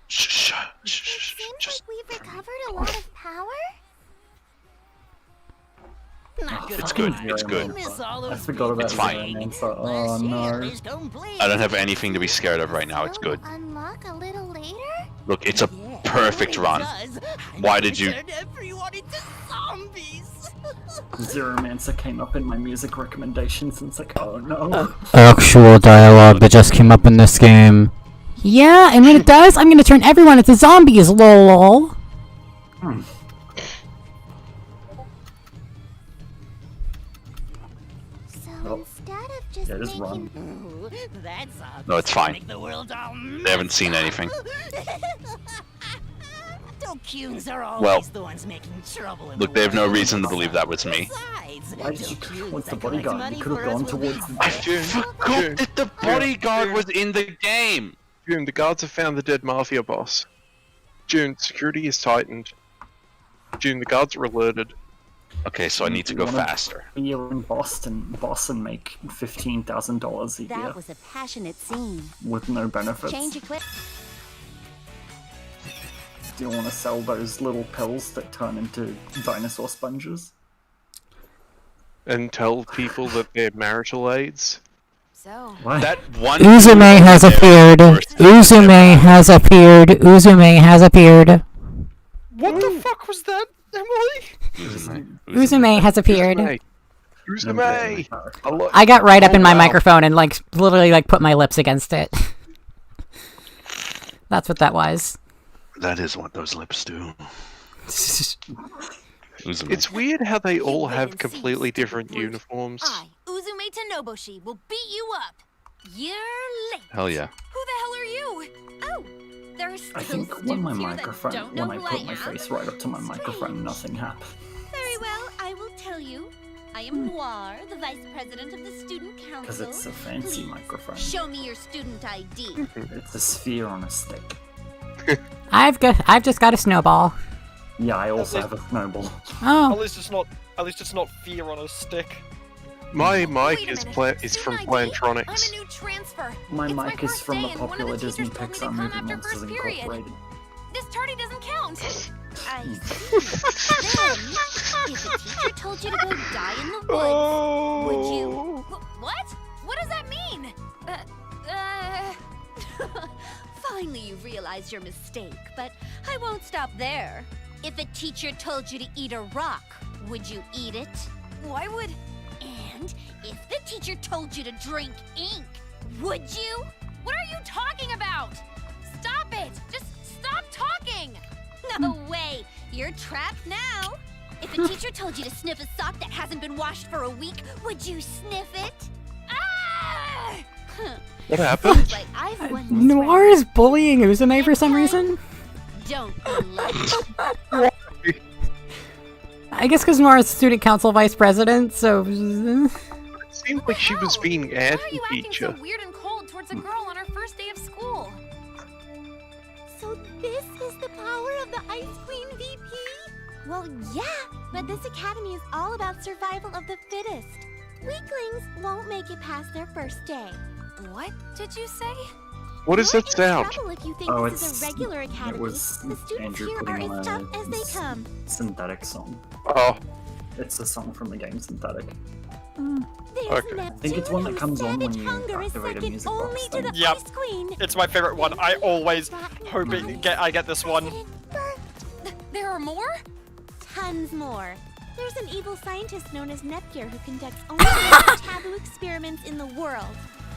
Shh. It seems like we've recovered a lot of power. It's good. It's good. I forgot about It's fine. the answer. Oh no. I don't have anything to be scared of right now. It's good. Unlock a little later? Look, it's a perfect run. Why did you? Zeromancer came up in my music recommendations and it's like, oh no. Actual dialogue that just came up in this game. Yeah, and when it does, I'm going to turn everyone into zombies, lol. So instead of just Yeah, just making... run. No, it's fine. They haven't seen anything. Docunes are always Well, the ones making trouble in look, the they have no world. reason to believe that was me. Besides, Why did you Docunes towards the that collect bodyguard? money You could have for us gone will towards the I June, forgot that the bodyguard was in the game. June, the guards have found the dead mafia boss. June, security is tightened. June, the guards are alerted. Okay, so I need to go faster. You're in Boston make $15,000 a year That was a passionate scene. with no benefits. Change equip. Do you want to sell those little pills that turn into dinosaur sponges? and tell people that they're marital aids. So, That one. Uzume has appeared. Uzume has appeared. Uzume has appeared. What the fuck was that, Emily? Uzume has appeared. Uzume! I got right up in my microphone and like literally like put my lips against it. That's what that was. That is what those lips do. It's weird how they all have completely different uniforms. I, Uzume Tanoboshi, will beat you up. You're late. Hell yeah. Who the hell are you? Oh, there are still I think students when my here that microphone, don't know when I who put my am. face right up to my microphone, nothing happened. Very well, I will tell you. I am Noir, the vice president of the student council. Because it's a fancy Please, microphone. show me your student ID. It's a sphere on a stick. I've just got a snowball. Yeah, I also have a snowball. At Oh, least it's not fear on a stick. My mic Wait a is minute. is from Student ID? I'm Plantronics. a new transfer. My It's mic is first from the day, and one of popular the Disney teachers told me to Pixar come movie after Monsters first period. Incorporated. This tardy doesn't count. I see. Then, if a teacher told you to go die in the woods, would you? What? What does that mean? Finally, you realize your mistake, but I won't stop there. If a teacher told you to eat a rock, would you eat it? Why would? And if the teacher told you to drink ink, would you? What are you talking about? Stop it! Just stop talking! No way! You're trapped now! If a teacher told you to sniff a sock that hasn't been washed for a week, would you sniff it? Ah! What happened? But I've won this Noir round. is bullying Uzume for some reason. Don't be late. I guess because Noir is student council vice president, so. It seemed like she was being Why are you acting anti-teacher. so weird and cold towards a girl on her first day of school? So this is the power of the Ice Queen VP? Well, yeah, but this academy is all about survival of the fittest. Weaklings won't make it past their first day. What did you say? What does that You're in sound? trouble if you think Oh, this is it's a regular academy. it was The students Andrew here are putting as on tough as they come. synthetic song. Oh, It's a song from the game Synthetic. There's Okay. Neptune, I think it's one that whose comes on when savage you hunger is activate a second music only box to thing. the Yep. Ice Queen. It's my favorite one. I always hope I get this one. There are more? Tons more. There's an evil scientist known as Neptune who conducts only the most taboo experiments in the world.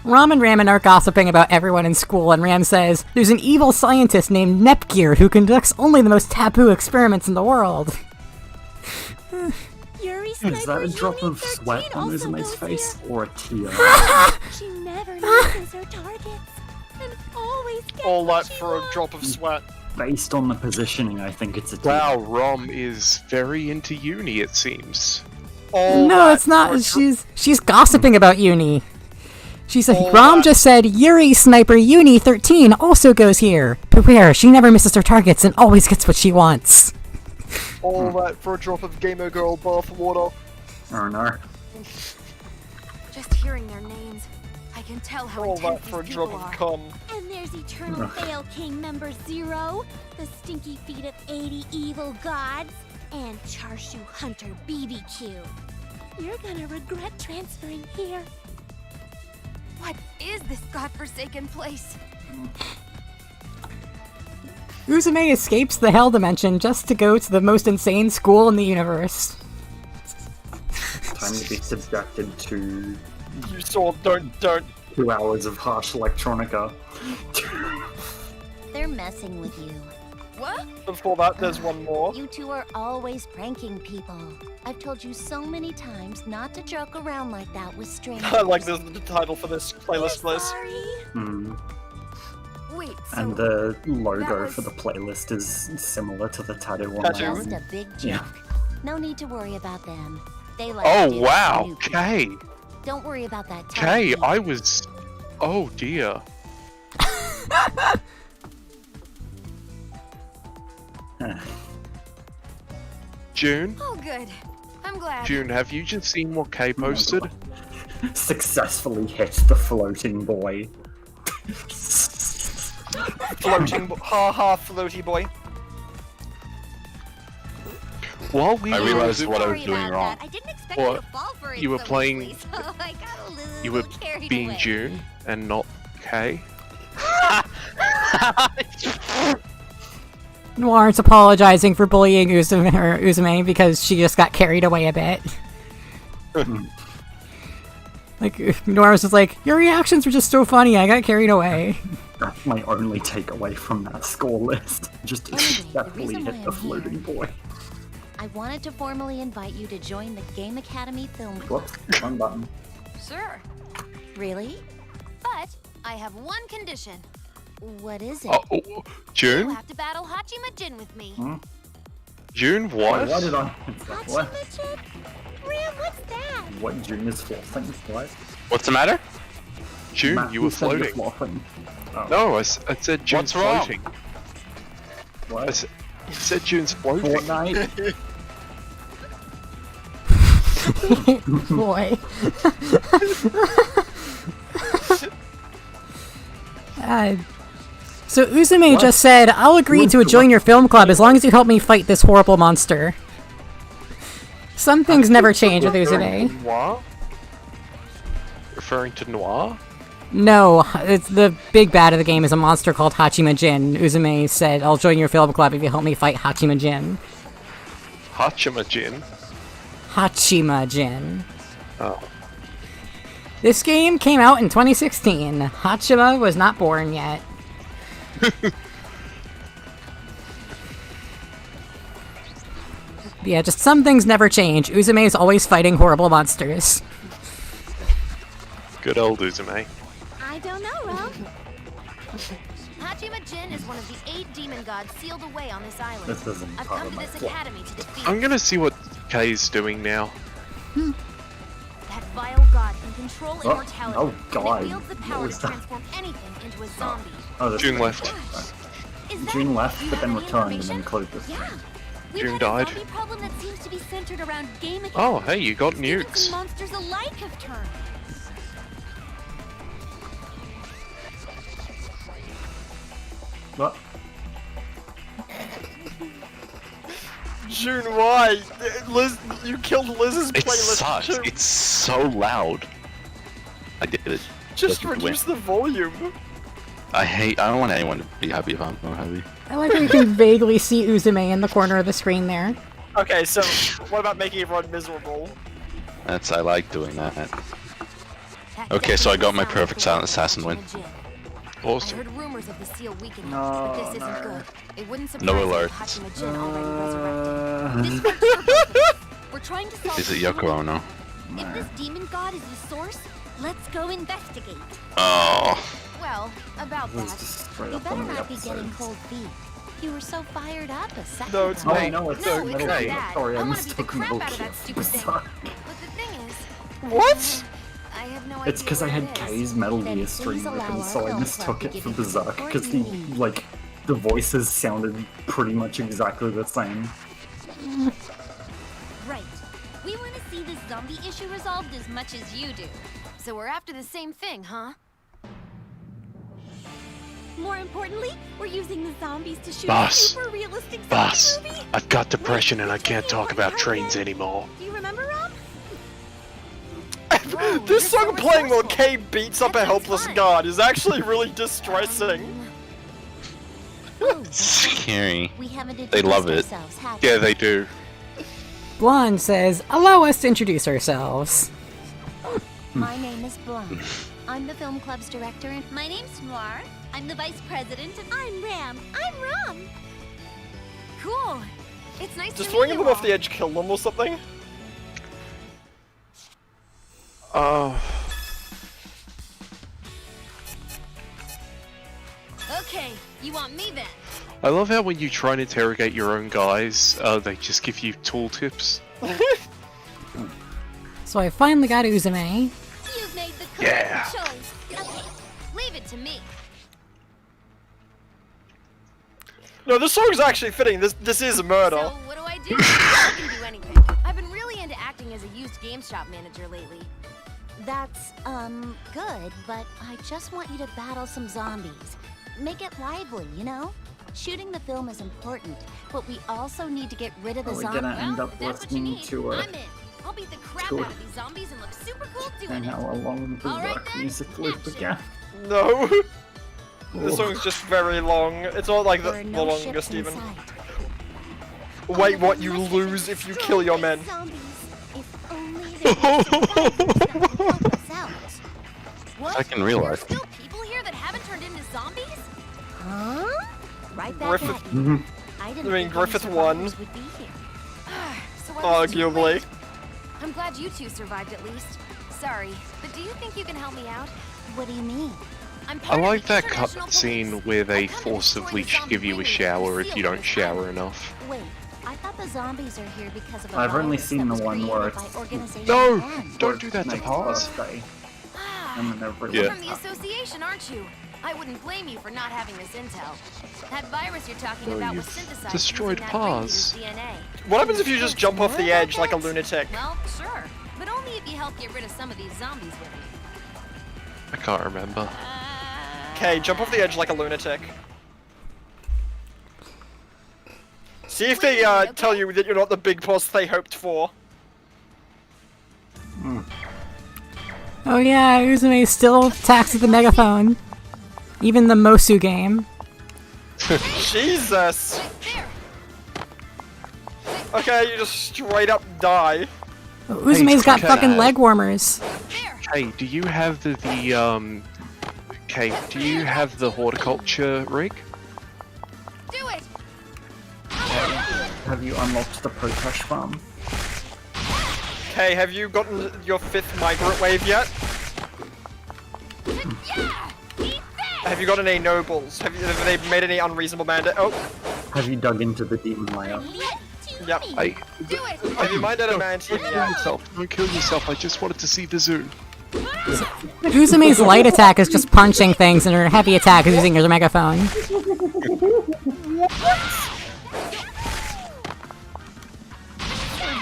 Ram and Ramen are gossiping about everyone in school, and Ram says, "There's an evil scientist named Nepgear who conducts only the most taboo experiments in the world." Yuri Is that Sniper a drop Uni of sweat 13 on also Uzume's goes face here. or a tear? She never misses her targets and always gets All what that she for a wants. drop of sweat. Based on the positioning, I think it's a tear. wow, Rom is very into uni, it seems. All No, that it's not. for a She's gossiping about Uni. She said, All Rom that- just said Yuri Sniper Uni 13 also goes here. Beware, she never misses her targets and always gets what she wants. all that for a drop of gamer girl bath water. Oh no. Just hearing their names, I can tell how All intense that for a these drop people of are. cum. And there's Eternal Fail King member Zero, the stinky feet of 80 evil gods, and Charshu Hunter BBQ. You're gonna regret transferring here. What is this godforsaken place? Uzume escapes the Hell Dimension just to go to the most insane school in the universe. Time to be subjected to You saw don't. 2 hours of harsh electronica. They're messing with you. What? Before that, there's one more. You two are always pranking people. I've told you so many times not to joke around like that with strangers. I like the title for this playlist list. Sorry. Hmm. Wait, so And the that logo was- for the playlist is similar to the tattoo on Tattoo. my Just arm. a big joke. Yeah. No need to worry about them. They like Oh to do wow, snoopy. Kay. Don't worry about that. Kay, tiny I was... Oh dear. June? oh good. I'm glad. June, have you just seen what Kay posted? Successfully hit the floating boy. Ha ha, floaty boy. While we I were realized zoom- what I was Sorry doing about wrong. that. I didn't expect you What? to fall for it You were so playing- easily, so I got a little You were carried being away. June and not Kay. Noir's apologizing for bullying Uzume because she just got carried away a bit. Like, Noir was just like, your reactions were just so funny, I got carried away. That's my only takeaway from that score list. Just exactly reason why hit the I'm floating boy. I wanted to formally invite you to join the Game Academy Film Club. Whoops, wrong button. Sure. Really? But I have one condition. What is it? Oh, You'll June? have to battle Hachima Jin with me. June, what? Why did I? What? Hachima-chan? Ram, what's that? What June is flossing? What? What's the matter? June, Matt, you were said you're floating. flossing. Oh. No, I said June's What's wrong? floating. What? I said June's floating. Fortnite? Boy. So Uzume just said, I'll agree to join your film club as long as you help me fight this horrible monster. Some things never change with Uzume. Noir? Referring to Noir? No, it's the big bad of the game is a monster called Hachima Jin. Uzume said, I'll join your film club if you help me fight Hachima Jin. Hachima Jin? Hachima Jin. Oh. This game came out in 2016. Hachima was not born yet. Yeah, just some things never change. Uzume is always fighting horrible monsters. Good old Uzume. I don't know, Ram. Hachima Jin is one of the 8 demon gods sealed away on this island. This isn't I've part come of to my this plot. academy to defeat I'm gonna see what Kay's doing now. that vile god can control Oh, immortality. oh, And God. it wields the power What to was that? transform anything into a zombie. Oh, that's June right. left. Is that June left, you but have then any returned and information? then closed this. Yeah. We've June had died. a zombie problem that seems to be centered around game Oh, academy. hey, you got Students nukes. and monsters alike have turned. What? June, why? Liz, you killed Liz's It playlist. sucks. June. It's so loud. I did it. Just Doesn't reduce win. the volume. I don't want anyone to be happy if I'm not happy. I like how you can vaguely see Uzume in the corner of the screen there. Okay, so what about making everyone miserable? I like doing that. Okay, so I got my perfect silent assassin win. I Awesome. heard rumors of the seal weakening, No, but this isn't no. good. It wouldn't surprise No me if alerts. Hachima Jin already resurrected. This works for both of us. We're trying to solve Is it the Yoko Ono? If this demon god is the source, let's go investigate. Oh. Well, about This is that. just straight You up better one of the not be getting episodes. cold feet. You were so fired up a second No, it's ago. Oh, me. no, it's No, Metal it's not Gear. that. Sorry, I I wanna beat the mistook crap Metal out of Gear that for stupid thing. Berserk. But the thing is, What? I have no idea. It's because I what had it is. K's Metal Then Gear please stream allow open, our so I film mistook club to it give for you the Berserk, support because you the, need. like, the voices sounded pretty much exactly the same. Right. We want to see this zombie issue resolved as much as you do. So we're after the same thing, huh? More importantly, we're using the zombies to shoot Boss. a super realistic zombie Boss, movie. I've got depression and I can't talk about trains anymore. Do you remember, Rob? This you're song so playing while resourceful. Kay beats up That a sounds helpless fun. god is actually really distressing. Scary. We haven't They love it. introduced ourselves, have we? Yeah, they do. Blonde says, allow us to introduce ourselves. My name is Blonde. I'm the film club's director, and my name's Noir. I'm the vice president, and I'm Ram. I'm Ram. Cool. It's nice Just to throwing meet them you off all. the edge kill them or something? Okay, you want me then? I love how when you try and interrogate your own guys, they just give you tooltips. So I finally got Uzume. You've made the correct Yeah. choice. Okay, leave it to me. No, this song's actually fitting. This is murder. So what do I do? I can do anything. I've been really into acting as a used game shop manager lately. That's, good, but I just want you to battle some zombies. Make it lively, you know? Shooting the film is important, but we also need to get rid of the Are we zombies. gonna end Well, up if that's what you listening need, to a I'm in. I'll beat the crap Cool. out of these zombies and look super cool And doing it. now along the All right, rock then, music loop action. again. No. The song's just very long. It's not like There are the no longest ships in even. sight. Wait, what? You lose if you kill your men. Zombies. If only they were survivors that would help us out. What? I can realize. There's still people here that haven't turned into zombies? Huh? Right back Griffith- at you. I didn't I mean, think Griffith any won. survivors would be here. So I was too Arguably. late. I'm glad you two survived at least. Sorry, but do you think you can help me out? What do you mean? I'm I part of like the that international cutscene police. where they I come to forcibly destroy the zombie give you a wingers shower if concealed you on don't this shower island. enough. Wait, I thought the zombies are here because of a I've only virus seen that the was one where created it's- by Organization No! N. Don't do that to My Paz. birthday. Ah, And then everyone. You're from the association, aren't you? I wouldn't blame you for not having this intel. That virus you're talking So about was you've synthesized destroyed using that Paz. ringleader's DNA. What happens if you just jump off the edge like a lunatic? Well, sure, but only if you help get rid of some of these zombies with me. I can't remember. Okay, jump off the edge like a lunatic. See if they tell you that you're not the big boss they hoped for. Oh yeah, Uzume still attacks with the megaphone. Even the Mosu game. Jesus! Okay, you just straight up die. Uzume's got okay. fucking leg warmers. Hey, do you have Okay, do you have the horticulture rig? Do it! Have you unlocked the potash farm? Okay, have you gotten your 5th migrant wave yet? Yeah! Eat that! Have you gotten any nobles? Have they made any unreasonable mandate? Oh, Have you dug into the demon layer? yep. Hey, Do it! Have you mined adamantium yet? don't kill yourself. I just wanted to see the zoo. Uzume's light attack is just punching things, and her heavy attack is using her megaphone.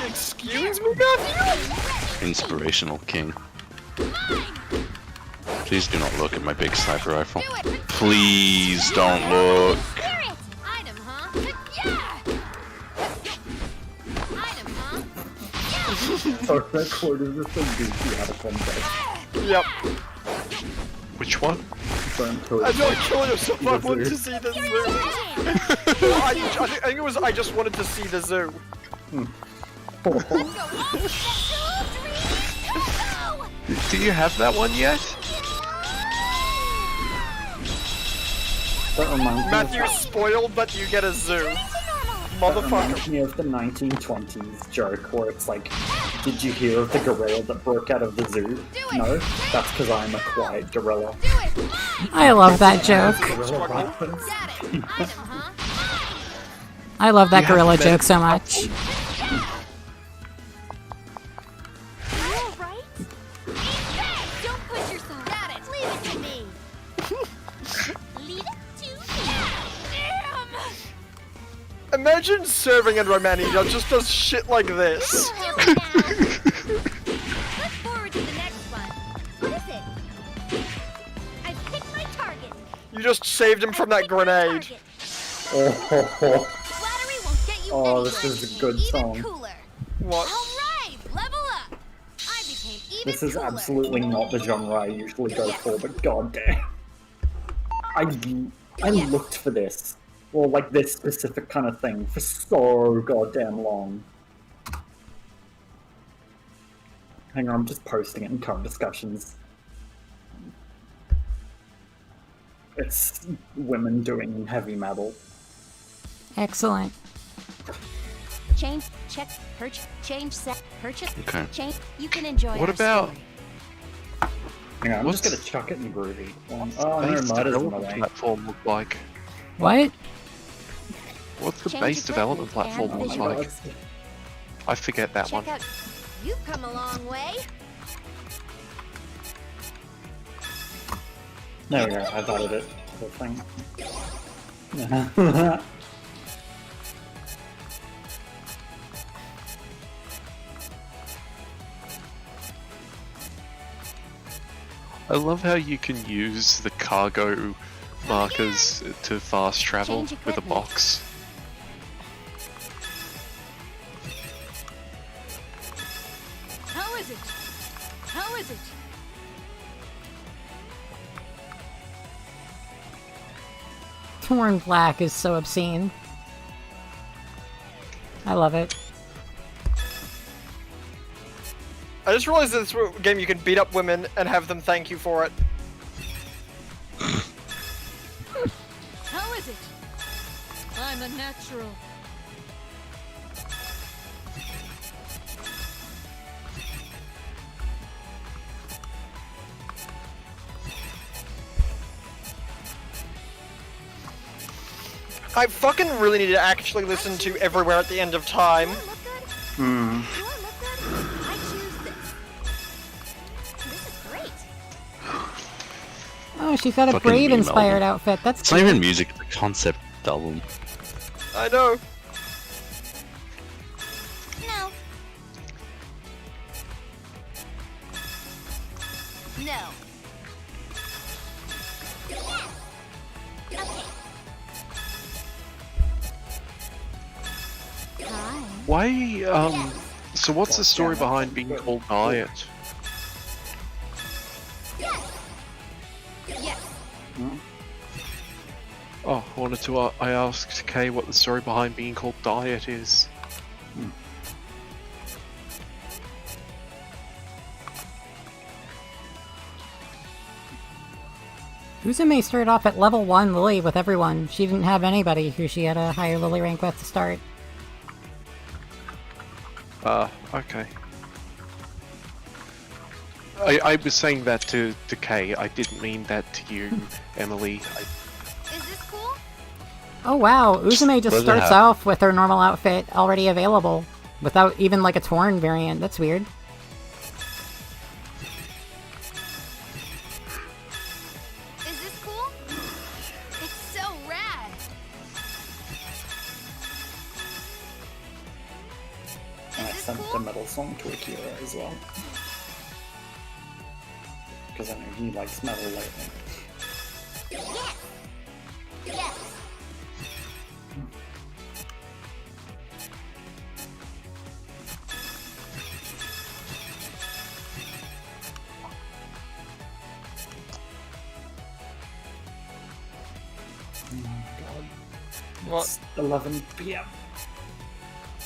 Excuse me, Matthew? Inspirational king. Please do not look at my big sniper rifle. Please don't look. Spirit! Item, huh? Yeah! Item, huh? So that quote is just a goofy out of context. Yep. Which one? Don't kill I don't yourself. kill yourself, I want to zoo. see the zoo. I think it was I just wanted to see the zoo. Do you have that one yet? That reminds me Matthew of spoiled, but you get a zoo. That Motherfucker. reminds me of the 1920s joke where it's like, did you hear of the gorilla that broke out of the zoo? No, that's because I'm a quiet gorilla. I love that joke. Gorilla violence. Got it! Item, huh? I love that You have gorilla to joke so much. You alright? Eat that! Don't push yourself! Got it! Leave it to me! Leave it to me! Damn! Imagine serving in Romania just does shit like this. Help me now! Look forward to the next one. What is it? I picked my target. You just saved him from that grenade. Oh, Flattery won't get you Oh, anywhere. this is a good Even song. Cooler. What? Alright, level up. I became even this is cooler. absolutely not the genre I usually go for, but goddamn. I looked for this, or like this specific kind of thing, for so goddamn long. Hang on, I'm just posting it in current discussions. It's women doing heavy metal. Excellent. Change, check, purchase, change, set, purchase, Okay. change. You can enjoy What our about- story. Hang on, I'm just What's- gonna chuck it in groovy. Oh no, Base murder's in the development way. platform look like? What? What's the Change base development equipment platform and look Oh, like? God. I forget that one. Check out. You've come a long way. There we go, I've added it. The thing. I love how you can use the cargo markers to fast travel Change with a equipment. Torn black is so obscene. I love it. I just realized that this game you can beat up women and have them thank you for it. How is it? I'm a natural. I fucking really need to actually listen to Everywhere at the End of Time. Hmm. Do I look good? I choose this. This is great. Oh, she's got a Fucking Brave-inspired meme outfit. That's It's not even music, it's a concept album. I know. No. No. Yes. Okay. Hi. Why, so what's the story behind being called Diet? Yes. Yes. Oh, I asked Kay what the story behind being called Diet is. Uzume started off at level 1 Lily with everyone. She didn't have anybody who she had a higher Lily rank with to start. Okay. I was saying that to Kay, I didn't mean that to you, Emily. Is this cool? Oh wow, Uzume just What does it starts have? off with her normal outfit already available, without even like a torn variant. That's weird. Is this cool? It's so rad. And I Is this sent cool? the metal song to Akira as well. Because I know he likes metal lately. Yes. Yes. Oh my god. What? It's 11 PM.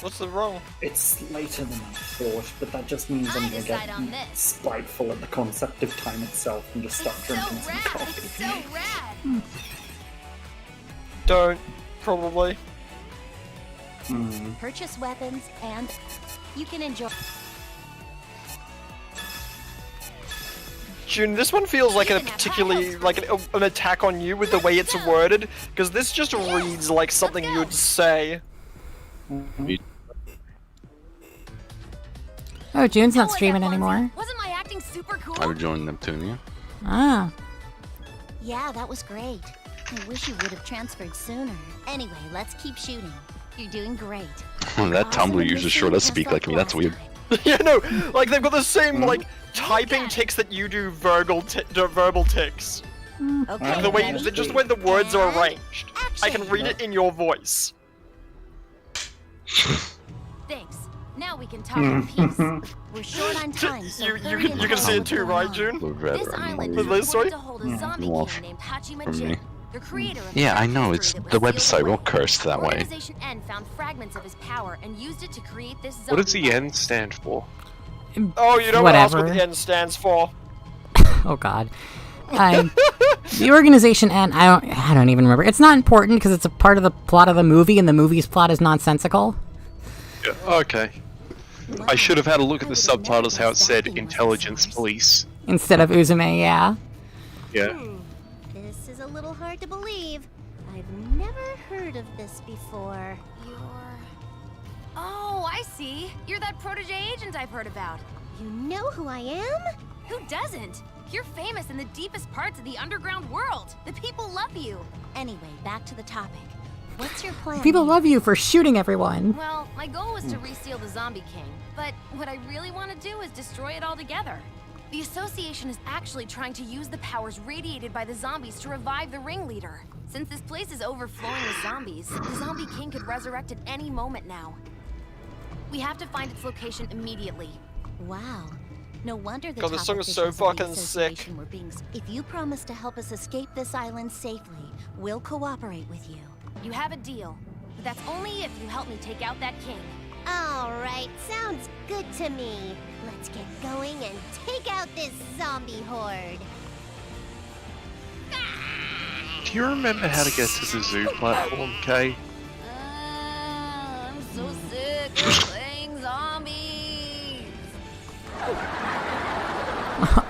What's the wrong? It's later than I thought, but that just means I'm I gonna decide get on this. spiteful at the concept of time itself and just start It's so drinking some rad. coffee. It's so rad. Don't. Probably. Purchase weapons and you can enjoy. June, this one feels like a particularly, like an attack on you with the way it's worded, because this just reads like something you'd say. Oh, June's not How was streaming that, Fonzie? anymore. Wasn't my acting super cool? I would join Neptunia. Ah. Yeah, that was great. I wish you would have transferred sooner. Anyway, let's keep shooting. You're doing great. That Awesome Tumblr user sure does speak like me, that's weird. Yeah, no, like they've got the same like typing tics that you do verbal tics. Okay, The way, ready? just the way the words are And arranged. I can read it in your voice. Thanks. Now we can talk in peace. We're short on time, so You hurry and can tell see us it what's too, going right, on. June? Would This rather island annoy is Liz, sorry? reported to hold a zombie Well, king named Hachima from Jin. me. The creator of Yeah, the I know, factory it's that was the sealed website, we're away. cursed that way. Organization N found fragments of his power and used it to create this zombie. What does the virus. N stand for? Oh, you don't want to ask what Whatever. the N stands for. Oh god. The organization N, I don't even remember. It's not important because it's a part of the plot of the movie, and the movie's plot is nonsensical. Yeah, okay. I should have had a look at the subtitles how it said Intelligence Police. Instead of Uzume, yeah. Yeah. This is a little hard to believe. I've never heard of this before. Oh, I see. You're that protege agent I've heard about. You know who I am? Who doesn't? You're famous in the deepest parts of the underground world. The people love you. Anyway, back to the topic. What's your plan? People love you for shooting everyone. Well, my goal was to reseal the Zombie King, but what I really want to do is destroy it altogether. The Association is actually trying to use the powers radiated by the zombies to revive the ringleader. Since this place is overflowing with zombies, the Zombie King could resurrect at any moment now. We have to find its location immediately. Wow. No wonder the God, this top song is so officials of the fucking sick. association were being if you promise to help us escape this island safely, we'll cooperate with you. You have a deal, but that's only if you help me take out that king. Alright, sounds good to me. Let's get going and take out this zombie horde. Do you remember how to get to the zoo platform, Kay? I'm so sick of playing zombies.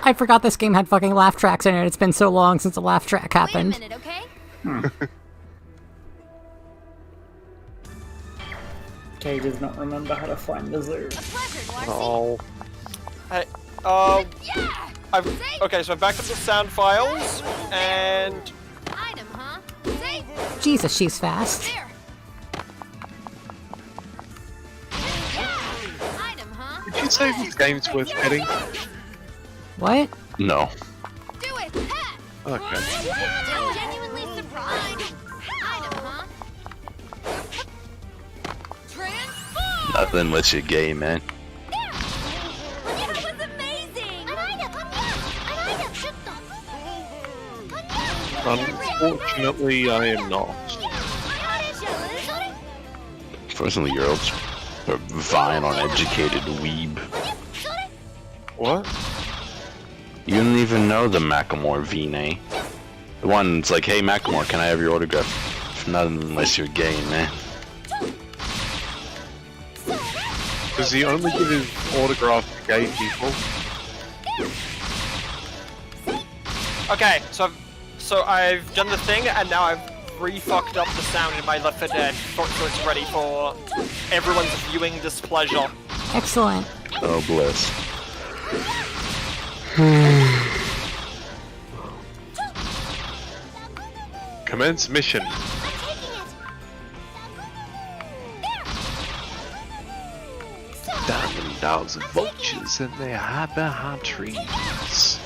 I forgot this game had fucking laugh tracks in it. It's been so long since a laugh track happened. Wait a minute, okay? Kay does not remember how to find the zoo. A pleasure, Marcy. Oh. Hey, Yeah! okay, so I backed up the sound files, and Item, huh? Say, Jesus, she's fast. there. Item, huh? Did you say this game's worth getting? What? No. Do it! Ha! Okay. I'm genuinely surprised. Item, huh? Transform! Nothing lets you gay, man. That was amazing! Unfortunately, I am not. Fortunately, you're a vine uneducated weeb. What? You don't even know the Macklemore V-Nay. The one that's like, hey Macklemore, can I have your autograph? Not unless you're gay, man. Does he only give his autograph to gay people? okay, so I've done the thing, and now I've re-fucked up the sound in my Left 4 Dead, so it's ready for everyone's viewing displeasure. Excellent. Oh, bless. Commence mission. Diamond dogs and vultures and they hide behind trees.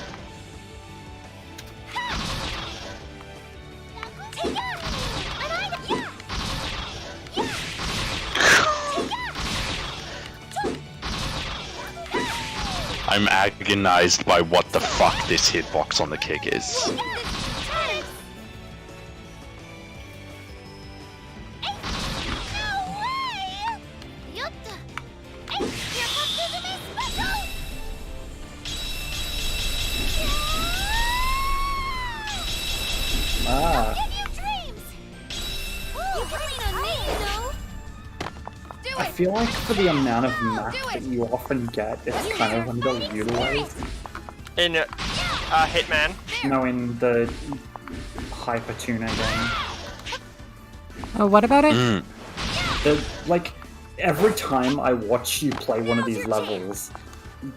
I'm agonized by what the fuck this hitbox on the kick is. Ah. I feel like for the amount of map that you often get, it's kind of underutilized. In Hitman. No, in the Hypertuna game. Oh, what about it? Like, every time I watch you play one of these levels,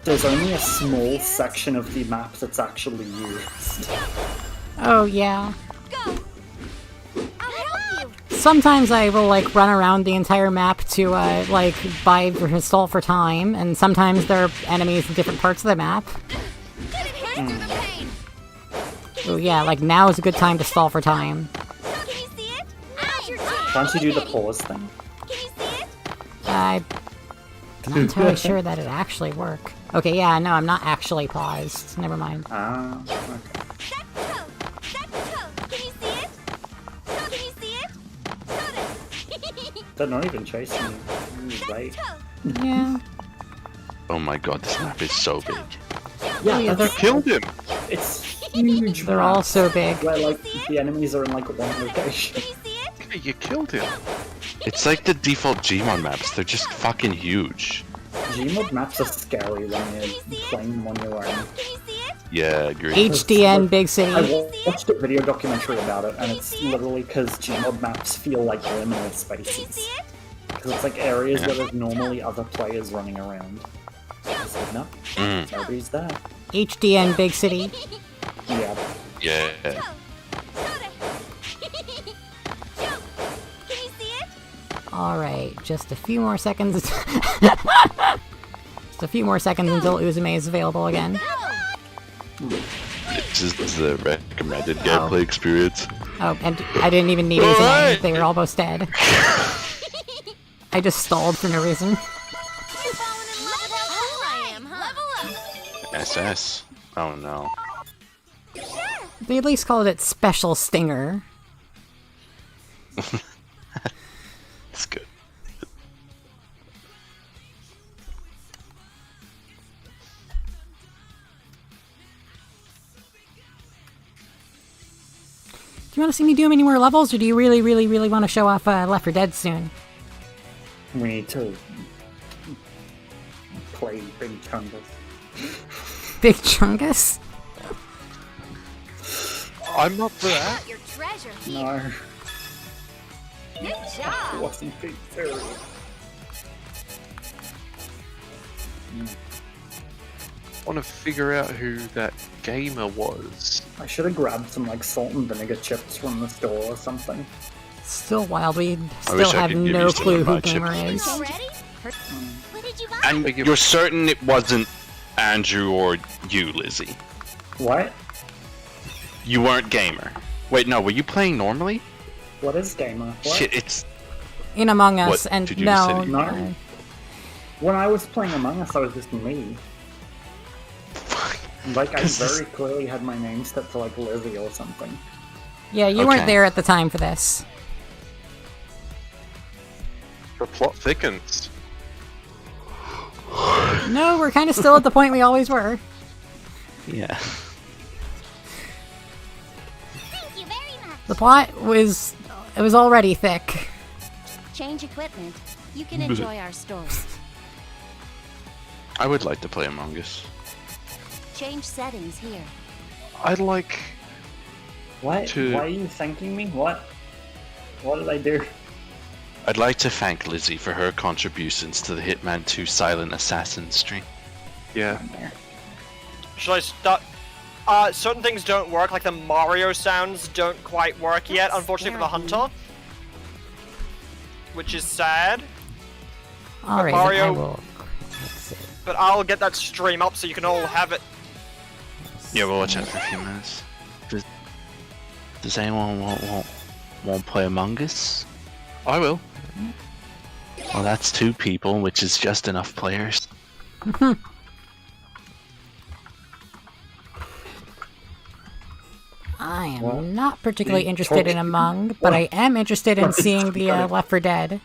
there's only a small section of the map that's actually used. Oh, yeah. Sometimes I will, like, run around the entire map to, like, buy or stall for time, and sometimes there are enemies in different parts of the map. Oh, yeah, like, now is a good time to stall for time. Can't you do the pause thing? I'm not entirely sure that it actually work. Okay, yeah, no, I'm not actually paused. Never mind. Ah, okay. They're not even chasing you. Right? Yeah. Oh my god, this map is so big. Yeah, they killed him! It's huge. They're all so big. Where, like, the enemies are in, like, one location. Hey, you killed him! It's like the default Gmod maps, they're just fucking huge. Gmod maps are scary when you're playing them on your own. Yeah, agreed. HDN Big City. I watched a video documentary about it, and it's literally because Gmod maps feel like liminal spaces. Because it's like areas where there's normally other players running around. So, no, nobody's there. HDN Big City. Yeah. Yeah. Alright, just a few more seconds. Just a few more seconds until Uzume is available again. This is the recommended gameplay experience. Oh, and I didn't even need Uzume. They were almost dead. I just stalled for no reason. SS. Oh no. They at least called it Special Stinger. That's good. Do you want to see me do any more levels, or do you really, really, really want to show off Left 4 Dead soon? We need to play Big Chungus. Big Chungus? I'm not for that. Your treasure here. No, Good it job. wasn't big cereal. I want to figure out who that gamer was. I should have grabbed some like salt and vinegar chips from the store or something. Still wild. We wish still I have could give no you some clue of who my gamer chips. is. Ready? What did you buy? And you're certain it wasn't Andrew or you, Lizzie? What? You weren't gamer. Wait, no, were you playing normally? What is gamer? What? Shit, it's... In Among Us, What and did you no. say? No. When I was playing Among Us, I was just me. Like, I very clearly had my name set to, like, Lizzie or something. Yeah, you weren't there at the time for this. The plot thickens. No, we're kind of still at the point we always were. Yeah. Thank you very much. The plot was... it was already thick. Change equipment. You can enjoy our story. I would like to play Among Us. Change settings here. I'd like... What? To- Why are you thanking me? What? What did I do? I'd like to thank Lizzie for her contributions to the Hitman 2 Silent Assassin stream. Yeah. Should I start? Certain things don't work, like the Mario sounds don't quite work yet, unfortunately for the Hunter. Which is sad. Alright, Mario- I will... fix it. But I'll get that stream up so you can all have it. Yeah, we'll watch that for a few minutes. Does anyone want play Among Us? I will. Well, that's 2 people, which is just enough players. I am What? not particularly You interested in talk- Among, but I am interested in What? seeing the Left 4 Dead.